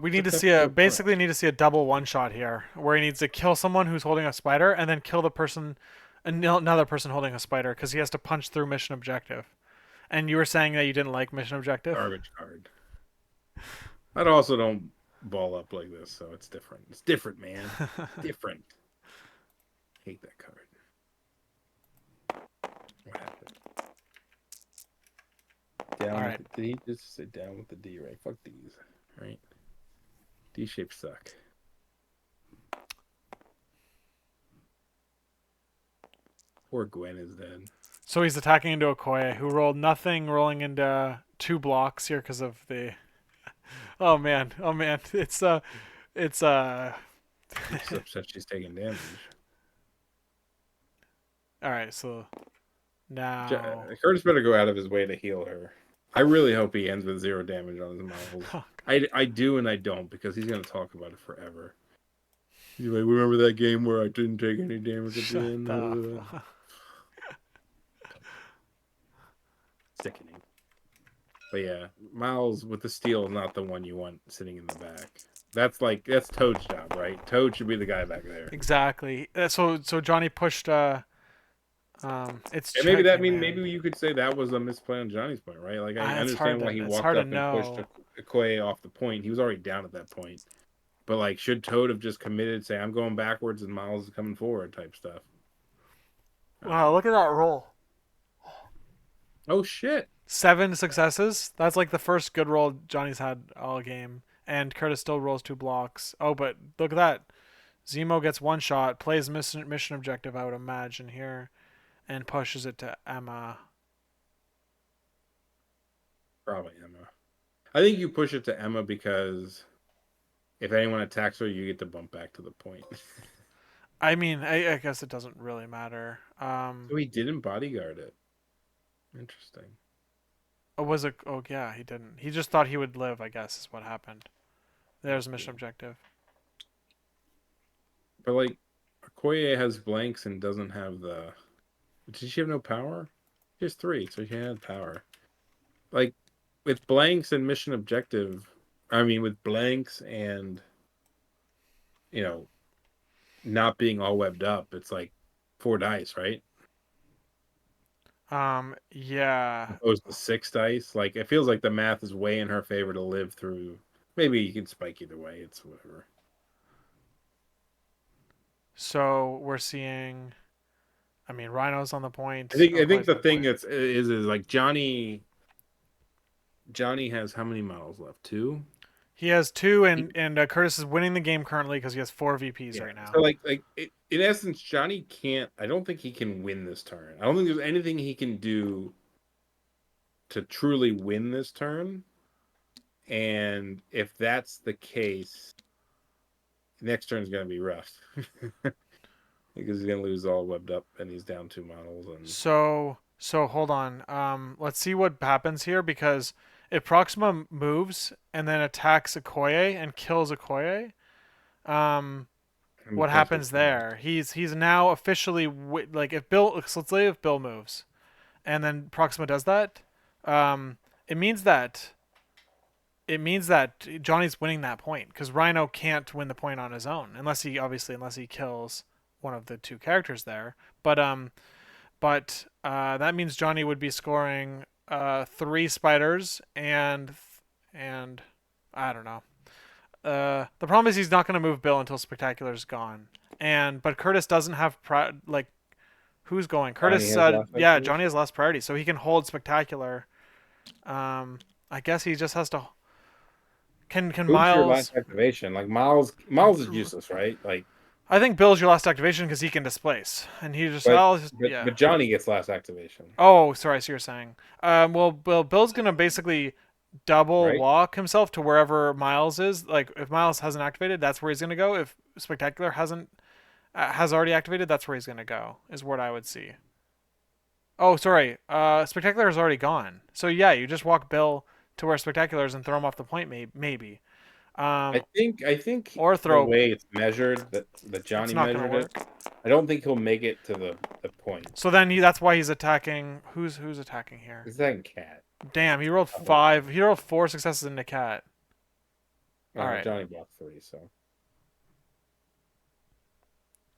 need to tough see a to basically approach. need to see a double one shot here, where he needs to kill someone who's holding a spider and then kill the person, another person holding a spider, because he has to punch through mission objective. And you were saying that you didn't like mission objective. Garbage card. I also don't ball up like this, so it's different. It's different, man. Different. Hate that card. What happened? All Down with right. the D. Just sit down with the D, right? Fuck these, right? D shapes suck. Poor Gwen is dead. So he's attacking into Okoye, who rolled nothing, rolling into 2 blocks here because of the. Oh man, it's. I'm just upset she's taking damage. All right, so now. Curtis better go out of his way to heal her. I really hope he ends with 0 damage on his models. Oh, I do and I don't because he's gonna talk about it forever. He's like, remember that game where I didn't take any damage at the shut end? up. Sickening. But yeah, Miles with the steel is not the one you want sitting in the back. That's Toad's job, right? Toad should be the guy back there. Exactly. So Johnny pushed. It's And maybe tricky, that mean man. maybe you could say that was a misplay on Johnny's point, right? Like I It's hard understand to why he it's walked hard to up and pushed know. Okoye off the point. He was already down at that point. But like, should Toad have just committed, say I'm going backwards and Miles is coming forward, type stuff? Wow, Um, look at that roll. oh shit! 7 successes. That's like the first good roll Johnny's had all game. And Curtis still rolls 2 blocks. Oh, but look at that. Zemo gets one shot, plays mission objective, I would imagine, here, and pushes it to Emma. Probably Emma. I think you push it to Emma because if anyone attacks her, you get to bump back to the point. I mean, I guess it doesn't really matter. So he didn't bodyguard it. Interesting. Oh, was it? Oh, yeah, he didn't. He just thought he would live, I guess, is what happened. There's mission objective. But like, Okoye has blanks and doesn't have the. Does she have no power? She has 3, so she had power. Like, with blanks and mission objective, I mean, with blanks and you know not being all webbed up, it's like 4 dice, right? Yeah. Opposed to 6 dice. Like, it feels like the math is way in her favor to live through. Maybe you can spike either way. It's whatever. So we're seeing. I mean, Rhino's on the I point. think I think Okoye's the on the thing point. is like Johnny. Johnny has how many models left? 2. He has 2, He- and Curtis is winning the game currently because he has 4 VPs yeah. right now. So in essence, Johnny can't. I don't think he can win this turn. I don't think there's anything he can do to truly win this turn. And if that's the case, next turn is going to be rough because he's going to lose all webbed up and he's down 2 models. And So hold on. Let's see what happens here because if Proxima moves and then attacks Okoye and kills Okoye, um, how many what points does happens he have? there? He's now officially like if Bill. So let's say if Bill moves, and then Proxima does that, um, it means that it means that Johnny's winning that point because Rhino can't win the point on his own unless he kills one of the 2 characters there. But that means Johnny would be scoring 3 spiders and I don't know. The problem is he's not going to move Bill until Spectacular's gone. But Curtis doesn't have like who's going? Johnny Curtis. has last Yeah, Johnny activation. has less priority, so he can hold Spectacular. I guess he just has to. Can Who's your last Miles? activation? Like Miles is useless, right? Like I think Bill's your last activation because he can displace, and he just But I'll just but yeah. but Johnny gets last activation, Oh, sorry, I see what you're saying. Well, Bill's gonna basically double right? walk himself to wherever Miles is. Like if Miles hasn't activated, that's where he's gonna go. If Spectacular hasn't has already activated, that's where he's gonna go. Is what I would see. Oh, sorry. Spectacular has already gone. So yeah, you just walk Bill to where Spectacular is and throw him off the point, maybe. I Um, think or the throw. way it's measured that It's Johnny not gonna measured it, work. I don't think he'll make it to the point. So then that's why he's attacking. Who's attacking here? Is that cat? Damn, he rolled Oh, 5. He rolled 4 successes into cat. All right, Johnny blocked 3, so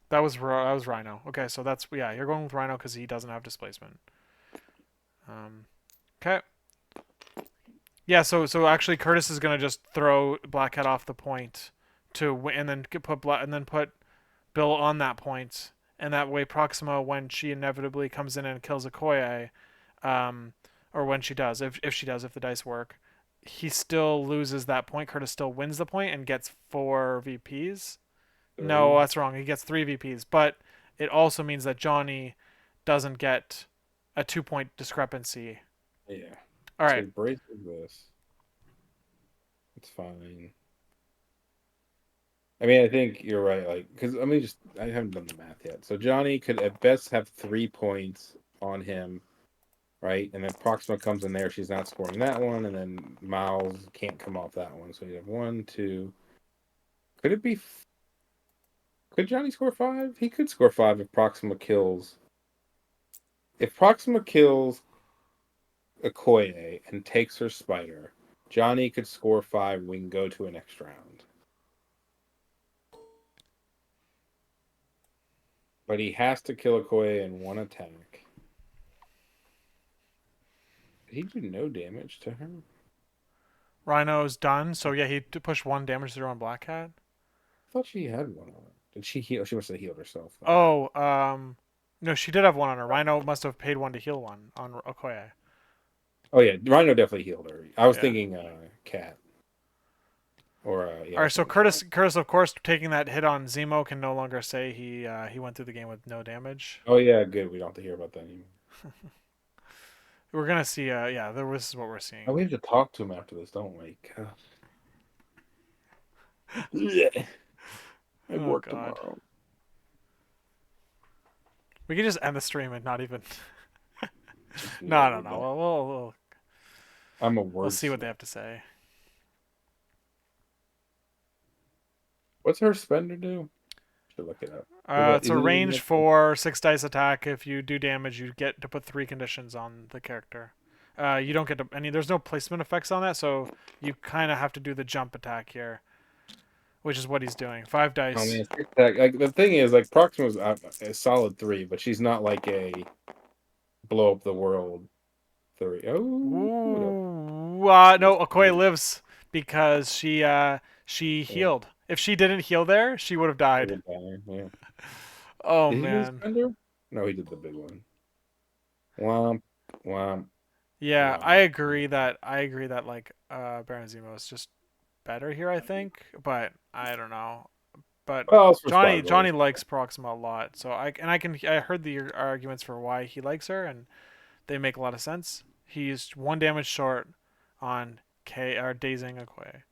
that was Rhino. Okay, so that's yeah. You're going with Rhino because he doesn't have displacement. Okay. Yeah. So actually, Kurtis is gonna just throw Black Cat off the point and then put Bill on that point, and that way Proxima, when she inevitably comes in and kills Okoye, um, or when she does, if she does, if the dice work, he still loses that point. Curtis still wins the point and gets 4 VPs. No, 3. that's wrong. He gets 3 VPs, but it also means that Johnny doesn't get a 2 point discrepancy. Yeah. All So right. he braces this. It's fine. I mean, I think you're right. Like, because I haven't done the math yet. So Johnny could at best have 3 points on him, right? And then Proxima comes in there. She's not scoring that one, and then Miles can't come off that one. So you have 1, 2. Could it be? Could Johnny score 5? He could score 5 if Proxima kills. If Proxima kills Okoye and takes her spider, Johnny could score 5. We can go to a next round. But he has to kill Okoye in one attack. Did he do no damage to her? Rhino's done. So yeah, he pushed 1 damage through on Black Cat. I thought she had one on her. Did she heal? She must have healed herself then. Oh, no, she did have one on her. Rhino must have paid 1 to heal one on Okoye. Oh yeah, Rhino definitely healed her. I was Yeah. thinking Cat. Or yeah, All I right, was so thinking Cat. Curtis, of course, taking that hit on Zemo can no longer say he went through the game with no damage. Oh yeah, good. We don't have to hear about that anymore. We're gonna see. Yeah, this is what we're Oh, seeing. we have to talk to him after this, don't we? Yeah. I Oh work God, tomorrow. we can just end the stream and not even. Just No, never no. back. I'm a We'll see what they wordsmith. have to say. What's her spender do? Should look it up. It's Is a it in range the 4 6 dice attack. If you do damage, you get to put 3 conditions on the character. You don't get to any. There's no placement effects on that, so you kind of have to do the jump attack here, which is what he's doing. 5 Oh dice. man, like the thing is, like Proxima's a solid 3, but she's not like a blow up the world 3. Oh, no. Ooh, no, Okoye Did lives because she healed. If she didn't heal there, she would have died. Yeah. Oh Did he do the man. spender? No, he did the big one. Womp, womp, Yeah, I womp. agree that like Baron Zemo is just better here, I think, but I don't know. But Well, it's for Johnny spot Johnny goals. likes Proxima a lot, so I heard the arguments for why he likes her, and they make a lot of sense. He's 1 damage short on K or dazing Okoye.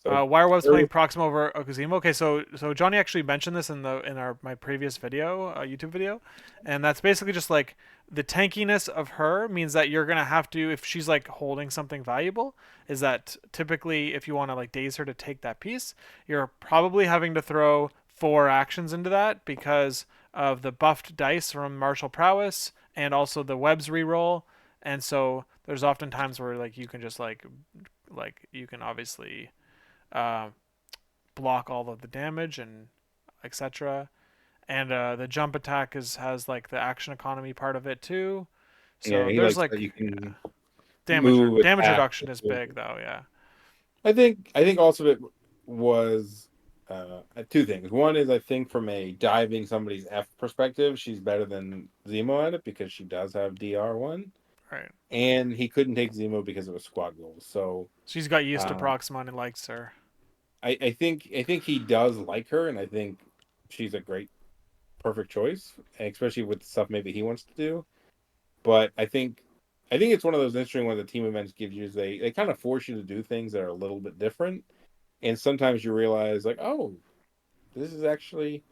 So Wireweb's there, playing Proxima over Okazimo. Okay, so Johnny actually mentioned this in my previous video, YouTube video, and that's basically just like the tankiness of her means that you're gonna have to, if she's like holding something valuable, is that typically if you want to like daze her to take that piece, you're probably having to throw 4 actions into that because of the buffed dice from martial prowess and also the webs reroll, and so there's often times where like you can just like you can obviously uh, block all of the damage and etc. And the jump attack has like the action economy part of it too. yeah, So he there's likes like that you can damage move, damage attack. reduction is big though. Yeah. I think also it was two things. One is I think from a diving somebody's F perspective, she's better than Zemo at it because she does have DR1, Right. and he couldn't take Zemo because it was squad goals. So She's got used to um, Proxima and likes her. I think he does like her, and I think she's a great, perfect choice, especially with the stuff maybe he wants to do. But I think it's one of those interesting ones that team events gives you is they kind of force you to do things that are a little bit different, and sometimes you realize like, oh, this is actually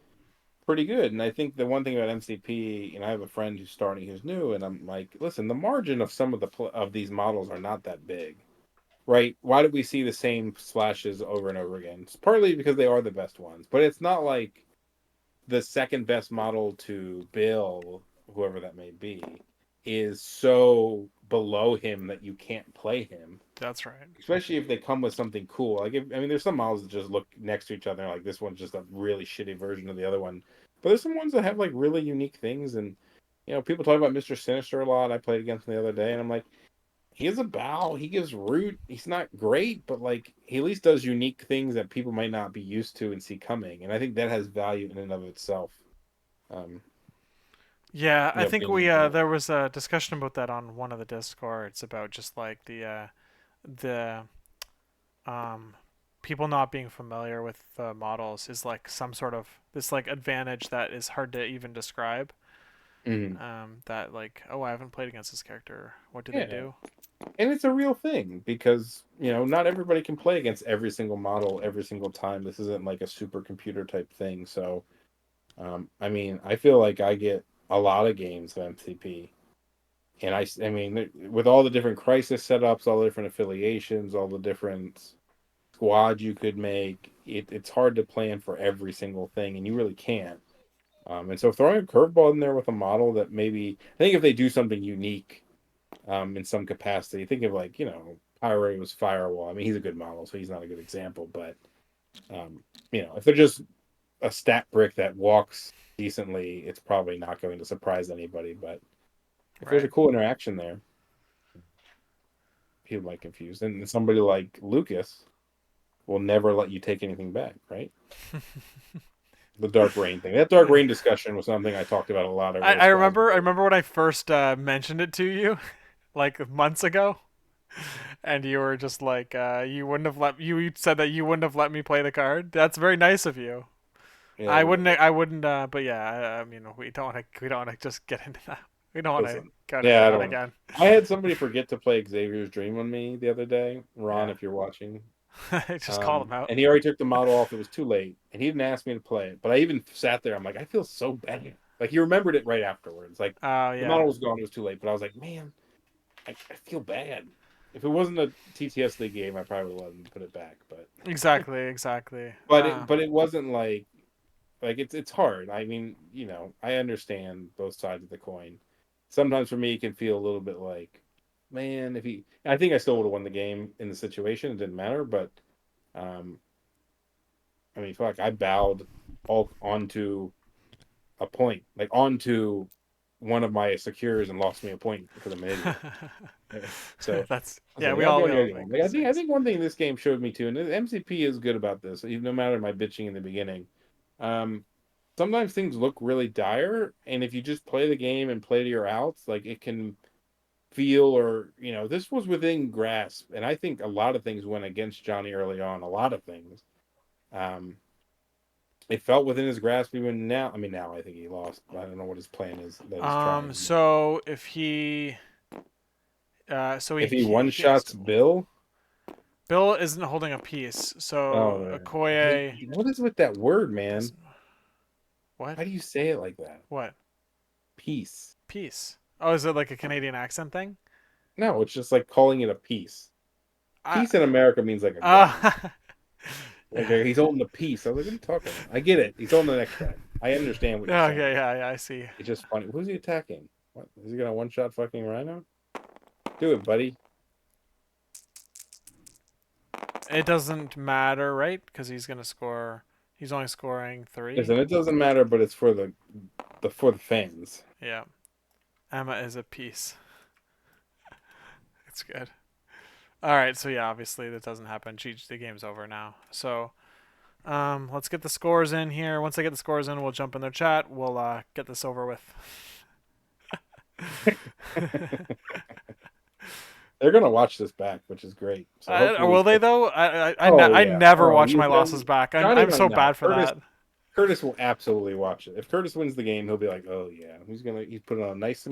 pretty good. And I think the one thing about MCP, and I have a friend who's starting who's new, and I'm like, listen, the margin of some of of these models are not that big, right? Why do we see the same splashes over and over again? It's partly because they are the best ones, but it's not like the second best model to Bill, whoever that may be, is so below him that you can't play him. That's right. Especially if they come with something cool. Like, I mean, there's some models that just look next to each other. Like this one's just a really shitty version of the other one. But there's some ones that have like really unique things. And people talk about Mr. Sinister a lot. I played against him the other day, and I'm like, he has a bow. He gives root. He's not great, but like he at least does unique things that people might not be used to and see coming. And I think that has value in and of itself. Um, Yeah, I think being we able there was a discussion about that on one of the discords about just like the um people not being familiar with the models is like some sort of this like advantage that is hard to even describe. Mhm. That like, oh, I haven't played against this character. What do they Yeah, do? and it's a real thing because not everybody can play against every single model every single time. This isn't like a supercomputer type thing. So, I mean, I feel like I get a lot of games of MCP, and I mean, with all the different crisis setups, all the different affiliations, all the different squads you could make, it's hard to plan for every single thing, and you really can't. And so throwing a curveball in there with a model that maybe I think if they do something unique in some capacity. Think of like, Pyro's Firewall. I mean, he's a good model, so he's not a good example, but um, if they're just a stat brick that walks decently, it's probably not going to surprise anybody. But if there's a Right. cool interaction there, people might confuse. And somebody like Lucas will never let you take anything back, right? The Dark Rain thing. That Dark Rain discussion was something I talked about a lot I, over I squads. remember I remember when I first mentioned it to you, like months ago, and you were just like, you wouldn't have let you said that you wouldn't have let me play the card. That's very nice of you. Yeah, I wouldn't. whatever. I wouldn't. But yeah, I mean, we don't want to. We don't want to just get into that. We don't want to Listen. go into Yeah, I that don't know. again. I had somebody forget to play Xavier's Dream on me the other day. Ron, Yeah. if you're watching, Just call them out. and he already took the model off. It was too late, and he didn't ask me to play it. But I even sat there. I'm like, I feel so bad. Like he remembered it right afterwards. Like Oh the yeah. model was gone. It was too late. But I was like, man, I feel bad. If it wasn't a TTS League game, I probably would have let him put it back. But Exactly. Exactly. but it wasn't like it's hard. I mean, I understand both sides of the coin. Sometimes for me, it can feel a little bit like, man, if he, I think I still would have won the game in the situation. It didn't matter, but um, I mean, fuck, I bowed all onto a point, like onto one of my secures and lost me a point because I'm an idiot. So, That's yeah. listen, you gotta be We on your all game. make Like I mistakes. think one thing this game showed me too, and MCP is good about this, even no matter my bitching in the beginning. Um, Sometimes things look really dire, and if you just play the game and play to your outs, like it can feel or this was within grasp. And I think a lot of things went against Johnny early on. A lot of things. Um, it felt within his grasp even now. I mean, now I think he lost. I don't know what his plan is that he's trying. So if he, so If he one he has shots to. Bill, Bill isn't holding a piece. So oh, Okoye what is with that word, man? doesn't. What? Why do you say it like that? What? Peace. Piece. Oh, is it like a Canadian accent thing? No, it's just like calling it a piece. I. Peace in America means like a gun. Uh, Like he's holding the piece. I was like, what are you talking about? I get it. He's holding the next guy. I understand what you're okay. saying. Yeah. Yeah. I see. It's just funny. Who's he attacking? What is he gonna one shot fucking Rhino? Do it, buddy. It doesn't matter, right? Because he's gonna score. He's only scoring three. Listen, it doesn't matter, but it's for the fans. Yeah. Emma is a piece. It's good. All right. So yeah, obviously that doesn't happen. The game's over now. So let's get the scores in here. Once I get the scores in, we'll jump in their chat. We'll get this over with. They're gonna watch this back, which is great. So hopefully, Will they though? oh I yeah, never oh watch you my then losses back. Johnny I'm might so not. bad for that. Curtis will absolutely watch it. If Curtis wins the game, he'll be like, "Oh yeah, he's putting on nice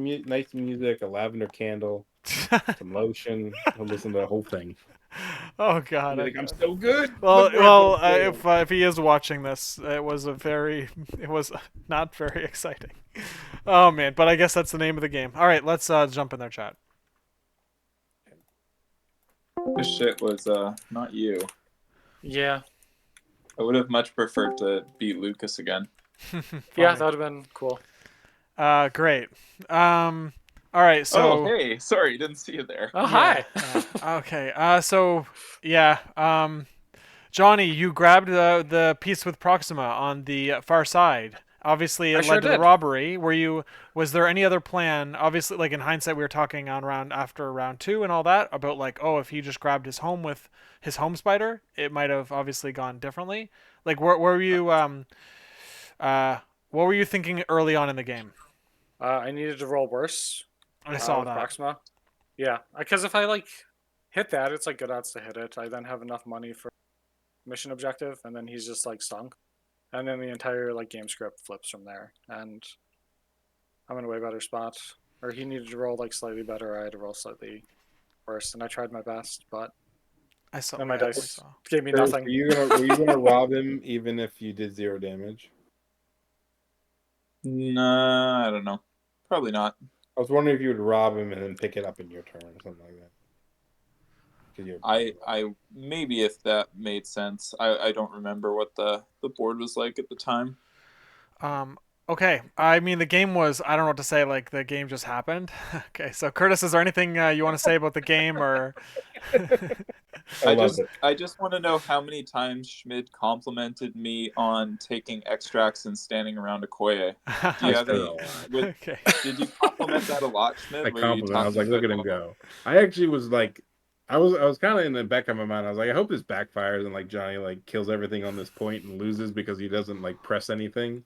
music, a lavender candle, some lotion. He'll listen to the whole thing. Oh He'll God. be like, I'm so good. Well, Look where I put a if he is watching this, it was not very exciting. Oh man, but I guess that's the name of the game. All right, let's jump in their chat. This shit was not you. Yeah. I would have much preferred to beat Lucas again. Yeah, that would have been cool. Great. All right, so Oh, hey, sorry, didn't see you there. Oh, yeah, hi. okay. So yeah, Johnny, you grabbed the piece with Proxima on the far side. Obviously, it I led sure to the did. robbery. Was there any other plan? Obviously, like in hindsight, we were talking on after round 2 and all that about like, oh, if he just grabbed his home spider, it might have obviously gone differently. Like, where were you? What were you thinking early on in the game? I needed to roll worse. I saw with that. Proxima. Yeah, because if I like hit that, it's like good odds to hit it. I then have enough money for mission objective, and then he's just like stunk, and then the entire like game script flips from there, and I'm in a way better spot. Or he needed to roll like slightly better. I had to roll slightly worse, and I tried my best, but I saw. then my Yeah, I dice saw. gave me Curtis, nothing. were you gonna rob him even if you did 0 damage? Nah, I don't know. Probably not. I was wondering if you would rob him and then pick it up in your turn or something like that. I maybe if that made sense. I don't remember what the board was like at the time. Okay. I mean, the game was. I don't know what to say. Like the game just happened. Okay. So Curtis, is there anything you want to say about the game or? I just want to know how many times Schmid complimented me on taking extracts and standing around a koye. Do you have any? Okay. Did you compliment that a lot, Schmid? I complimented. I was like, look at him go. I actually was like, I was kind of in the back of my mind. I was like, I hope this backfires and like Johnny like kills everything on this point and loses because he doesn't like press anything.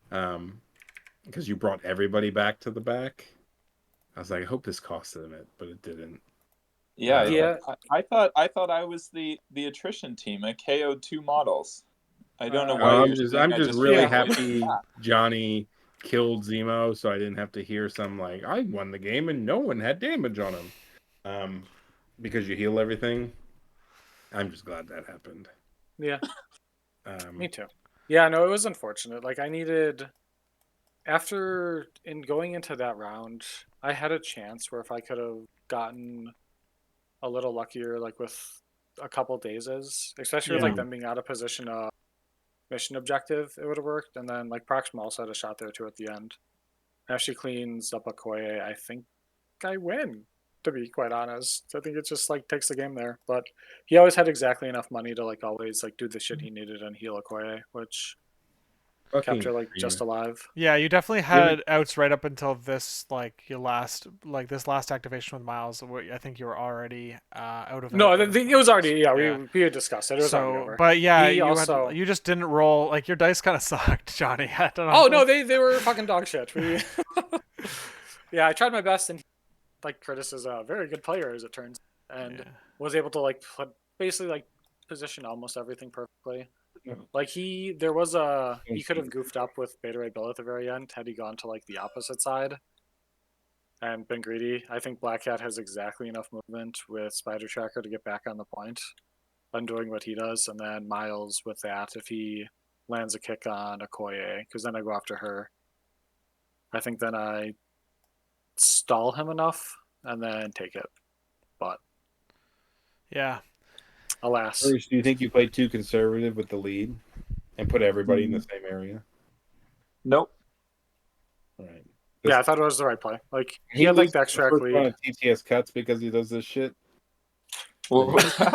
Because you brought everybody back to the back. I was like, I hope this costed him it, but it didn't. Yeah. I thought I was the attrition team. I KO'd 2 models. I don't know why. I'm just really happy Johnny killed Zemo, so I didn't have to hear some like I won the game and no one had damage on him. Because you heal everything. I'm just glad that happened. Yeah. Me too. Yeah, no, it was unfortunate. Like I needed in going into that round, I had a chance where if I could have gotten a little luckier, like with a couple dazes, especially with like them being out of position mission objective, it would have worked. And then like Proxima also had a shot there too at the end. Now she cleans up a Koye, I think I win, to be quite honest. I think it just like takes the game there. But he always had exactly enough money to like always like do the shit he needed and heal a Koye, which kept her like just alive. Yeah, you definitely had outs right up until this this last activation with Miles. I think you were already out of it. No, it was already we had discussed it. It was already over. But yeah, you just didn't roll like your dice kind of sucked, Johnny. I don't know. Oh no, they were fucking dog shit. Yeah, I tried my best, and like Kurtis is a very good player as it turns, and was able to like basically like position almost everything perfectly. Like he could have goofed up with Beta Ray Bill at the very end had he gone to like the opposite side and been greedy. I think Black Cat has exactly enough movement with Spider Tracker to get back on the point, undoing what he does, and then Miles with that if he lands a kick on Okoye, because then I go after her. I think then I stall him enough and then take it, but yeah. Alas. Do you think you played too conservative with the lead and put everybody in the same area? Nope. All right. I thought it was the right play. Like he had like the extra lead. TTS cuts because he does this shit. What was that?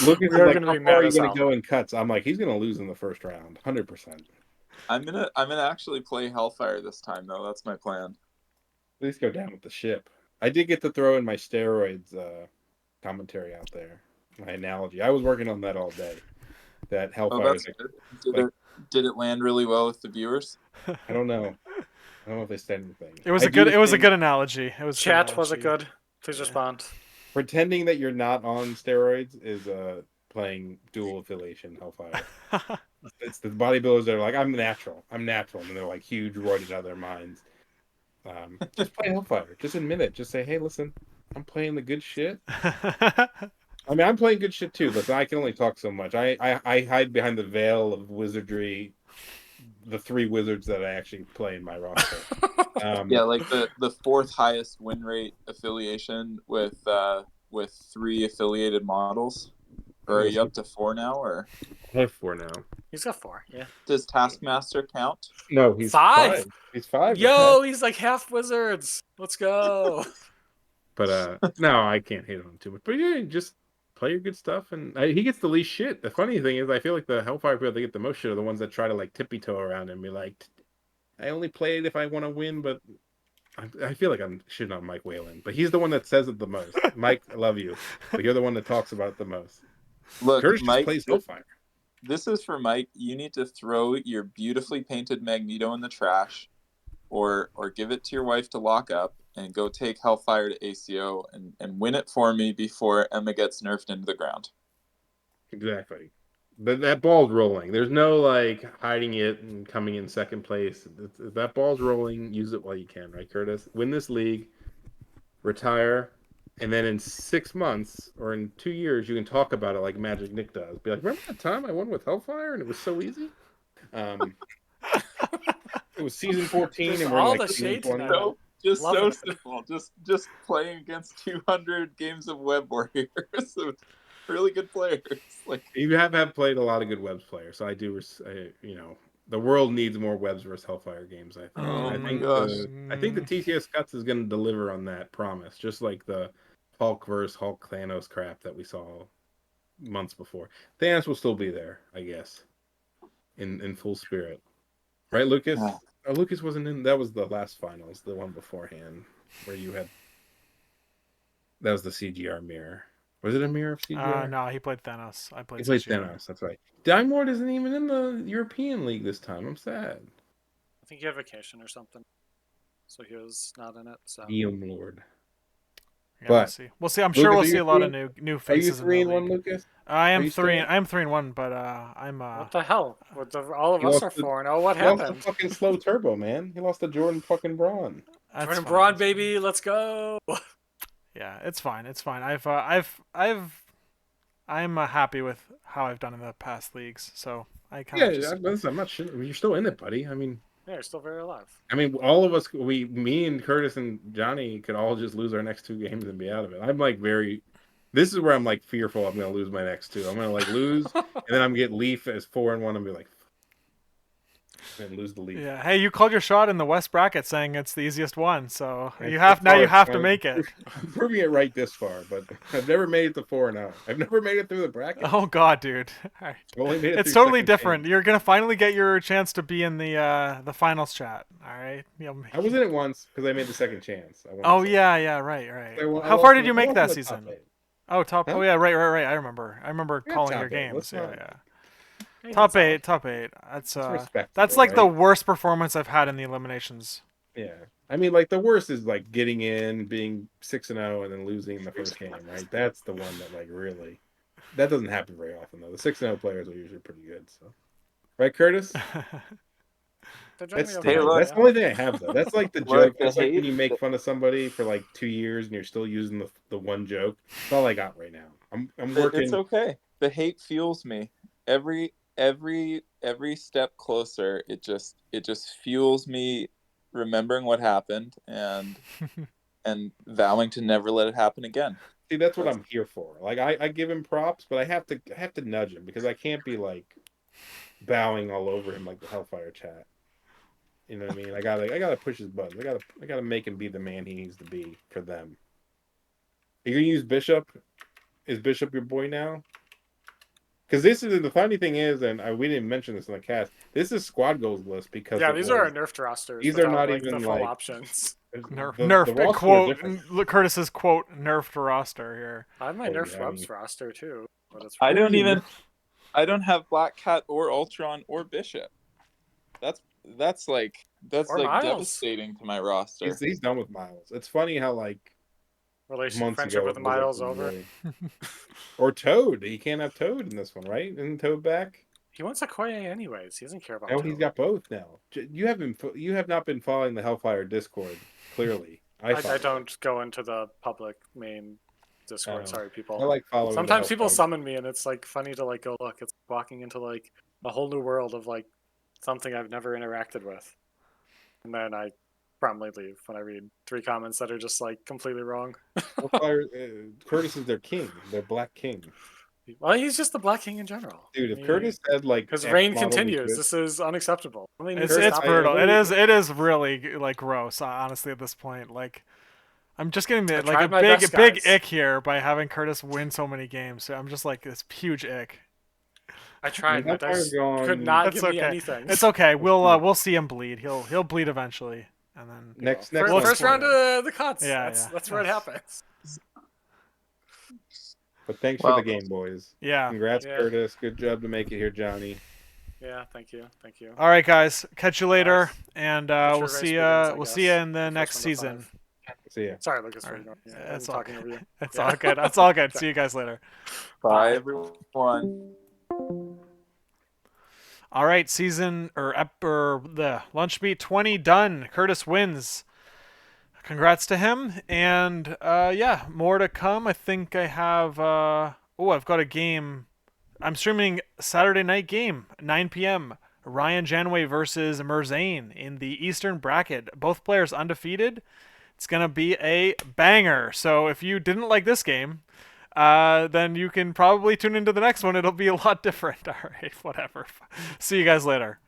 Look at like, how far are you going to go in cuts? I'm like, he's going to lose in the first round, 100%. I'm gonna actually play Hellfire this time though. That's my plan. At least go down with the ship. I did get to throw in my steroids commentary out there. My analogy. I was working on that all day. That Hellfire. Did it land really well with the viewers? I don't know. I don't know if they said anything. It was a good analogy. Chat, was it good? Please respond. Pretending that you're not on steroids is playing dual affiliation Hellfire. It's the bodybuilders that are like, I'm natural, and they're like huge, roided out of their minds. Just play Hellfire. Just admit it. Just say, hey, listen, I'm playing the good shit. I mean, I'm playing good shit too. Listen, I can only talk so much. I hide behind the veil of wizardry, the 3 wizards that I actually play in my roster. Yeah, like the 4th highest win rate affiliation with 3 affiliated models. Or are you up to 4 now? Or I have 4 now. He's got 4. Yeah. does Taskmaster count? No, he's 5. He's 5. Yo, he's like half wizards. Let's go. But no, I can't hate on him too much. But yeah, just play your good stuff, and he gets the least shit. The funny thing is, I feel like the Hellfire people that get the most shit are the ones that try to like tippy toe around him and be like, I only play it if I want to win, but I feel like I'm shitting on Mike Whalen, but he's the one that says it the most. Mike, I love you, but you're the one that talks about it the most. Look, Kurtis Mike, just plays Hellfire. This is for Mike. You need to throw your beautifully painted Magneto in the trash, or give it to your wife to lock up, and go take Hellfire to ACO and win it for me before Emma gets nerfed into the ground. Exactly. But that ball's rolling. There's no like hiding it and coming in second place. That ball's rolling. Use it while you can, right, Kurtis? Win this league, retire, and then in 6 months or in 2 years, you can talk about it like Magic Nick does. Be like, remember that time I won with Hellfire and it was so easy? It was season 14 Just and we're all in like the season shade 20. tonight. So just Love so it. simple. Just playing against 200 games of Web Warriors with really good players. Like You have played a lot of good Webs players, so I do. The world needs more Webs versus Hellfire games. I think. Oh And my I think the gosh. TTS Cuts is going to deliver on that promise, just like the Hulk versus Hulk Thanos crap that we saw months before. Thanos will still be there, I guess, in full spirit, right, Lucas? Yeah. Oh, Lucas wasn't in. That was the last finals, the one beforehand, where you had. That was the CGR mirror. Was it a mirror of CGR? No, he played Thanos. I played He played CGR. Thanos, that's right. Dimeward isn't even in the European League this time. I'm sad. I think he had vacation or something, so he was not in it. So Diem Lord. Yeah, But, we'll see. We'll see. I'm sure Lucas, we'll are see you a lot of three- new Are you faces in the 3-1, league. Lucas? I Are am you 3. still- I'm 3-1, but I'm what the hell? All of He us lost are the- 4-0. What He lost happened? the fucking slow turbo, man. He lost to Jordan fucking Braun. that's Jordan fine, Braun, that's fine. baby, let's go. Yeah, it's fine. It's fine. I'm happy with how I've done in the past leagues, so I kind Yeah, of just. listen, I'm not shitting. You're still in it, buddy. I mean, Yeah, you're still very alive. all of us, me and Curtis and Johnny could all just lose our next 2 games and be out of it. I'm like this is where I'm like fearful I'm going to lose my next 2. I'm going to like lose, and then I'm going to get Leaf as 4-1 and be like, and lose the Leaf. Yeah. Hey, you called your shot in the West bracket, saying it's the easiest one, so It's you have to fine. make it. I'm proving it right this far, but I've never made it to 4-0. I've never made it through the bracket. Oh God, dude. All right. I've only made it It's through totally second different. game. You're gonna finally get your chance to be in the finals chat. All right. I was in it once because I made the second chance. I won Oh the yeah, right. I How lost far in did you I make lost that in the season? top 8. Oh, top. Huh? Oh yeah, right. I remember Yeah, calling top your 8. games. Let's Yeah, not- yeah. Hey, Top that's 8, top 8. That's respectable, that's like the right? worst performance I've had in the eliminations. Yeah. I mean, like, the worst is, like, getting in, being 6-0, and then losing the first game, right? That's the one that, like, really... That doesn't happen very often, though. The 6-0 players are usually pretty good, so... Right, Curtis? They're That's generally Hey, staying. look. That's the only thing I have, though. That's like the Look, joke. the That's like when hate- you make fun of somebody for, like, 2 years, and you're still using the one joke. That's all I got right now. I'm working... It's okay. The hate fuels me. Every step closer, it just fuels me remembering what happened and vowing to never let it happen again. See, that's what I'm here for. Like, I give him props, but I have to nudge him because I can't be like bowing all over him like the Hellfire chat. You know what I mean? I gotta push his buttons. I gotta make him be the man he needs to be for them. Are you gonna use Bishop? Is Bishop your boy now? Because this is the funny thing is, and we didn't mention this in the cast. This is squad goals list because these are our nerfed rosters. These are without, not even the full like options. Nerfed the rosters are quote. different. Curtis's quote nerfed roster here. I have my Oh, nerfed yeah, I Webs mean- roster too. But it's I don't even- even. I don't have Black Cat or Ultron or Bishop. That's like Or Miles. devastating to my roster. He's done with Miles. It's funny how like months friendship ago. with it was Miles like, over. really. Or Toad. He can't have Toad in this one, right? Isn't Toad back? He wants Okoye anyways. He doesn't care about No, Toad. he's got both now. You have not been following the Hellfire Discord. Clearly, I follow don't go into the public main Discord. Oh. Sorry, it. people. I like following. Sometimes the people Hellfire. summon me, and it's like funny to like go look. It's walking into like a whole new world of like something I've never interacted with, and then I promptly leave when I read 3 comments that are just like completely wrong. Hellfire, Kurtis is their king, their Black King. Well, he's just the Black King in general. Dude, if Kurtis had like His X reign model continues. equip- This is unacceptable. I mean, It's Curtis, brutal. I It is really like gross. Honestly, at this point, like I'm just getting I like tried a my big best, big guys. ick here by having Curtis win so many games. So I'm just like this huge ick. I tried. My Hellfire's dice gone- could not That's give me okay. anything. It's okay. We'll see him bleed. He'll bleed eventually, and then next First, one. first round of the cuts. Yeah, That's where it happens. But thanks Well- for the game, boys. yeah. Congrats, Yeah. Kurtis. Good job to make it here, Johnny. Yeah, thank you. All right, guys. Catch you later, Nice. and Future we'll race see begins, I we'll guess. see you in the First next one to season. 5. See ya. Sorry, Lucas, All for right. ignoring you. Yeah, it's I'm all talking over you. It's Yeah. all good. That's all good. See you guys later. Bye, everyone. All right, season or the lunch meet 20 done. Kurtis wins. Congrats to him, and yeah, more to come. I think I have. I've got a game. I'm streaming Saturday night game, 9 p.m. Ryan Janway versus Merzane in the Eastern bracket. Both players undefeated. It's gonna be a banger. So if you didn't like this game, then you can probably tune into the next one. It'll be a lot different. All right, whatever. See you guys later.